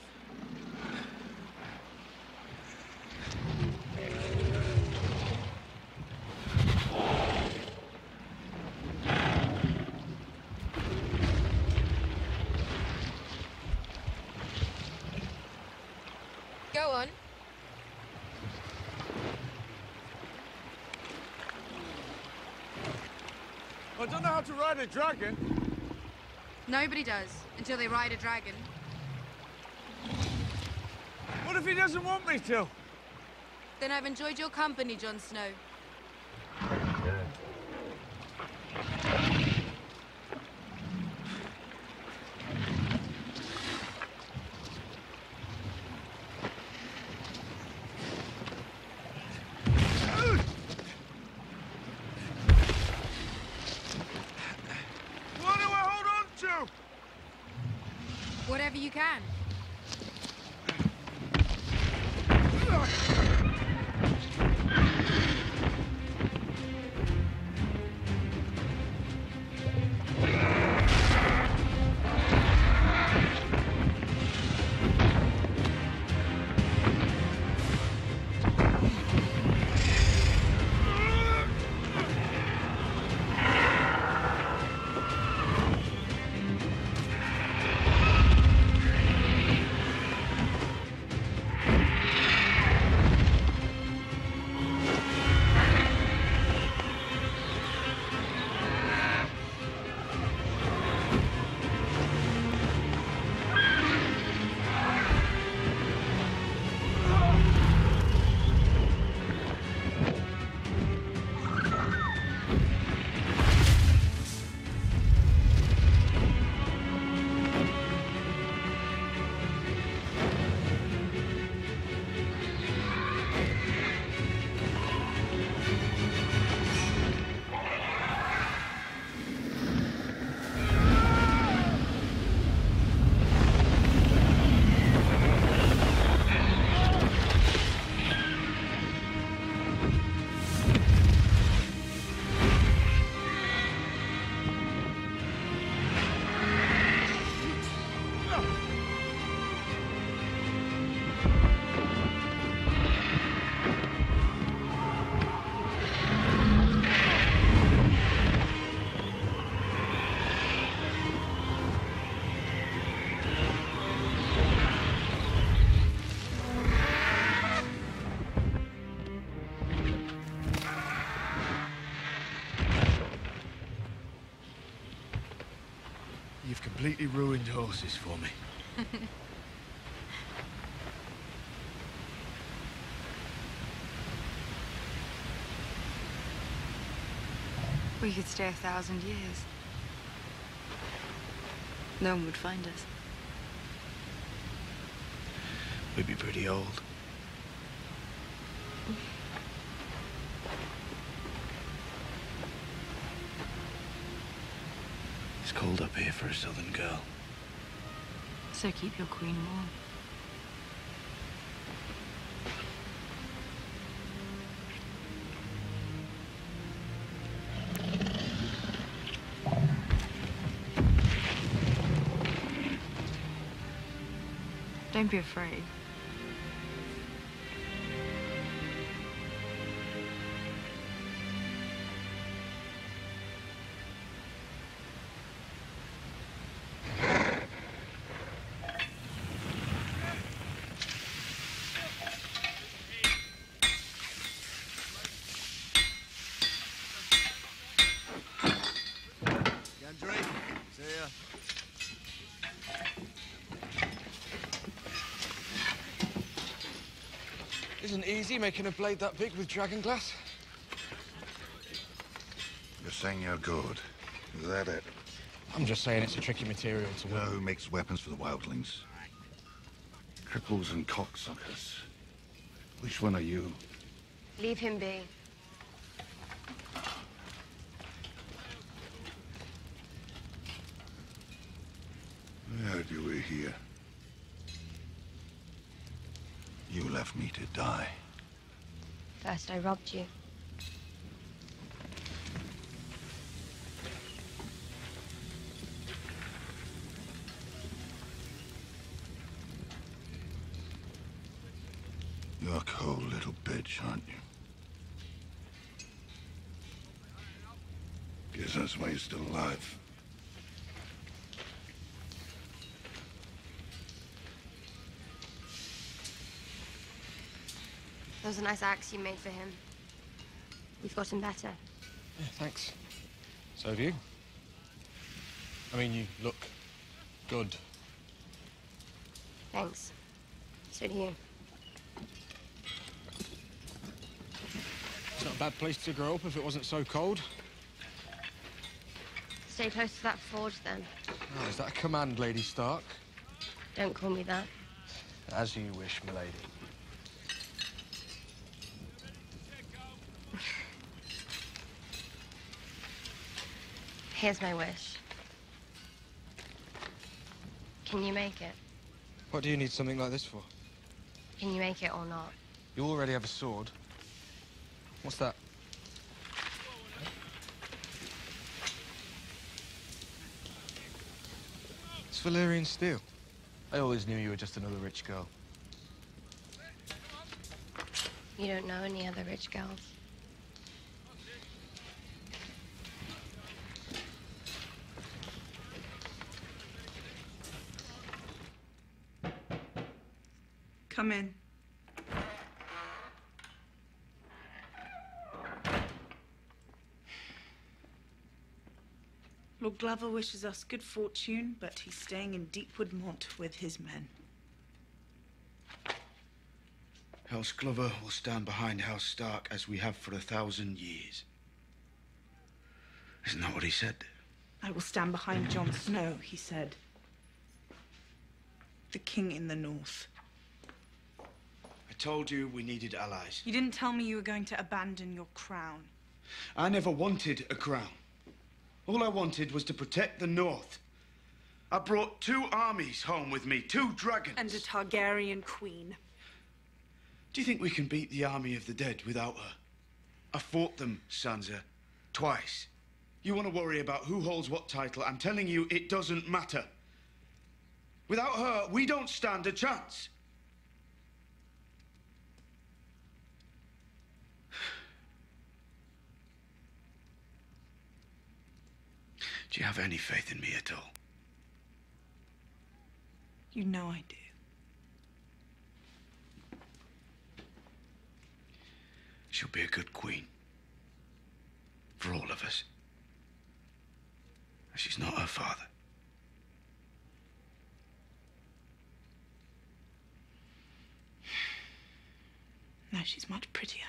S12: Go on.
S17: I don't know how to ride a dragon.
S12: Nobody does, until they ride a dragon.
S17: What if he doesn't want me to?
S12: Then I've enjoyed your company, Jon Snow. Whatever you can.
S17: You've completely ruined horses for me.
S12: We could stay 1,000 years. No one would find us.
S17: We'd be pretty old. It's cold up here for a southern girl.
S12: So keep your queen warm. Don't be afraid.
S17: Isn't easy making a blade that big with dragon glass.
S10: You're saying you're good. Is that it?
S17: I'm just saying it's a tricky material to
S10: You know
S17: work.
S10: who makes weapons for the wildlings? Cripples and cocksuckers. Which one are you?
S9: Leave him be.
S10: I heard you were here. You left me to die.
S9: First I robbed you.
S10: You're a cold little bitch, aren't you? Guess that's why you're still alive.
S9: That was a nice axe you made for him. You've gotten better.
S17: Yeah, thanks. So have you. I mean, you look good.
S9: Thanks. So do you.
S17: It's not a bad place to grow up if it wasn't so cold.
S9: Stay close to that forge, then.
S17: Oh, is that a command, Lady Stark?
S9: Don't call me that.
S17: As you wish, milady.
S9: Here's my wish.
S19: Can you make it?
S4: What do you need something like this for?
S19: Can you make it or not?
S4: You already have a sword. What's that? It's Valyrian steel. I always knew you were just another rich girl.
S19: You don't know any other rich girls?
S14: Come in. Lord Glover wishes us good fortune, but he's staying in Deepwood Motte with his men.
S17: House Glover will stand behind House Stark as we have for 1,000 years. Isn't that what he said?
S14: I will stand behind Jon Snow, he said. The king in the north.
S17: I told you we needed allies.
S14: You didn't tell me you were going to abandon your crown.
S17: I never wanted a crown. All I wanted was to protect the north. I brought 2 armies home with me, 2 dragons.
S14: And a Targaryen queen.
S17: Do you think we can beat the army of the dead without her? I fought them, Sansa, twice. You want to worry about who holds what title? I'm telling you, it doesn't matter. Without her, we don't stand a chance. Do you have any faith in me at all?
S14: You know I do.
S17: She'll be a good queen. For all of us. She's not her father.
S14: No, she's much prettier.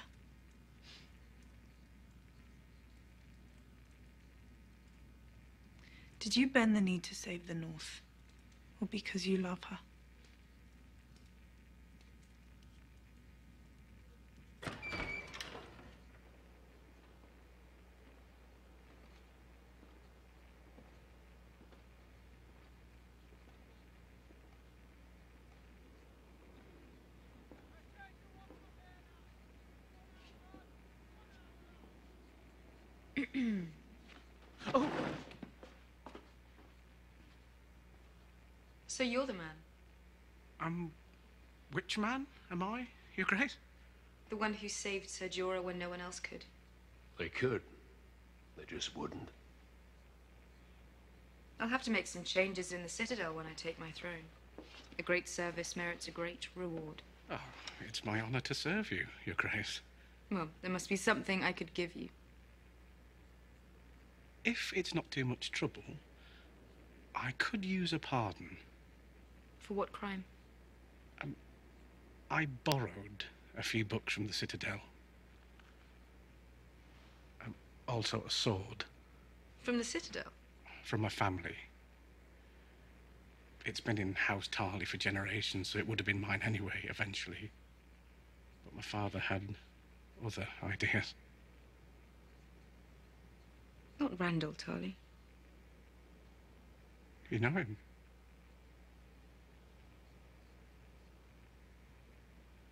S14: Did you bend the knee to save the North? Or because you love her?
S12: Oh! So you're the man?
S11: Which man am I, Your Grace?
S12: The one who saved Ser Jorah when no one else could.
S18: They could. They just wouldn't.
S12: I'll have to make some changes in the Citadel when I take my throne. A great service merits a great reward.
S11: Oh, it's my honor to serve you, Your Grace.
S12: Well, there must be something I could give you.
S11: If it's not too much trouble, I could use a pardon.
S12: For what crime?
S11: I borrowed a few books from the Citadel. Also a sword.
S12: From the Citadel?
S11: From my family. It's been in House Tarly for generations, so it would have been mine anyway, eventually. But my father had other ideas.
S12: Not Randall Tarly.
S11: You know him?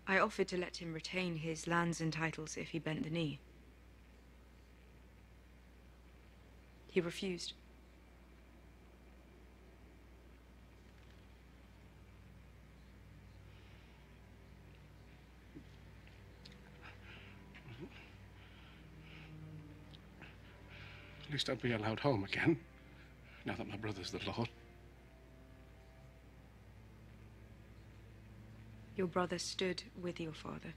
S12: I offered to let him retain his lands and titles if he bent the knee. He refused.
S11: At least I'll be allowed home again, now that my brother's the Lord.
S12: Your brother stood with your father.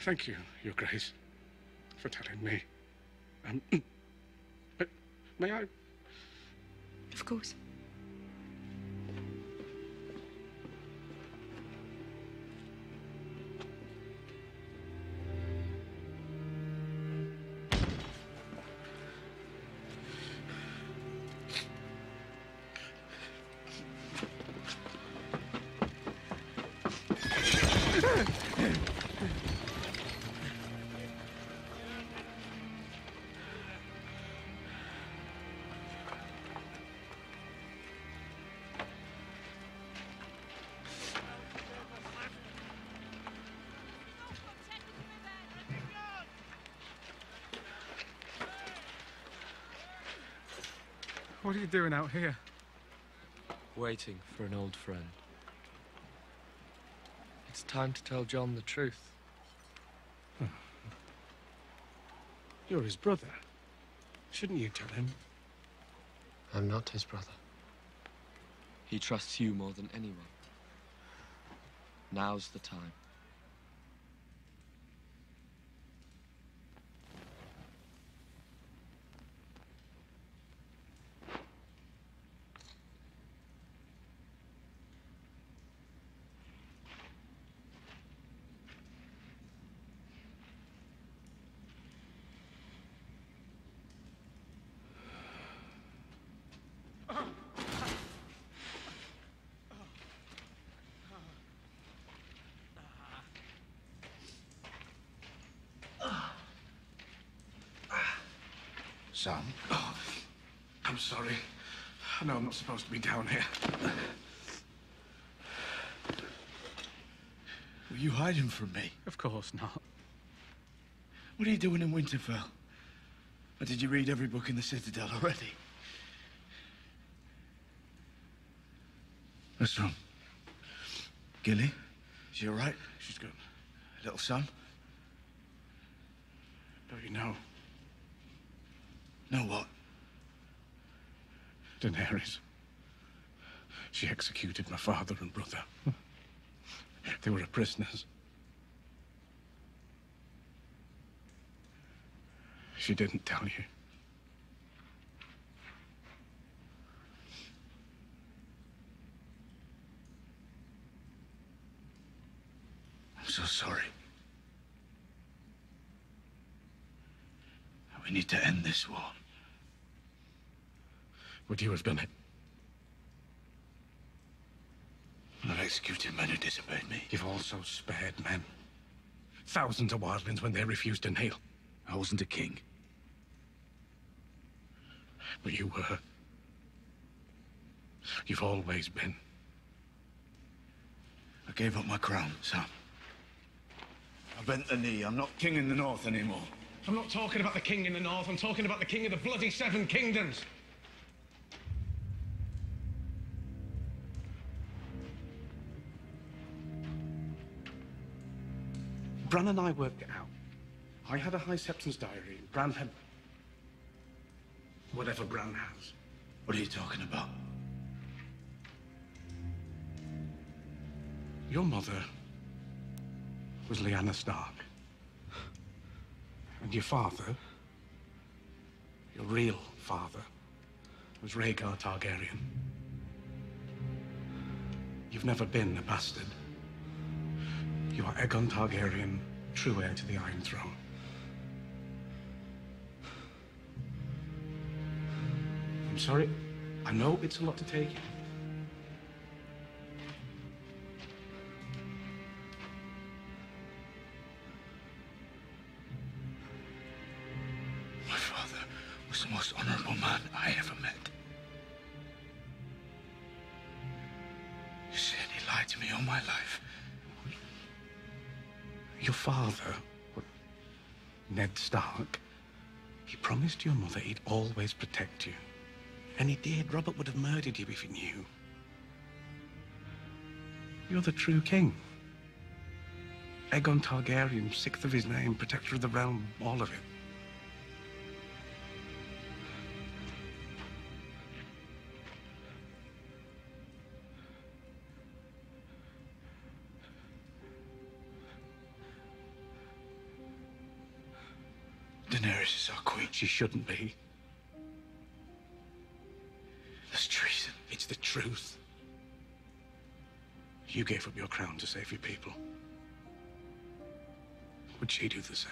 S11: Thank you, Your Grace, for telling me. But may I?
S12: Of course.
S11: What are you doing out here?
S13: Waiting for an old friend. It's time to tell John the truth.
S11: You're his brother. Shouldn't you tell him?
S13: I'm not his brother. He trusts you more than anyone. Now's the time.
S10: Sam?
S11: Oh, I'm sorry. I know I'm not supposed to be down here.
S2: Were you hiding from me?
S11: Of course not.
S2: What are you doing in Winterfell? Or did you read every book in the Citadel already? What's wrong? Gilly? Is she all right?
S11: She's good.
S2: Little son?
S11: Don't you know?
S2: Know what?
S11: Daenerys. She executed my father and brother. They were prisoners. She didn't tell you.
S2: I'm so sorry. We need to end this war.
S11: Would you have done it?
S2: I've executed men who disobeyed me.
S11: You've also spared men. Thousands of wildlings when they refused to kneel.
S2: I wasn't a king.
S11: But you were. You've always been.
S2: I gave up my crown, Sam. I bent the knee. I'm not king in the north anymore.
S11: I'm not talking about the king in the north. I'm talking about the king of the bloody Seven Kingdoms. Bran and I worked it out. I had a High Septon's diary. Bran had whatever Bran has.
S2: What are you talking about?
S11: Your mother was Lyanna Stark. And your father, your real father, was Rhaegar Targaryen. You've never been a bastard. You are Aegon Targaryen, true heir to the Iron Throne. I'm sorry. I know it's a lot to take in.
S2: My father was the most honorable man I ever met. You see, he lied to me all my life.
S11: Your father, Ned Stark, he promised your mother he'd always protect you. And he did. Robert would have murdered you if he knew. You're the true king. Aegon Targaryen, 6th of his name, protector of the realm, all of it.
S2: Daenerys is our queen.
S11: She shouldn't be.
S2: That's treason.
S11: It's the truth. You gave up your crown to save your people. Would she do the same?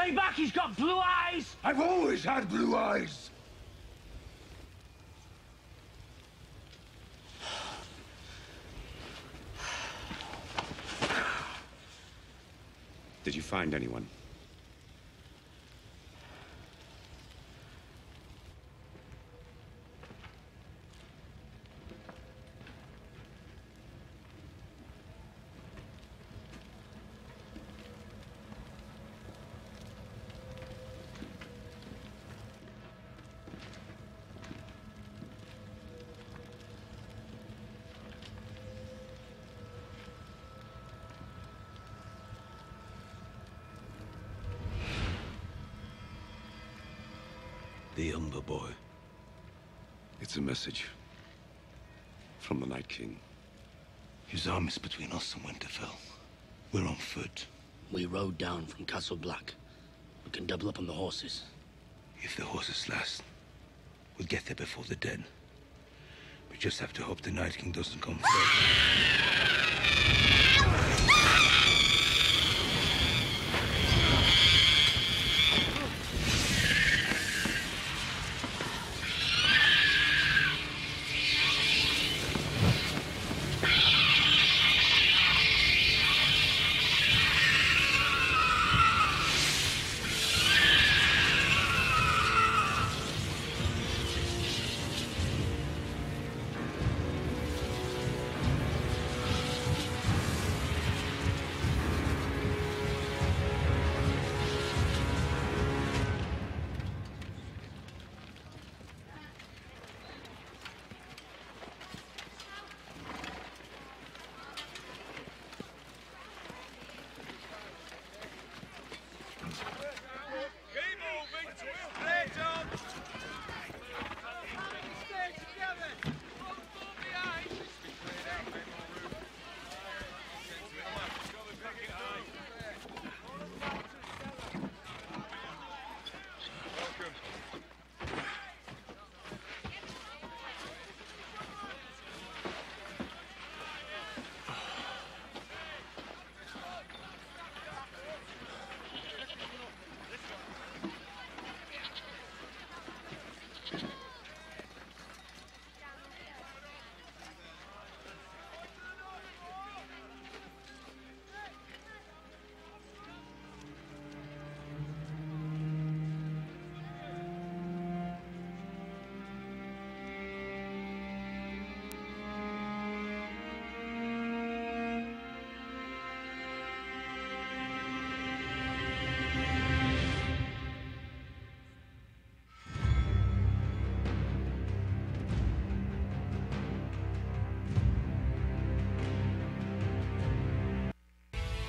S2: Stay back, he's got blue eyes! I've always had blue eyes!
S11: Did you find anyone?
S22: The Umber boy.
S11: It's a message from the Night King.
S22: His arm is between us and Winterfell. We're on foot.
S5: We rode down from Castle Black. We can double up on the horses.
S22: If the horses last, we'll get there before the dead. We just have to hope the Night King doesn't come first.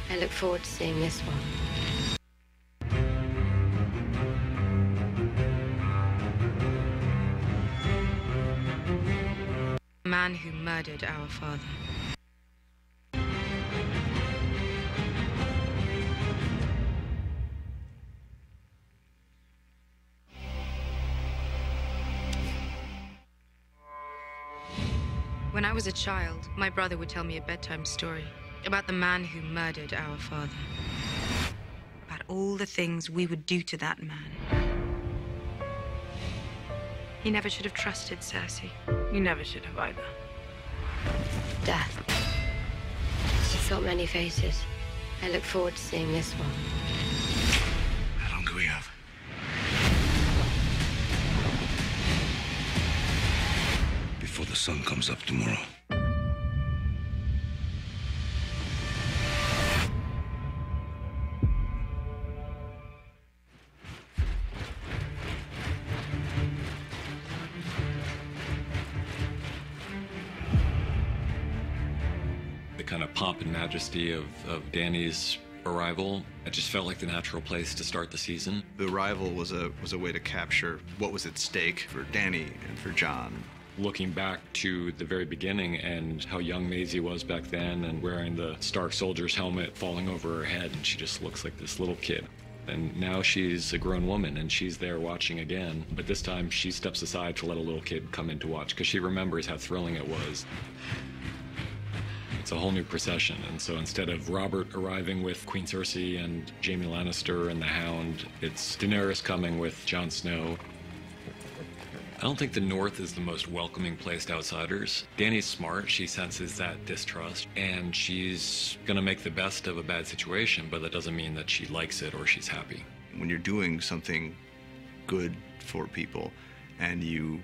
S9: I look forward to seeing this one.
S12: The man who murdered our father. When I was a child, my brother would tell me a bedtime story about the man who murdered our father. About all the things we would do to that man. He never should have trusted Cersei.
S14: You never should have either.
S9: Death. She's got many faces. I look forward to seeing this one.
S22: How long do we have? Before the sun comes up tomorrow.
S16: Kind of pomp and majesty of Dany's arrival. It just felt like the natural place to start the season.
S23: The arrival was a way to capture what was at stake for Dany and for Jon.
S16: Looking back to the very beginning and how young Maisie was back then and wearing the Stark soldier's helmet falling over her head, and she just looks like this little kid. And now she's a grown woman and she's there watching again, but this time she steps aside to let a little kid come in to watch because she remembers how thrilling it was. It's a whole new procession. And so instead of Robert arriving with Queen Cersei and Jaime Lannister and the Hound, it's Daenerys coming with Jon Snow. I don't think the North is the most welcoming place to outsiders. Dany's smart, she senses that distrust, and she's gonna make the best of a bad situation, but that doesn't mean that she likes it or she's happy.
S23: When you're doing something good for people and you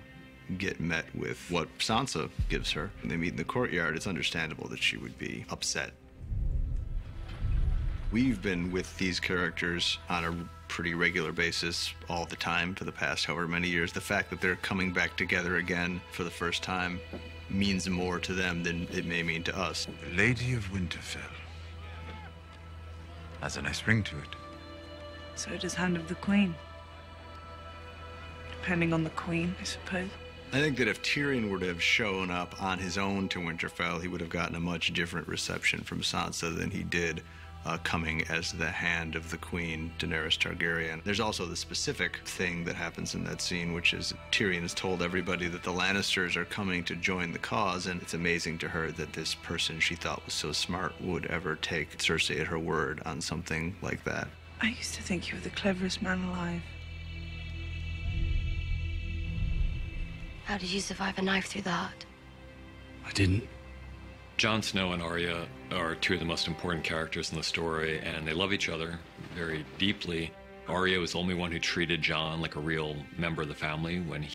S23: get met with what Sansa gives her, and they meet in the courtyard, it's understandable that she would be upset. We've been with these characters on a pretty regular basis all the time for the past however many years. The fact that they're coming back together again for the first time means more to them than it may mean to us.
S22: The Lady of Winterfell has a nice ring to it.
S14: So does Hand of the Queen. Depending on the Queen, I suppose.
S23: I think that if Tyrion were to have shown up on his own to Winterfell, he would have gotten a much different reception from Sansa than he did coming as the Hand of the Queen, Daenerys Targaryen. There's also the specific thing that happens in that scene, which is Tyrion has told everybody that the Lannisters are coming to join the cause, and it's amazing to her that this person she thought was so smart would ever take Cersei at her word on something like that.
S14: I used to think you were the cleverest man alive.
S9: How did you survive a knife through the heart?
S2: I didn't.
S16: Jon Snow and Arya are two of the most important characters in the story, and they love each other very deeply. Arya was the only one who treated Jon like a real member of the family when